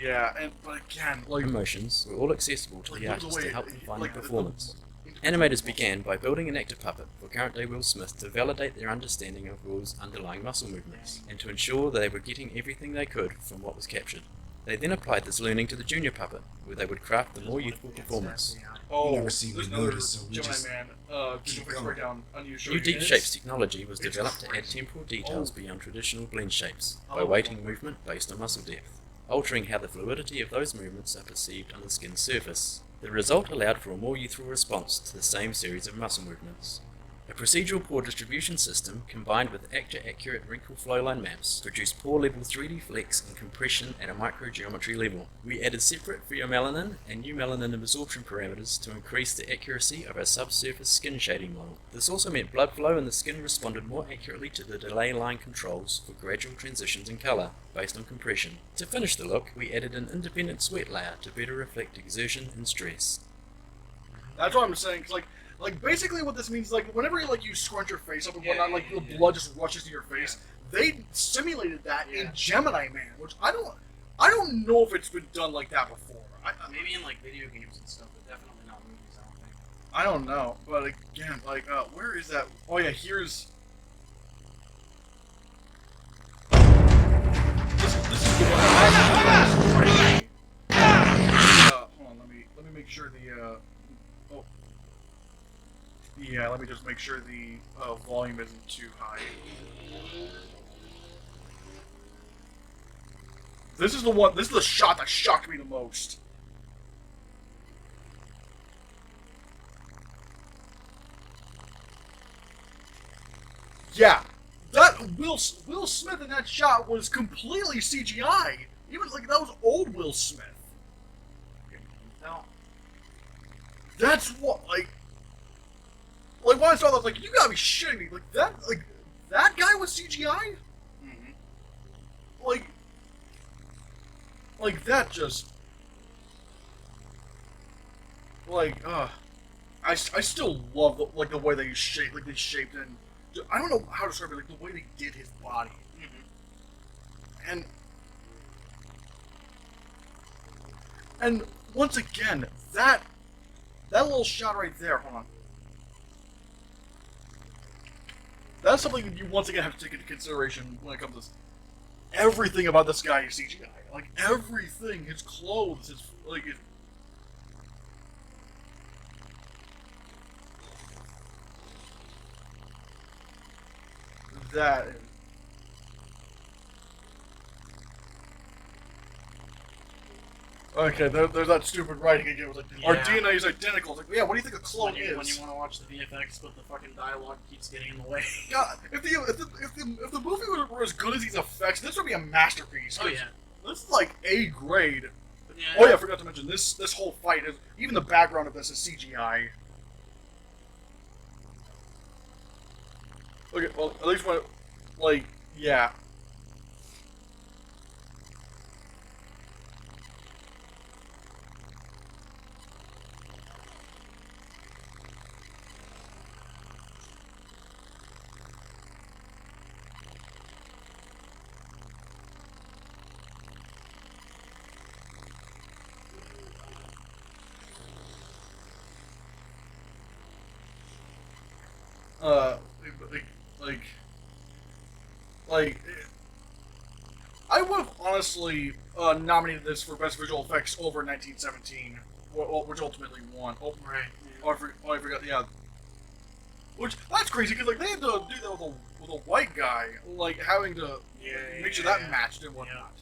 yeah, and but again, like Emotions were all accessible to Like, the the artist way- to help them find like, the the- performance. Animators began by building an actor puppet for current-day Will Smith to validate their understanding of Will's underlying muscle movements, and to ensure that they were getting everything they could from what was captured. They then applied this learning to the junior puppet, where they would craft the more youthful performance. oh, never seem to there's another notice, so we Gemini just Man keep visual effects going. breakdown on you. New deep shapes technology was It's developed to add crazy. temporal details Oh. beyond traditional blend shapes, by Oh. weighting movement based on muscle depth, altering how the fluidity of those movements are perceived on the skin's surface. The result allowed for a more youthful response to the same series of muscle movements. A procedural pore distribution system combined with actor-accurate wrinkle flowline maps produced pore-level 3D flex and compression at a microgeometry level. We added separate pheomelanin and new melanin absorption parameters to increase the accuracy of our subsurface skin shading model. This also meant blood flow in the skin responded more accurately to the delay line controls for gradual transitions in colour, based on compression. To finish the look, we added an independent sweat layer to better reflect exertion and stress. That's what I'm saying. 'Cause like basically what this means, like whenever you scrunch your face up and whatnot, like the blood just rushes to your face. They simulated that in Gemini Man, which I don't know if it's been done like that before. Maybe in like video games and stuff, but definitely not movies. I don't think. I don't know, but again, like where is that? Oh yeah, here's. This is the one. Hold on, let me make sure the oh. Yeah, let me just make sure the volume isn't too high. This is the one. This is the shot that shocked me the most. Yeah, that Will Smith in that shot was completely CGI. Even like that was old Will Smith. No. That's what like when I saw that, I was like, you gotta be shitting me. That guy was CGI? Mm-hmm. Like that just I still love the way they shaped and I don't know how to describe it, like the way they did his body. Mm-hmm. And once again, that little shot right there, hold on. That's something you once again have to take into consideration when it comes to this. Everything about this guy is CGI. Like everything, his clothes, his that. Okay, there's that stupid writing again. It was like, our Yeah. DNA is identical. It's like, yeah, what do you think a clone When is? you want to watch the VFX, but the fucking dialogue keeps getting in the way. God, if the movie were as good as these effects, this would be a masterpiece. Oh yeah. This is like A grade. Yeah. Oh yeah, I forgot to mention this whole fight is even the background of this is CGI. Okay, well at least when yeah. Like, I would have honestly nominated this for Best Visual Effects over 1917, which ultimately won. Oh, Right. I forgot, yeah. Which that's crazy because like they had to do that with a white guy, like having to make sure that matched and whatnot.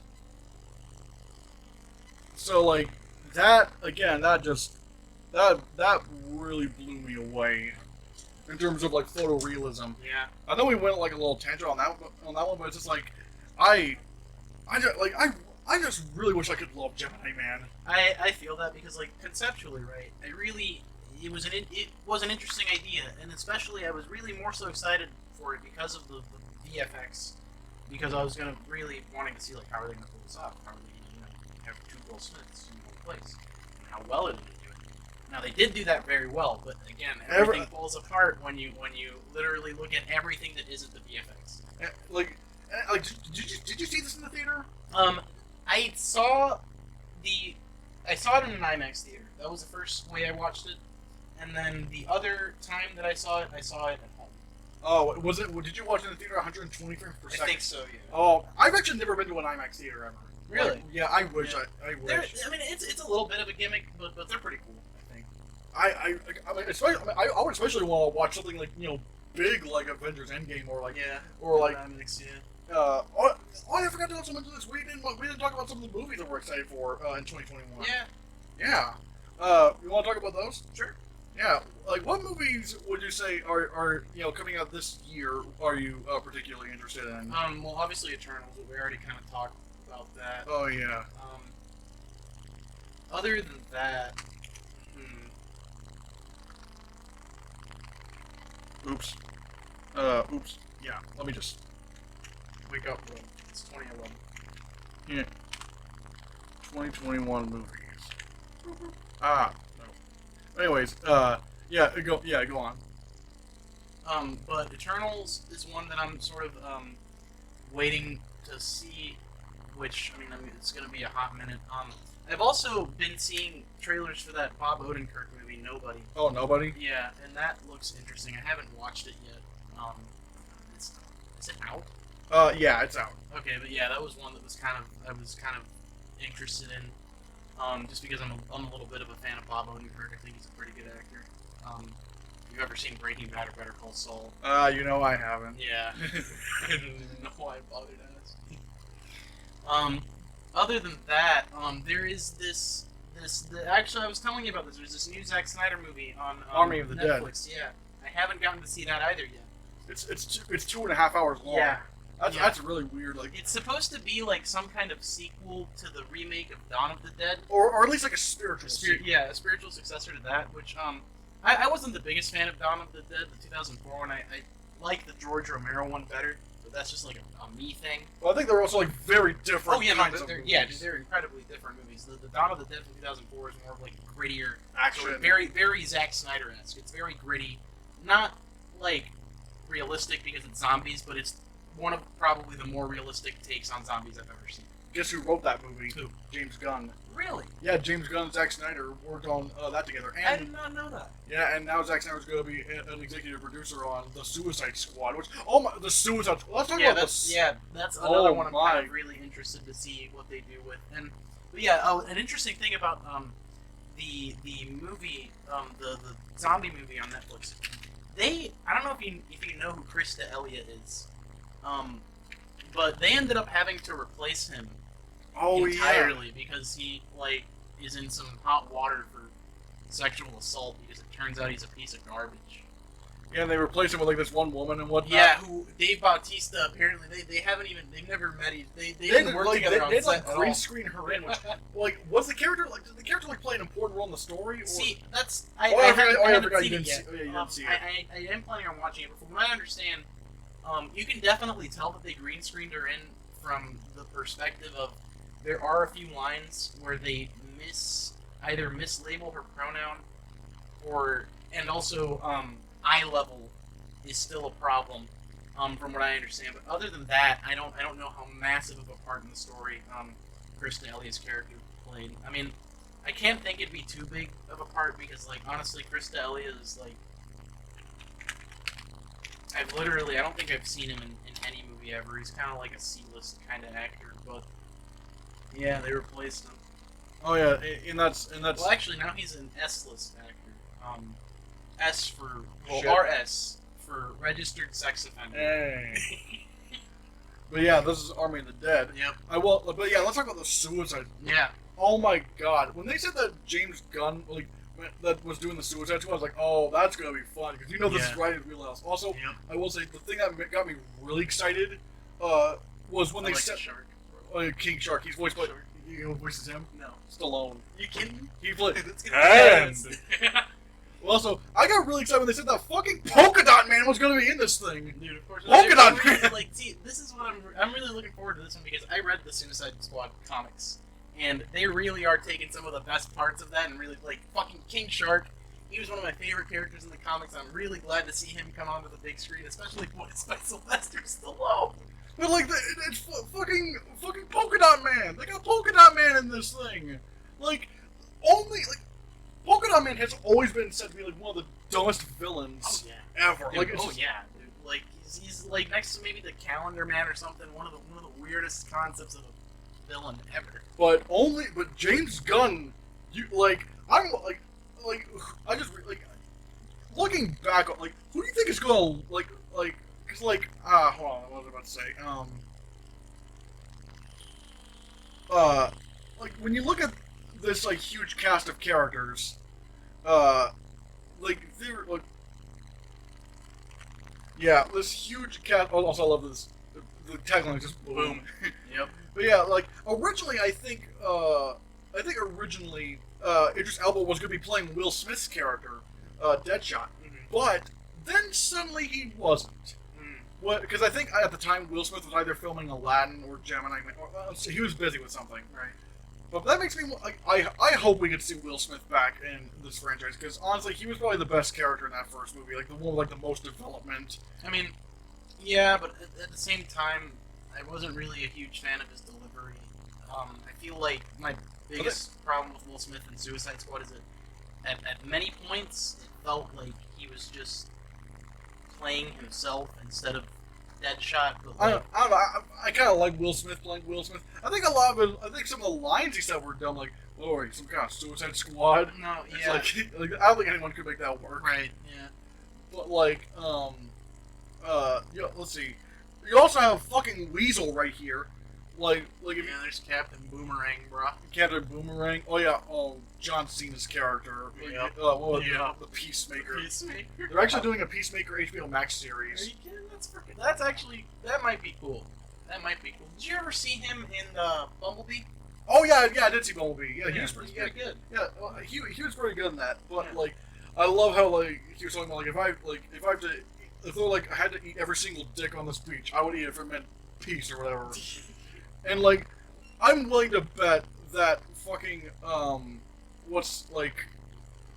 So like that again, that really blew me away in terms of like photorealism. Yeah. I know we went like a little tangent on that one, but it's just like I just really wish I could love Gemini Man. I feel that because like conceptually, right? It was an interesting idea, and especially I was really more so excited for it because of the VFX, because I was really wanting to see like how are they gonna pull this off? How are they gonna have two Will Smiths in one place? And how well are they gonna do it? Now they did do that very well, but again, everything falls apart when you literally look at everything that isn't the VFX. Did you see this in the theater? I saw it in an IMAX theater. That was the first way I watched it. And then the other time that I saw it at home. Oh, was it? Did you watch it in the theater 120 frames per second? I think so, yeah. Oh, I've actually never been to an IMAX theater ever. Really? Like, yeah, I wish. Yeah. I wish. I mean, it's a little bit of a gimmick, but they're pretty cool, I think. I would especially want to watch something like big like Avengers Endgame or like IMAX, yeah. Oh, I forgot to also mention this. We didn't talk about some of the movies that we're excited for in 2021. Yeah. Yeah. You want to talk about those? Sure. Yeah. Like, what movies would you say are coming out this year? Are you particularly interested in? Well, obviously Eternals. But we already kind of talked about that. Oh yeah. Other than that, Oops. Oops. Yeah. Let me just wake up. It's 2011. Yeah. 2021 movies. No. Anyways, yeah, go on. But Eternals is one that I'm sort of waiting to see, which I mean it's gonna be a hot minute. I've also been seeing trailers for that Bob Odenkirk movie, Nobody. Oh, Nobody? Yeah, and that looks interesting. I haven't watched it yet. Is it out? Yeah, it's out. Okay, but yeah, that was one that I was kind of interested in. Just because I'm a little bit of a fan of Bob Odenkirk. I think he's a pretty good actor. You've ever seen Breaking Bad or Better Call Saul? I haven't. Yeah. I don't even know why I bothered asking. Other than that, there is actually I was telling you about this. There's this new Zack Snyder movie on Army of the Netflix. Yeah, I haven't gotten to see that either yet. It's 2.5 hours long. Yeah. That's really weird. Like, it's supposed to be like some kind of sequel to the remake of Dawn of the Dead, or at least like a spiritual. Yeah, a spiritual successor to that. Which I wasn't the biggest fan of Dawn of the Dead, the 2004 one. I like the George Romero one better, but that's just like a me thing. Well, I think they're also like very different. Oh yeah, kinds of movies. they're incredibly different movies. The Dawn of the Dead from 2004 is more of like grittier action, sort of very very Zack Snyder-esque. It's very gritty, not like realistic because it's zombies, but it's one of probably the more realistic takes on zombies I've ever seen. Guess who wrote that movie? Who? James Gunn. Really? Yeah, James Gunn and Zack Snyder worked on that together. And, I did not know that. Yeah, and now Zack Snyder's going to be an executive producer on The Suicide Squad, which, the Suicide Squad. Let's talk about this. Yeah, that's another one I'm my. kind of really interested to see what they do with. But yeah, an interesting thing about the movie, the zombie movie on Netflix, I don't know if you know who Krista Elliott is, but they ended up having to replace him entirely because he is in some hot water for sexual assault because it turns out he's a piece of garbage. Yeah, and they replaced him with like this one woman and whatnot. Yeah, who Dave Bautista apparently they've never met. They didn't work together on They set at green all. screen her in. Which, was the character did the character play an important role in the story? Or? See, that's I haven't forgot seen you it didn't yet. see. You didn't see it. I am planning on watching it, but from what I understand, you can definitely tell that they green screened her in from the perspective of there are a few lines where they either mislabel her pronoun and also eye level is still a problem from what I understand. But other than that, I don't know how massive of a part in the story Krista Elliott's character played. I mean, I can't think it'd be too big of a part because, like, honestly, Krista Elliott is like I don't think I've seen him in any movie ever. He's kind of like a C-list kind of actor, but yeah, they replaced him. Oh yeah, and that's Well, actually, now he's an S-list actor. S for Shit. RS for registered sex offender. Hey. But yeah, this is Army of the Dead. Yep. But yeah, let's talk about the Suicide. Yeah. Oh my God! When they said that James Gunn that was doing the Suicide Squad, I was like, oh, that's gonna be fun because this is right in his wheelhouse. Also, Yep. I will say the thing that got me really excited was when I they like said the shark. King Shark. He's voiced by voices him. No. Stallone. You kidding? He played. That's gonna Hands. be Also, I got really excited when they said that fucking Polka Dot Man was gonna be in this thing. Dude, of course. Polka Dot really, Man. like, see, this is what I'm really looking forward to this one because I read the Suicide Squad comics, and they really are taking some of the best parts of that and really like fucking King Shark. He was one of my favorite characters in the comics. I'm really glad to see him come onto the big screen, especially voiced by Sylvester Stallone. But like, it's fucking Polka Dot Man. They got Polka Dot Man in this thing. Like, Polka Dot Man has always been said to be like one of the dumbest villains ever. Like, it's just, dude. Like he's like next to maybe the Calendar Man or something. One of the weirdest concepts of a villain ever. but James Gunn, I just looking back, who do you think is gonna cause hold on, what was I about to say? When you look at this huge cast of characters, this huge cast. Also, I love this. The tagline is just boom. Yep. But yeah, originally I think Idris Elba was going to be playing Will Smith's character, Deadshot, but then suddenly he wasn't. What? Because I think at the time Will Smith was either filming Aladdin or Gemini, or he was busy with something. Right. But that makes me I hope we get to see Will Smith back in this franchise because honestly he was probably the best character in that first movie, the one with the most development. I mean, yeah, but at the same time, I wasn't really a huge fan of his delivery. I feel like my biggest problem with Will Smith in Suicide Squad is that at many points it felt like he was just playing himself instead of Deadshot. But I don't know. I kind of like Will Smith playing Will Smith. I think I think some of the lines he said were dumb, like, "Oh, are you some kind of Suicide Squad?" No, It's yeah, I don't think anyone could make that work. right, yeah. But let's see. You also have fucking Weasel right here. If Yeah, there's Captain Boomerang, bro. Captain Boomerang. Oh yeah. Oh, John Cena's character. Yep. The Peacemaker. Peacemaker. They're actually doing a Peacemaker HBO Max Are series. you kidding? That's actually that might be cool. That might be cool. Did you ever see him in Bumblebee? Oh yeah, I did see Bumblebee. Yeah, he was pretty pretty good. good. Yeah, he was pretty good in that. But Yeah. I love how he was talking about if I had to eat every single dick on this beach, I would eat it if it meant peace or whatever. And I'm willing to bet that fucking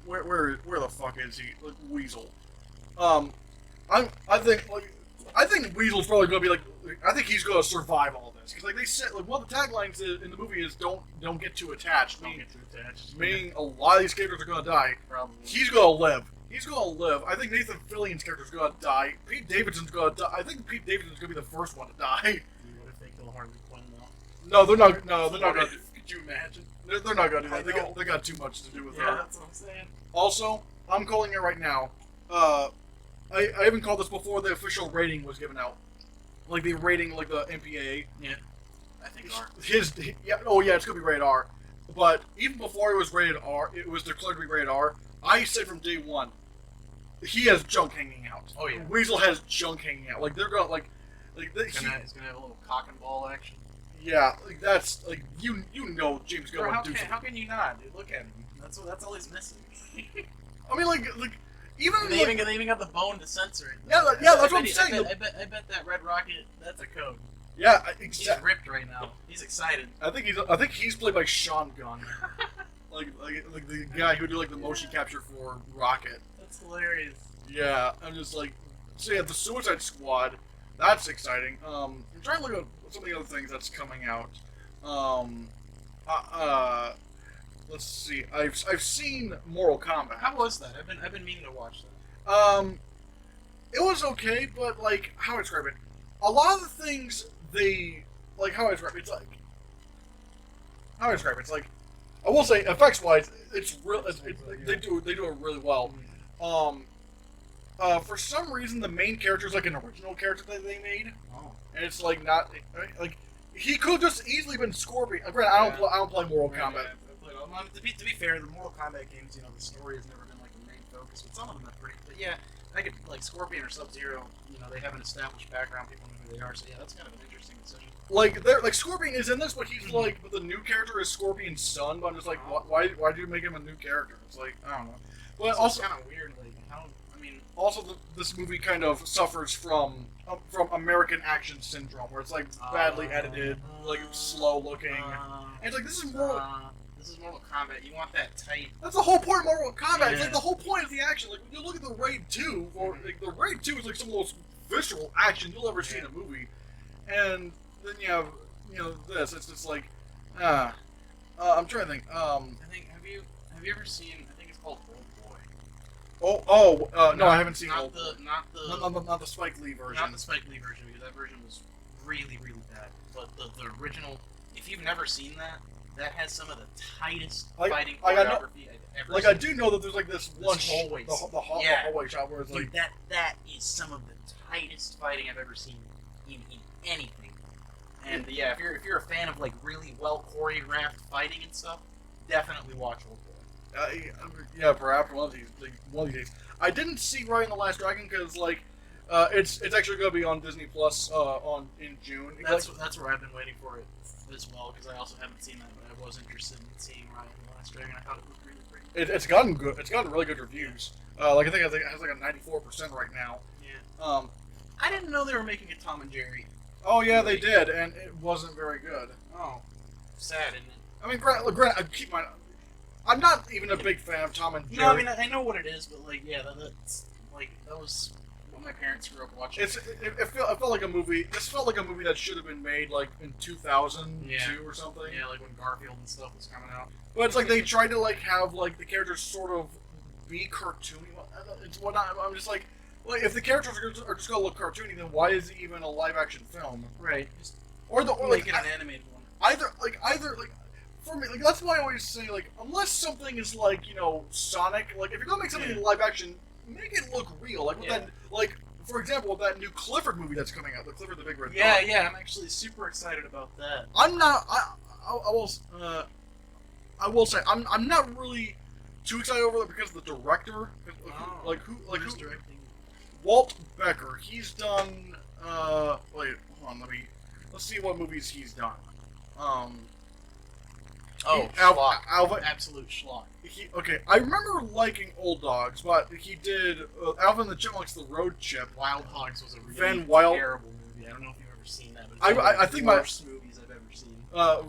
where the fuck is he? Weasel. I think Weasel's probably gonna be I think he's gonna survive all this because they said one of the taglines in the movie is don't get too attached. Don't get too attached. Meaning a lot of these characters are gonna die. Probably. He's gonna live. He's gonna live. I think Nathan Fillion's character's gonna die. Pete Davidson's gonna die. I think Pete Davidson's gonna be the first one to die. What if they kill Harley Quinn though? No, they're not. No, they're not gonna. Could you imagine? They're not gonna do I that. know. They got too much to do with Yeah, her. that's what I'm saying. Also, I'm calling it right now. I even called this before the official rating was given out. The rating, the MPAA. Yeah. I think R. It's gonna be rated R. But even before it was rated R, it was declared to be rated R. I said from day one, he has junk hanging out. Oh, yeah. Weasel has junk hanging out. They're gonna He's gonna have a little cock and ball action. yeah, that's you know James Gunn Bro, would how do can something. you not, dude? Look at him. That's all he's missing. I mean, even They even got the bone to censor it. Yeah, that's what I'm saying. I bet that Red Rocket, that's a code. yeah, He's exactly. ripped right now. He's excited. I think he's played by Sean Gunn, like the guy who did the motion capture for Rocket. That's hilarious. Yeah, I'm just so yeah, the Suicide Squad, that's exciting. I'm trying to look at some of the other things that's coming out. Let's see. I've seen Mortal Kombat. How was that? I've been meaning to watch that. It was okay, but how I describe it, a lot of the things how I describe it, I will say effects wise, it's real. They do it really well. for some reason, the main character is like an original character that they made, Oh. and it's like not like he could just easily been Scorpion. Granted, I don't play Mortal Kombat. To be fair, the Mortal Kombat games, you know, the story has never been like the main focus, but some of them are pretty. But yeah, I could like Scorpion or Sub-Zero. You know, they have an established background. People know who they are. So yeah, that's kind of an interesting decision. Like they're like Scorpion is in this, but he's like, but the new character is Scorpion's son. But I'm just like, why do you make him a new character? It's like I don't know. But It's also, kind of weird. Like how I mean, also this movie kind of suffers from American action syndrome, where it's like badly edited, like slow looking. And it's like this is Mortal. This is Mortal Kombat. You want that tight. That's the whole point of Mortal Kombat. It's Yeah. like the whole point of the action. Like when you look at the Raid 2, or like the Raid 2 is like some of the most visceral action you'll ever see in a movie. And then you have this. It's just like I'm trying to think. I think have you ever seen? I think it's called Old Boy. No, I haven't seen not Old the Boy. Not the Spike Lee version. Not the Spike Lee version, because that version was really, really bad. But the original, if you've never seen that, that has some of the tightest fighting choreography I've ever seen. I do know that there's like this one hallways. the Yeah. hallway shot where it's Dude, like that is some of the tightest fighting I've ever seen in anything. And yeah, if you're a fan of like really well choreographed fighting and stuff, definitely watch Old Boy. yeah, perhaps one of these days. I didn't see Raya and the Last Dragon because like it's actually going to be on Disney Plus in June. That's where I've been waiting for it as well, because I also haven't seen that, but I was interested in seeing Raya and the Last Dragon. I thought it looked really pretty. It's gotten good. It's gotten really good reviews. Like I think it has like a 94% right now. Yeah. I didn't know they were making a Tom and Jerry. Oh yeah, they did, and it wasn't very good. Oh, sad, isn't it? I mean, granted, I'm not even a big fan of Tom and Jerry. No, I mean I know what it is, but like yeah, that was what my parents grew up watching. It felt like a movie. This felt like a movie that should have been made like in 2002 or something. Yeah, like when Garfield and stuff was coming out. But it's like they tried to like have like the characters sort of be cartoony. It's whatnot. I'm just like, well, if the characters are just gonna look cartoony, then why is it even a live action film? Right. Just Or make like it an animated one. either for me, like that's why I always say like unless something is like Sonic, like if you're gonna make something in live action, make it look real. Like with that, like for example, with that new Clifford movie that's coming out, the Clifford the Big Red Dog. Yeah, I'm actually super excited about that. I'm not. I will say I'm not really too excited over it because of the director. Who's directing? Walt Becker. He's done. Wait, hold on. Let's see what movies he's done. Alvin. Absolute schlock. Okay, I remember liking Old Dogs, but he did Alvin and the Chipmunks: The Road Chip. Wild Hogs was a really terrible movie. I don't know if you've ever seen that, but it's I think one of the worst movies I've ever seen.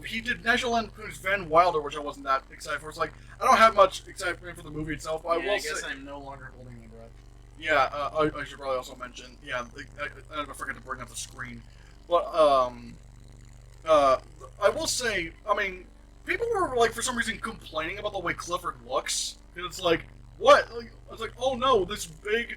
He did National Lampoon's Van Wilder, which I wasn't that excited for. It's like I don't have much excitement for the movie itself. But I guess I'm no longer holding my breath. Yeah, I should probably also mention. Yeah, I forget to bring up the screen, but I will say, I mean, people were like for some reason complaining about the way Clifford looks. And it's like, what? Like, I was like, oh no, this big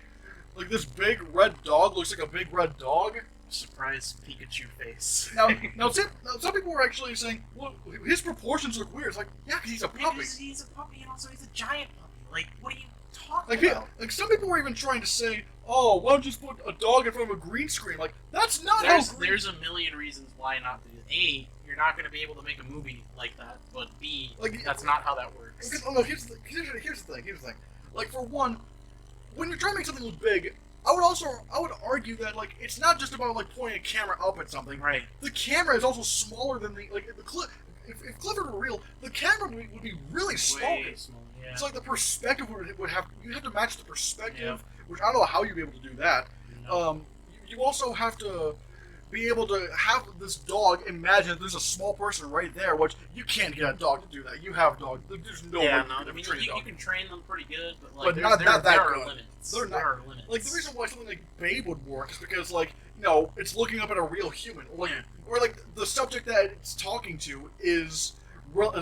red dog looks like a big red dog. Surprise Pikachu face. Now, some people were actually saying, well, his proportions look weird. It's like, yeah, because he's a puppy. Because he's a puppy, and also he's a giant puppy. Like, what are you talking about? Like some people were even trying to say, oh, why don't you just put a dog in front of a green screen? Like, that's not There's a million reasons why not to do it. A, you're not going to be able to make a movie like that, but B, that's not how that works. Because, oh no, here's the thing. Like, for one, when you're trying to make something look big, I would argue that like it's not just about like pointing a camera up at something. Right. The camera is also smaller than if Clifford were real, the camera would be really small. Way small, yeah. It's like the perspective would have you have to match the perspective, which I don't know how you'd be able to do that. No. You also have to be able to have this dog imagine there's a small person right there, which you can't get a dog to do that. You have dogs. There's no way you can train them pretty good, but like not there that are good. limits. There are limits. Like the reason why something like Babe would work is because like it's looking up at a real human, or like the subject that it's talking to is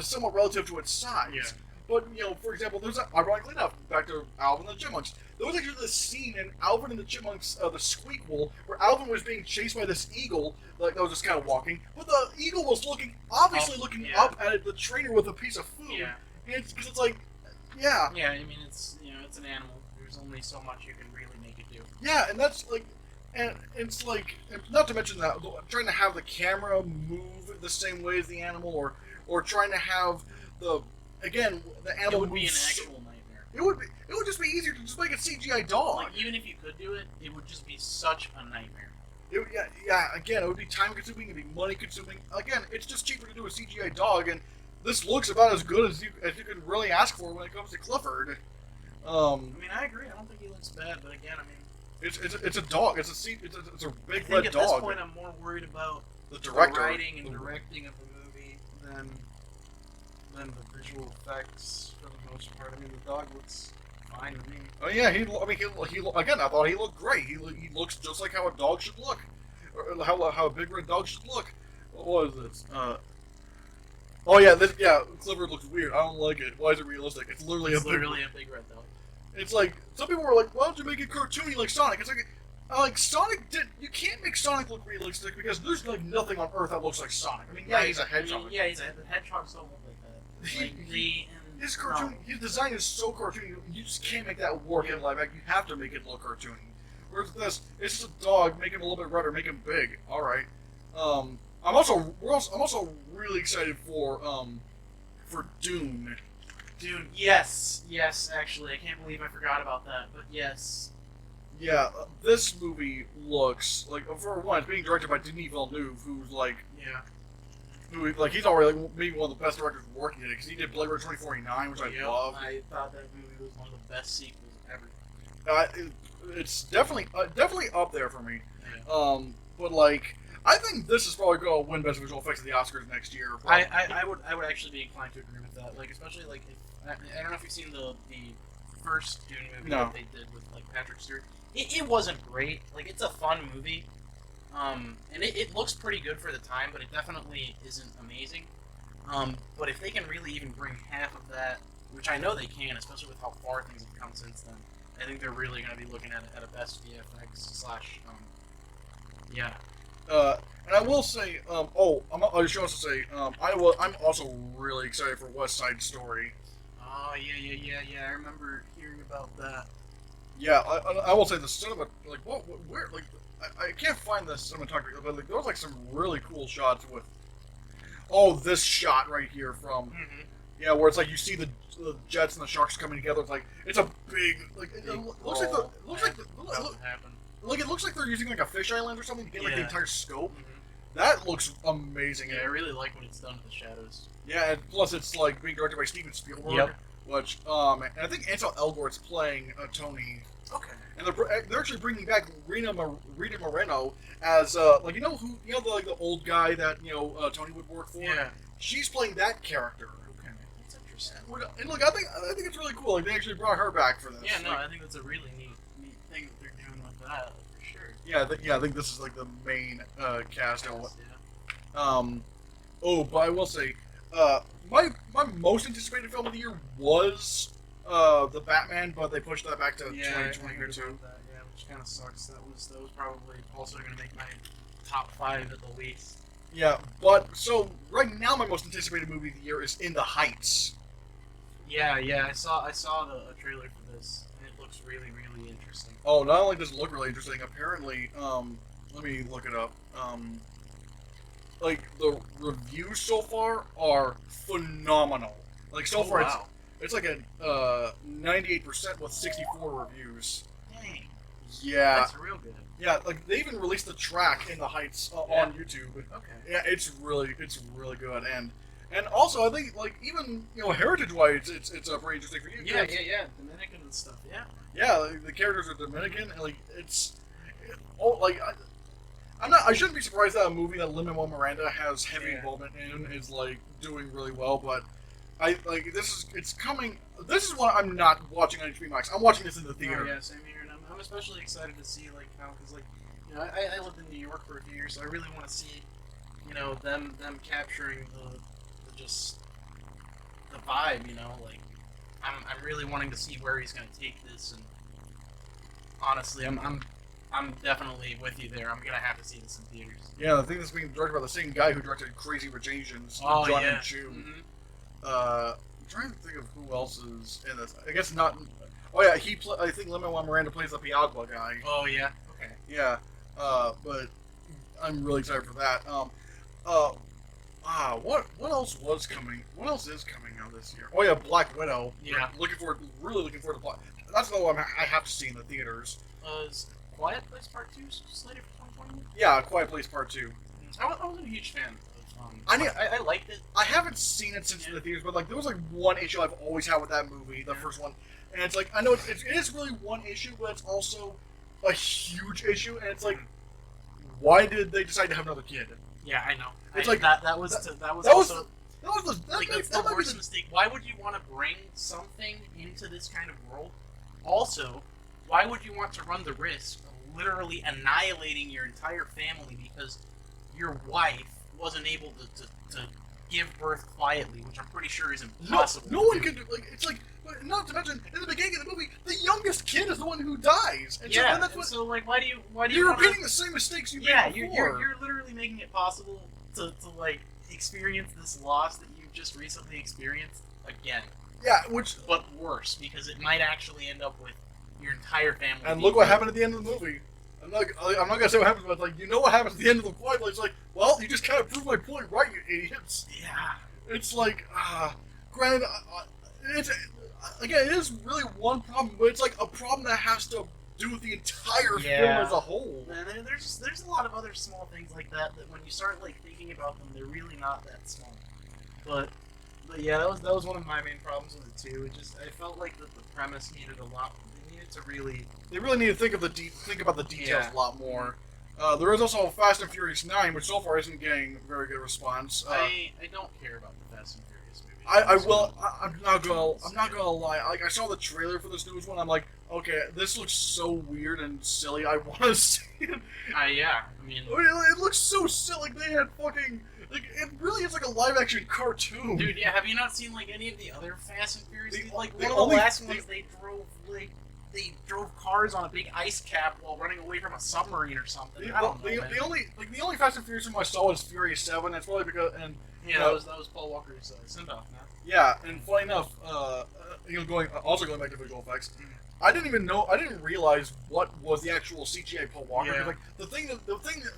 somewhat relative to its size. Yeah. But for example, ironically enough, back to Alvin and the Chipmunks. There was actually this scene in Alvin and the Chipmunks, the Squeakquel, where Alvin was being chased by this eagle, like that was just kind of walking, but the eagle was obviously looking up at the trainer with a piece of food. Yeah. And because it's like, yeah. Yeah, I mean it's it's an animal. There's only so much you can really make it do. Yeah, and that's like, and it's like, not to mention that trying to have the camera move the same way as the animal, or trying to have the animal It would be an move actual nightmare. It would just be easier to just make a CGI dog. Like, even if you could do it, it would just be such a nightmare. Again, it would be time consuming, it'd be money consuming. Again, it's just cheaper to do a CGI dog, and this looks about as good as you could really ask for when it comes to Clifford. I mean, I agree. I don't think he looks bad, but again, I mean, it's a dog. It's a big I think red at dog. this point, I'm more worried about The director. writing and directing of the movie than the visual effects for the most part. I mean, the dog looks fine to me. Oh yeah, he again. I thought he looked great. He looks just like how a dog should look, or how a big red dog should look. What was this? Clifford looks weird. I don't like it. Why is it realistic? It's literally It's a literally a big red dog. It's like some people were like, "Why don't you make it cartoony like Sonic?" It's like Sonic did. You can't make Sonic look realistic because there's like nothing on Earth that looks like Sonic. I mean, yeah, he's a hedgehog. Yeah, he's a hedgehog's don't look like that. Like, His cartoon, his design is so cartoony. You just can't make that work in live action. You have to make it look cartoony. Whereas this, it's just a dog. Make him a little bit redder. Make him big. All right. I'm also really excited for Dune. Dude, yes, actually, I can't believe I forgot about that, but yes. Yeah, this movie looks like, for one, it's being directed by Denis Villeneuve, who's like, Yeah. he's already like maybe one of the best directors working in it because he did Blade Runner 2049, which I Yep, love. I thought that movie was one of the best sequels ever. It's definitely up there for me. Yeah. But like, I think this is probably going to win Best Visual Effects at the Oscars next year. I would actually be inclined to agree with that. Like, especially like if, I don't know if you've seen the first Dune movie No. that they did with like Patrick Stewart. It wasn't great. Like, it's a fun movie, and it looks pretty good for the time, but it definitely isn't amazing. But if they can really even bring half of that, which I know they can, especially with how far things have come since then, I think they're really going to be looking at a best VFX / yeah. And I will say, I should also say, I'm also really excited for West Side Story. Oh yeah. I remember hearing about that. Yeah, I will say the cinema, like, where, like, I can't find the cinematography, but like, there was like some really cool shots with, this shot right here from, yeah, where it's like you see the jets and the sharks coming together. It's like it's a big, like, it looks like it looks like they're using like a fish island or something to get like the Yeah. entire scope. Mhm. That looks amazing. Yeah, I really like when it's done with the shadows. Yeah, and plus it's like being directed by Steven Spielberg. Yep. Which, and I think Ansel Elgort's playing Tony, Okay. and they're actually bringing back Rita Moreno as like the old guy that Tony would work for. Yeah. She's playing that character. Okay. That's interesting. And look, I think it's really cool. Like they actually brought her back for this. Yeah, no, Like, I think that's a really neat thing that they're doing with that, for sure. yeah, I think this is like the main cast. Yeah. But I will say, my most anticipated film of the year was the Batman, but they pushed that back to Yeah, I heard 2022. about that, yeah, which kind of sucks. That was probably also going to make my top 5 at the least. Yeah, but so right now my most anticipated movie of the year is In the Heights. Yeah, I saw a trailer for this, and it looks really, really interesting. Oh, not only does it look really interesting, apparently, let me look it up. Like the reviews so far are phenomenal. Like so far, wow. it's like a 98% with 64 reviews. Dang, Yeah, that's real good. yeah. Like they even released the track In the Heights Yeah. on YouTube. Okay. Yeah, it's really good, and also I think like even heritage wise, it's pretty interesting for you. Yeah, Dominican and stuff. Yeah. Yeah, like, the characters are Dominican, and like I shouldn't be surprised that a movie that Lin-Manuel Miranda has heavy involvement in is like doing really well, but it's coming. This is one I'm not watching on HBO Max. I'm watching this in the theater. Oh, yeah, same here, and I'm especially excited to see like how, because like I lived in New York for a few years, so I really want to see them capturing the just the vibe. Like I'm really wanting to see where he's going to take this, and honestly, I'm definitely with you there. I'm gonna have to see this in theaters. Yeah, I think this is being directed by the same guy who directed Crazy Rich Asians, Oh John yeah. M. Chu. Mhm. I'm trying to think of who else is in this. I guess not. Oh yeah, I think Lin-Manuel Miranda plays the Piagua guy. Oh yeah. Okay. Yeah, but I'm really excited for that. What else was coming? What else is coming out this year? Oh yeah, Black Widow. Yeah. Really looking forward to Black. That's the one I have to see in the theaters. Is Quiet Place Part 2 slated for 2020? Yeah, Quiet Place Part 2. I wasn't a huge fan of I liked it. I haven't seen it since the theaters, but like there was like one issue I've always had with that movie, the first one, and it's like I know it is really one issue, but it's also a huge issue, and it's like, why did they decide to have another kid? Yeah, I know. It's like that was the worst mistake. Why would you want to bring something into this kind of world? Also, why would you want to run the risk of literally annihilating your entire family because your wife wasn't able to give birth quietly, which I'm pretty sure is impossible. No one can do. Like it's like, not to mention in the beginning of the movie, the youngest kid is the one who dies. And Yeah, so, that's what, so like, why do you you're wanna- repeating the same mistakes you Yeah, made before. you're literally making it possible to like experience this loss that you just recently experienced again, Yeah, which but worse because it might actually end up with your entire family. and being look what dead. happened at the end of the movie. I'm not gonna say what happens, but it's like you know what happens at the end of the Quiet Place. It's like, well, you just kind of proved my point, right, you idiots. Yeah. It's like, granted, it's again, it is really one problem, but it's like a problem that has to do with the entire film as a whole. And there's a lot of other small things like that when you start like thinking about them, they're really not that small. But yeah, that was one of my main problems with it too. It just I felt like the premise needed a lot. They needed to really. They really need to think about the details Yeah. a lot more. There is also Fast and Furious 9, which so far isn't getting a very good response. I don't care about the Fast and Furious movies. I'm not gonna lie. Like I saw the trailer for this newest one. I'm like, okay, this looks so weird and silly. I want to see it. Yeah. I mean, It looks so silly. Like they had fucking. Like it really is like a live action cartoon. dude, yeah. Have you not seen like any of the other Fast and Furious? The- Like the one of the only- last ones, they drove cars on a big ice cap while running away from a submarine or something. I don't know. man. The only Fast and Furious film I saw was Furious 7. That's probably because Yeah, that was Paul Walker's send-off, man. yeah, and funny enough, going back to visual effects, I didn't realize what was the actual CGI Paul Walker. 'Cause, Yeah. Like the thing that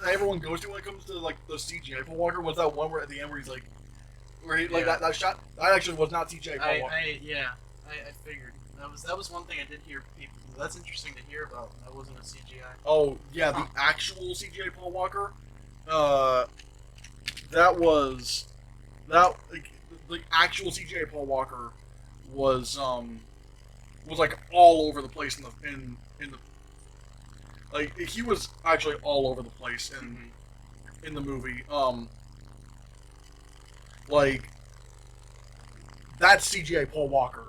everyone goes to when it comes to like the CGI Paul Walker was that one where at the end where he's like, that shot that actually was not CGI Paul Walker. I figured that was one thing I did hear people. That's interesting to hear about. That wasn't a CGI. Oh yeah, the actual CGI Paul Walker, that was the actual CGI Paul Walker was like all over the place in the like he was actually all over the place in the movie. Like that's CGI Paul Walker.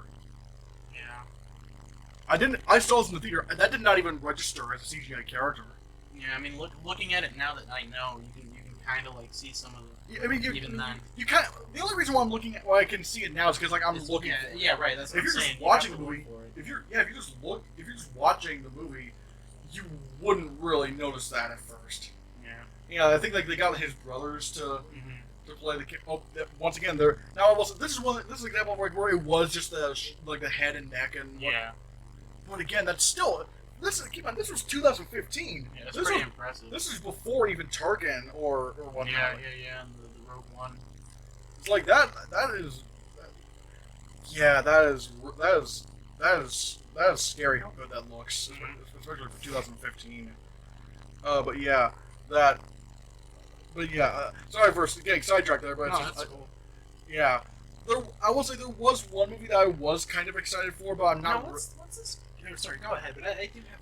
Yeah. I saw this in the theater. That did not even register as a CGI character. Yeah, I mean, looking at it now that I know, you can kind of like see some of the. I mean, Even then. you kind of. The only reason why why I can see it now is because like I'm It's- looking. Yeah, for it. yeah, right. That's what If I'm you're saying. just You watching have the to look movie, for it. if you're just watching the movie, you wouldn't really notice that at first. Yeah. Yeah, I think like they got his brothers to Mm-hmm. play the. Once again, they're now. This is an example of like where it was just the head and neck and. Yeah. But again, that's still. Keep on. This was 2015. Yeah, that's this pretty was, impressive. This is before even Tarkin or whatnot. Yeah, and the Rogue One. It's like that. That is. Yeah, that is scary how good that looks, especially for 2015. But yeah, that. But yeah, sorry for getting sidetracked there, but it's No, just, that's cool. yeah. I will say there was one movie that I was kind of excited for, but I'm not. What's this? No, sorry, go ahead. But I do have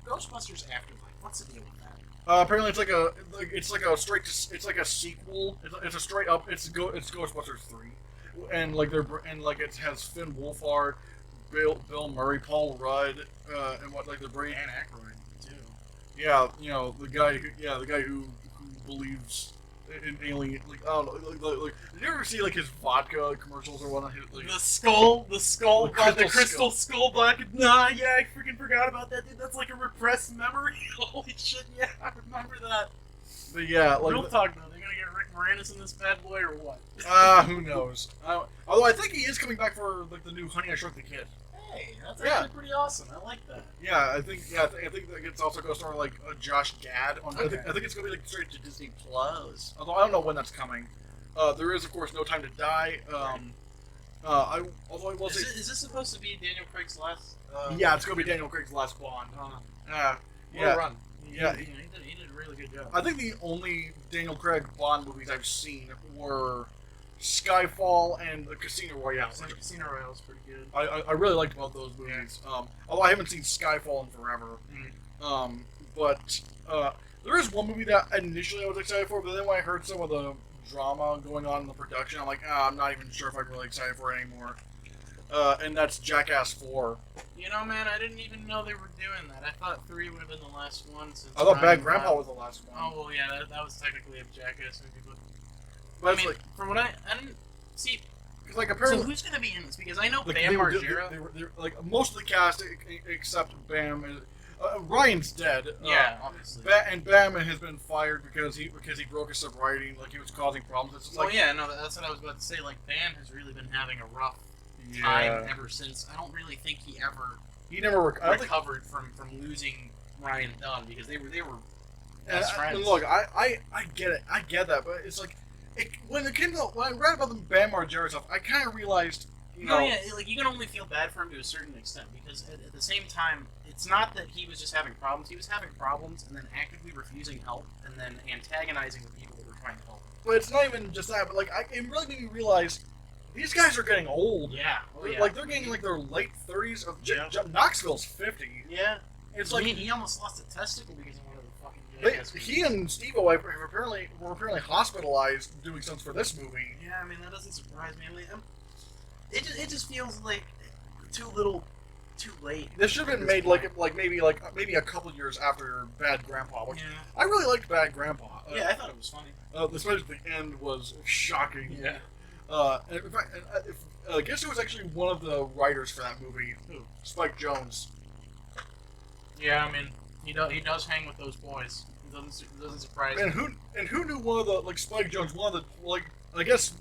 Ghostbusters Afterlife. What's the deal with that? Apparently, it's like a sequel. It's a straight up. It's Ghostbusters 3, and it has Finn Wolfhard, Bill Murray, Paul Rudd, and the brain. Dan Aykroyd too. Yeah, the guy who believes in alien. Like I don't know. Like did you ever see like his vodka commercials or whatnot? Like, The skull, The crystal skull black. Nah, yeah, I freaking forgot about that, dude. That's like a repressed memory. Holy shit, yeah, I remember that. but yeah, Real like talk though, they're gonna get Rick Moranis in this bad boy or what? who knows? Although I think he is coming back for like the new Honey I Shrunk the Kid. Hey, that's Yeah. actually pretty awesome. I like that. Yeah, I think that it's also going to start like Josh Gad. I Okay. think it's going to be like straight to Disney Plus. Although I don't know when that's coming. There is of course No Time to Die. Although I will say, Is this supposed to be Daniel Craig's last? yeah, it's going to be Daniel Craig's last Bond. What a Yeah, run. Yeah. He did a really good job. I think the only Daniel Craig Bond movies I've seen were Skyfall and The Casino Royale. Casino Royale is pretty good. I really liked both those movies. Although I haven't seen Skyfall in forever. But there is one movie that initially I was excited for, but then when I heard some of the drama going on in the production, I'm like, I'm not even sure if I'm really excited for it anymore. And that's Jackass 4. You know, man, I didn't even know they were doing that. I thought 3 would have been the last one. Since I thought Bad Ryan Grandpa Reynolds- was the last one. Oh well, yeah, that was technically a Jackass movie, but But I it's mean, like, from what I didn't see. cause like So apparently, who's gonna be in this? Because I know like, Bam they were- Margera. they were like most of the cast except Bam. Ryan's dead. Yeah, obviously. And Bam has been fired because he broke his sobriety, like he was causing problems. It's just Well, like, yeah, no, that's what I was about to say. Like, Bam has really been having a rough time ever since. I don't really think he ever he never. I don't think. recovered from losing Ryan Dunn because they were And, best friends. and look, I get it. I get that, but it's like when it came to when I read about the Bam Margera stuff, I kind of realized, you know, No, yeah, like you can only feel bad for him to a certain extent because at the same time, it's not that he was just having problems. He was having problems and then actively refusing help and then antagonizing the people that were trying to help him. but it's not even just that. But like, it really made me realize these guys are getting old. Yeah, oh, yeah. Like they're getting like their late 30s. Yeah. Knoxville's 50. Yeah, It's like he almost lost a testicle because of one of the fucking they, jackass movies. he and Steve-O were apparently hospitalized doing something for this movie. Yeah, I mean that doesn't surprise me. I mean, it just feels like too little, too late. This should have been made like maybe a couple years after Bad Grandpa, which Yeah, I really liked Bad Grandpa. yeah, I thought it was funny. Especially the end was shocking. Yeah. And in fact, guess who was actually one of the writers for that movie? Who? Spike Jonze. Yeah, I mean he does hang with those boys. It doesn't surprise me. And who knew one of the Spike Jonze, one of the I guess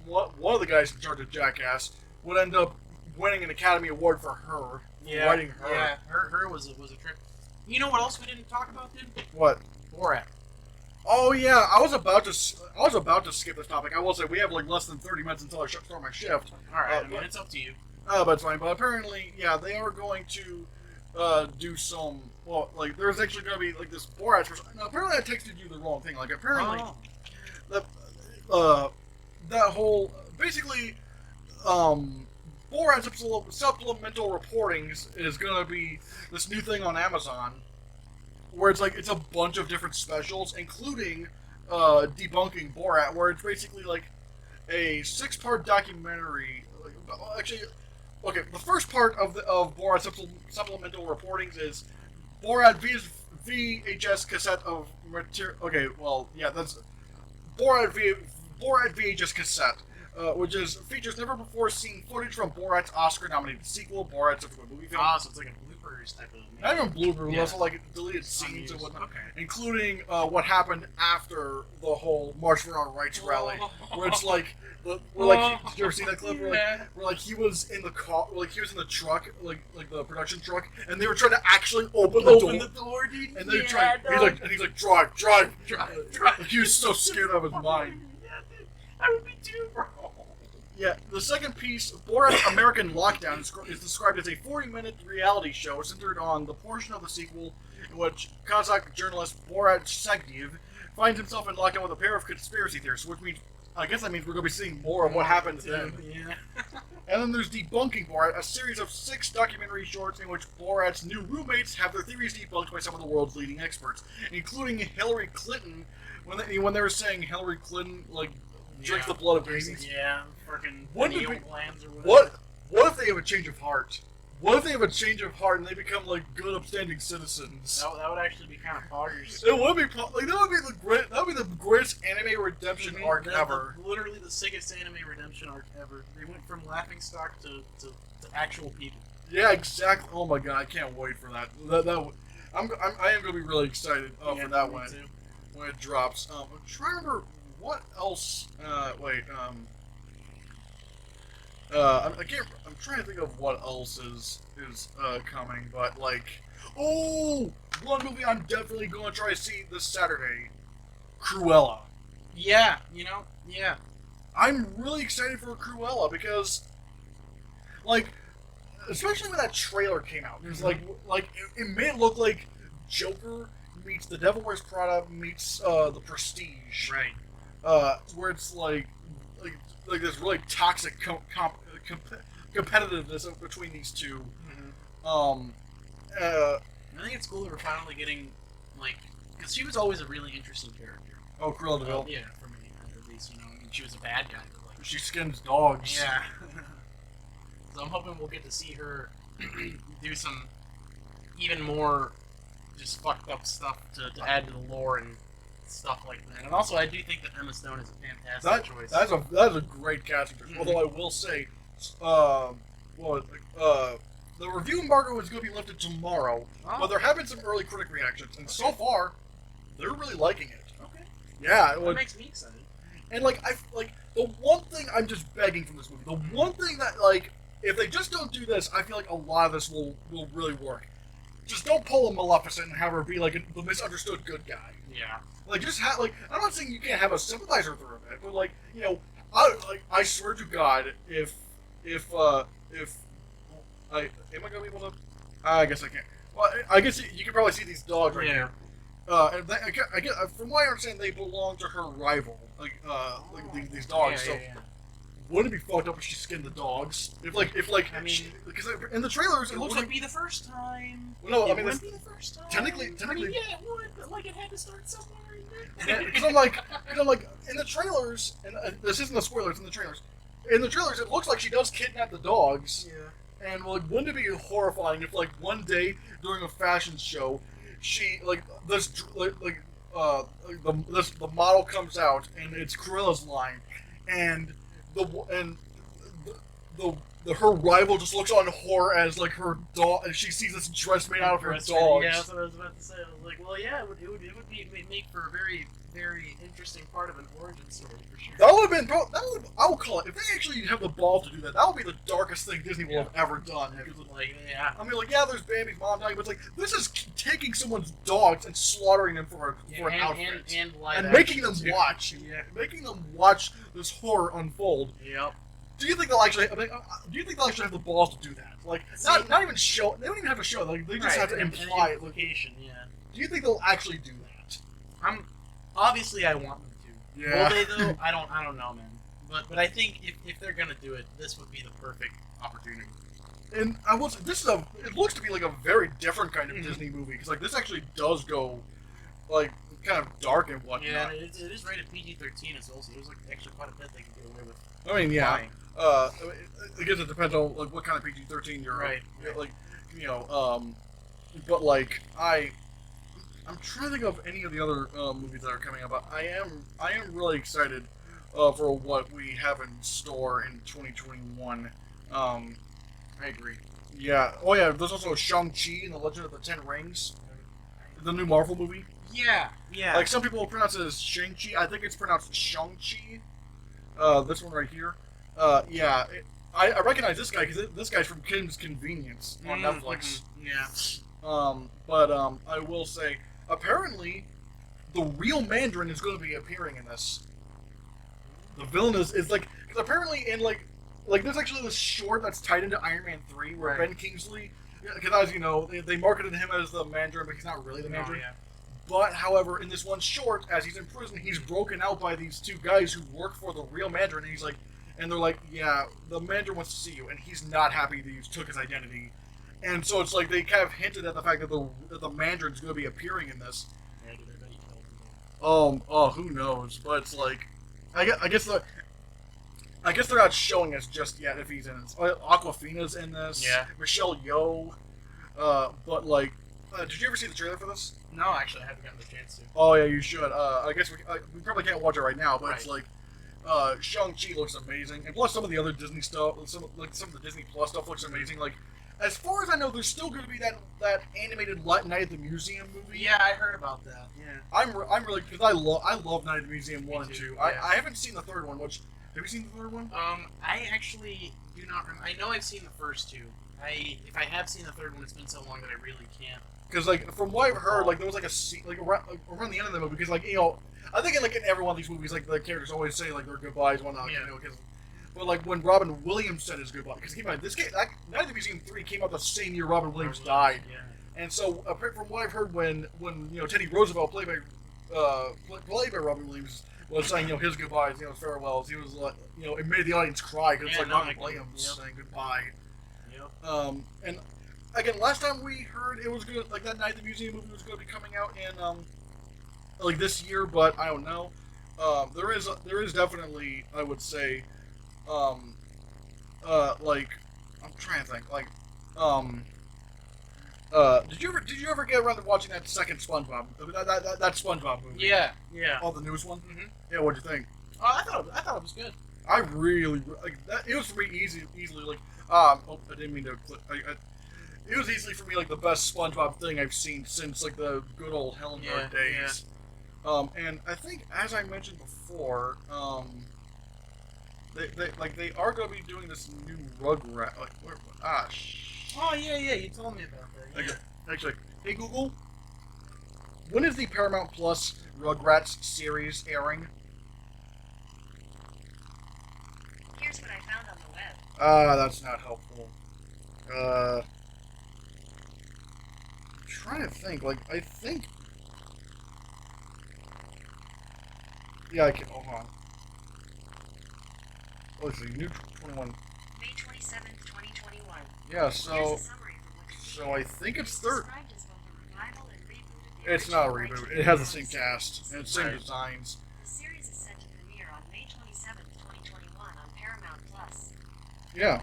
one of the guys in charge of Jackass would end up winning an Academy Award for her. Yeah, Writing her. Yeah, her was a trip. You know what else we didn't talk about, dude? What? Borat. Oh yeah, I was about to skip this topic. I will say we have like less than 30 minutes until I start my shift. All right, I mean but- it's up to you. But it's fine. But apparently, yeah, they are going to do some. Well, like there's actually going to be like this Borat. No, apparently, I texted you the wrong thing. Like apparently, that whole basically, Borat's supplemental reporting is going to be this new thing on Amazon, where it's like it's a bunch of different specials, including debunking Borat, where it's basically like a 6-part documentary. Actually, okay, the first part of Borat's supplemental reportings is Borat VHS cassette of material. Okay, well, yeah, that's Borat VHS cassette, which features never before seen footage from Borat's Oscar-nominated sequel, Borat subsequent movie film. Ah, so it's like a bloopers type of. Not even blooper, Yeah. but also like deleted scenes and whatnot, Okay. including what happened after the whole March for Our Rights rally, where it's like, did you ever see that clip? Yeah. Where like he was in the car, like he was in the truck, like the production truck, and they were trying to actually open the door. door, dude. And they're trying. He's like, drive. Like, he was so scared out of his mind. Yeah, dude. I would be too, bro. Yeah, the second piece, Borat American Lockdown, is described as a 40-minute reality show centered on the portion of the sequel in which Kazakh journalist Borat Sagdiyev finds himself in lockdown with a pair of conspiracy theorists, which means, I guess that means we're going to be seeing more of what happened then. Yeah. And then there's Debunking Borat, a series of 6 documentary shorts in which Borat's new roommates have their theories debunked by some of the world's leading experts, including Hillary Clinton, when they were saying Hillary Clinton, like, drinks the blood of babies. Yeah, fucking Wouldn't it pineal be- glands or whatever. What if they have a change of heart? What if they have a change of heart and they become like good, upstanding citizens? That would actually be kind of poggers. It would be like that would be the greatest anime redemption arc ever. Literally the sickest anime redemption arc ever. They went from laughingstock to actual people. Yeah, exactly. Oh my god, I can't wait for that. I am gonna be really excited for that me one too. when it drops. I'm trying to remember what else. I'm trying to think of what else is coming, but like, oh, one movie I'm definitely going to try to see this Saturday, Cruella. Yeah, yeah. I'm really excited for Cruella because, like, especially when that trailer came out, because it may look like Joker meets The Devil Wears Prada meets The Prestige, Right. where it's like this really toxic competitiveness between these two. Mm-hmm. I think it's cool that we're finally getting, like, because she was always a really interesting character. Oh, Cruella de Vil. Yeah, for me, at least, I mean, she was a bad guy, but like, She skins dogs. yeah. So I'm hoping we'll get to see her do some even more just fucked up stuff to add to the lore and stuff like that. And also, I do think that Emma Stone is a fantastic choice. That's a great casting choice. Mhm. Although I will say, the review embargo is going to be lifted tomorrow, but there have been some early critic reactions, and so far, they're really liking it. Okay. Yeah, That makes me excited. and like the one thing I'm just begging from this movie, the one thing that like if they just don't do this, I feel like a lot of this will really work. Just don't pull a Maleficent and have her be like the misunderstood good guy. Yeah. Like just have like I'm not saying you can't have a sympathizer through it, but like I swear to God, if I am I gonna be able to? I guess I can't. Well, I guess you can probably see these dogs right here. And I get from what I understand, they belong to her rival, these dogs. Yeah, so yeah. wouldn't it be fucked up if she skinned the dogs? If I mean, because in the trailers It it looks wouldn't like be the first time. Well, no, I It mean, wouldn't be the first time. technically- I mean, yeah, it would, but like it had to start somewhere. because I'm like in the trailers, and this isn't a spoiler. It's in the trailers. In the trailers, it looks like she does kidnap the dogs. Yeah. And like, wouldn't it be horrifying if like one day during a fashion show, she the model comes out and it's Cruella's line, and her rival just looks on horror as like her dog, and she sees this dress made out of her dogs. Yeah, that's what I was about to say. I was like, well, yeah, it would make for a very, very interesting part of an origin story for sure. That would have been. I would call it if they actually have the ball to do that. That would be the darkest thing Disney will have ever done. Like, yeah. I mean, like, yeah, there's Bambi's mom dying, but it's like this is taking someone's dogs and slaughtering them for an outfit and making them too. watch, Yeah. making them watch this horror unfold. Yep. Do you think they'll actually? Do you think they'll actually have the balls to do that? Like, not even show. They don't even have to show. Like, they just have to imply it. Implication. Yeah. Do you think they'll actually do that? Obviously I want them to. Yeah. Will they though? I don't know, man. But I think if they're gonna do it, this would be the perfect opportunity. And I will say, it looks to be like a very different kind of Disney movie because like this actually does go like kind of dark and whatnot. Yeah, and it is rated PG-13 as well, so there's like actually quite a bit they can get away with. I mean, yeah. Lying. I guess it depends on like what kind of PG-13 you're Right. like, but like I'm trying to think of any of the other movies that are coming up. But I am really excited for what we have in store in 2021. I agree. Yeah. Oh yeah. There's also Shang-Chi and the Legend of the Ten Rings, the new Marvel movie. Yeah. Yeah. Like some people will pronounce it as Shang-Chi. I think it's pronounced Shang-Chi. This one right here. Yeah. I recognize this guy because this guy's from Kim's Convenience on Netflix. Yeah. But I will say, apparently, the real Mandarin is going to be appearing in this. The villain is like, because apparently in like there's actually this short that's tied into Iron Man 3 where Right. Ben Kingsley, because as you know, they marketed him as the Mandarin, but he's not really the Mandarin. Yeah. But however, in this one short, as he's in prison, he's broken out by these two guys who work for the real Mandarin, and he's like, and they're like, yeah, the Mandarin wants to see you, and he's not happy that you took his identity. And so it's like they kind of hinted at the fact that the Mandarin's going to be appearing in this. Yeah, did everybody kill him? Who knows? But it's like, I guess they're not showing us just yet if he's in it. Aquafina's in this. Yeah. Michelle Yeoh. But like, did you ever see the trailer for this? No, actually, I haven't gotten the chance to. Oh yeah, you should. I guess we probably can't watch it right now, but it's Right. like, Shang-Chi looks amazing, and plus some of the other Disney stuff, some of the Disney Plus stuff looks amazing. Like, as far as I know, there's still going to be that animated Night at the Museum movie. Yeah, I heard about that. Yeah. I'm really because I love Night at the Museum 1 and Me 2. too, I yeah. haven't seen the third one, which Have you seen the third one? I actually do not remember. I know I've seen the first two. If I have seen the third one, it's been so long that I really can't. Because like from what I've heard, like there was like a scene like around the end of the movie. Because like I think in every one of these movies, like the characters always say like their goodbyes, and whatnot. Yeah. Because but like when Robin Williams said his goodbye, because keep in mind this game, Night of the Museum 3 came out the same year Robin Williams died. Yeah. And so, from what I've heard, when Teddy Roosevelt, played by Robin Williams, was saying his goodbyes, his farewells, he was like, it made the audience cry because it's like Robin Williams saying goodbye. Yep. And again, last time we heard it was good, like that Night at the Museum movie was going to be coming out in like this year, but I don't know. There is definitely, I would say, like I'm trying to think, like did you ever get around to watching that second SpongeBob that SpongeBob movie? Yeah. Oh, the newest one. Mhm. Yeah, what'd you think? I thought it was good. I really like that. It was for me easily like I didn't mean to. It was easily for me like the best SpongeBob thing I've seen since like the good old Helen Yard days. And I think as I mentioned before, they are going to be doing this new Rugrat. Oh yeah, you told me about that. Yeah. Actually, hey Google, when is the Paramount Plus Rugrats series airing? Here's what I found on the web. That's not helpful. I'm trying to think. Like, I think. Yeah, I can. Hold on. Let's see. New 21. May 27th, 2021. Yeah. Here's So. a summary from Wikipedia. So I think it's It's third. described as both a revival and reboot of the It's not a original reboot. It has the same 1980s cast and same Right. designs. The series is set to premiere on May 27th, 2021 on Paramount Plus. Yeah.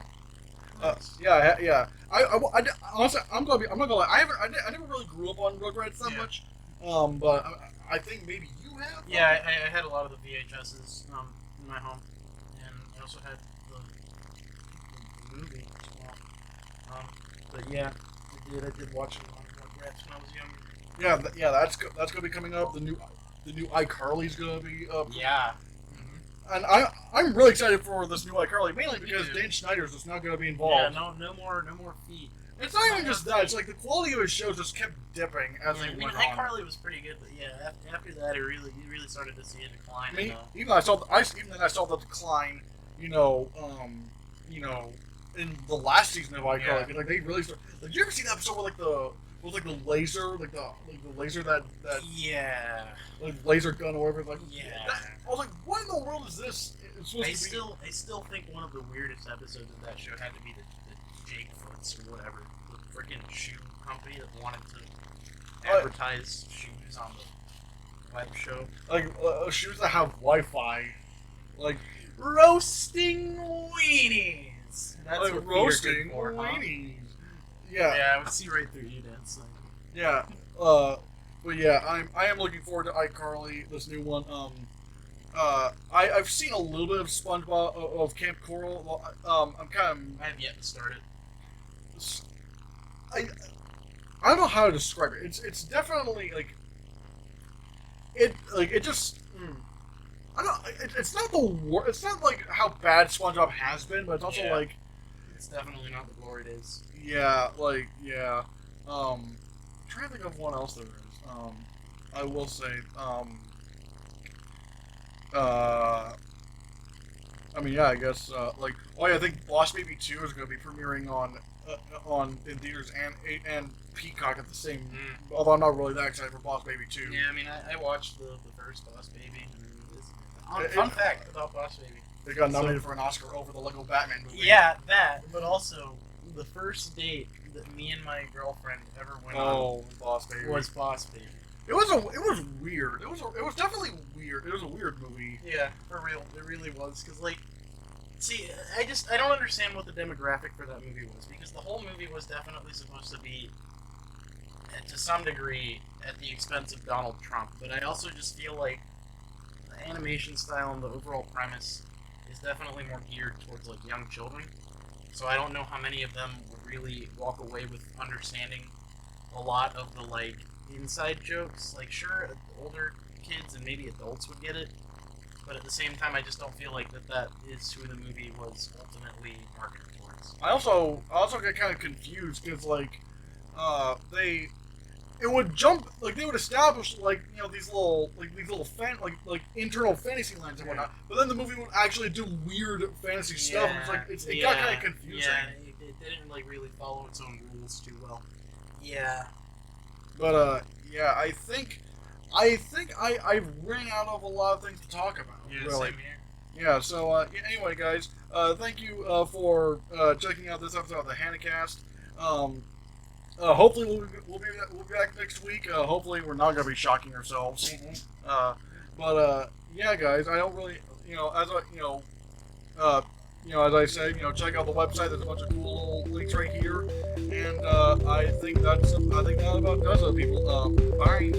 Yeah. Honestly, I'm not gonna lie. I never really grew up on Rugrats that Yeah. much. But I think maybe you have. Yeah, I had a lot of the VHSs in my home, and I also had the movie as well. But yeah, I did watch a lot of Rugrats when I was younger. Yeah, that's gonna be coming up. The new iCarly's gonna be up. Yeah. And I'm really excited for this new iCarly, mainly because too. Dan Schneider's just not gonna be Yeah, involved. no more feet. It's not even just that. It's like the quality of his shows just kept dipping as I they mean, went on. iCarly was pretty good, but yeah, after that, you really started to see a decline. I mean, in, even then I saw the decline. In the last season of iCarly, Yeah. like they really started. Did you ever see that episode where the laser, like the laser that yeah. like laser gun or whatever? Like, Yeah. I was like, what in the world is this? It's supposed I to be. still think one of the weirdest episodes of that show had to be the Jake Foots or whatever, the freaking shoe company that wanted to advertise shoes on the web show. Like shoes that have Wi-Fi, like Roasting weenies. That's like what roasting you're good for, huh? weenies. Yeah, Yeah, I would see right through you, Dan. So. yeah. But yeah, I am looking forward to iCarly, this new one. I've seen a little bit of SpongeBob of Camp Coral. I'm kind I have yet to start it. of. I don't know how to describe it. It's definitely like. It just. I don't. It's not the war. It's not like how bad SpongeBob has been, but it's also Yeah. like. It's definitely not the glory days. Yeah, like yeah. I'm trying to think of what else there is. I will say. I mean, yeah, I guess like. Oh yeah, I think Boss Baby 2 is going to be premiering on in theaters and Peacock at the same. Although I'm not really that excited for Boss Baby 2. Yeah, I mean, I watched the first Boss Baby. And It- fun fact about Boss Baby. They got nominated for an Oscar over the Lego Batman movie. Yeah, that, but also the first date that me and my girlfriend ever went Oh, Boss Baby. on was Boss Baby. It was weird. It was definitely weird. It was a weird movie. Yeah, for real, it really was. Cause like, see, I don't understand what the demographic for that movie was, because the whole movie was definitely supposed to be, to some degree, at the expense of Donald Trump. But I also just feel like the animation style and the overall premise is definitely more geared towards like young children. So I don't know how many of them would really walk away with understanding a lot of the like inside jokes. Like, sure, older kids and maybe adults would get it, but at the same time, I just don't feel like that is who the movie was ultimately marketed towards. I also get kind of confused because it would jump they would establish these little internal fantasy lines and whatnot, but then the movie would actually do weird fantasy stuff. And it got kind of confusing. Yeah, it didn't really follow its own rules too well. Yeah. But I think I ran out of a lot of things to talk about. Yeah, really. same here. Yeah. So anyway, guys, thank you for checking out this episode of the Hannahcast. Hopefully we'll be back next week. Hopefully we're not gonna be shocking ourselves. But yeah, guys, I don't really as I said, check out the website. There's a bunch of cool little links right here, and I think that about does it, people. Bye.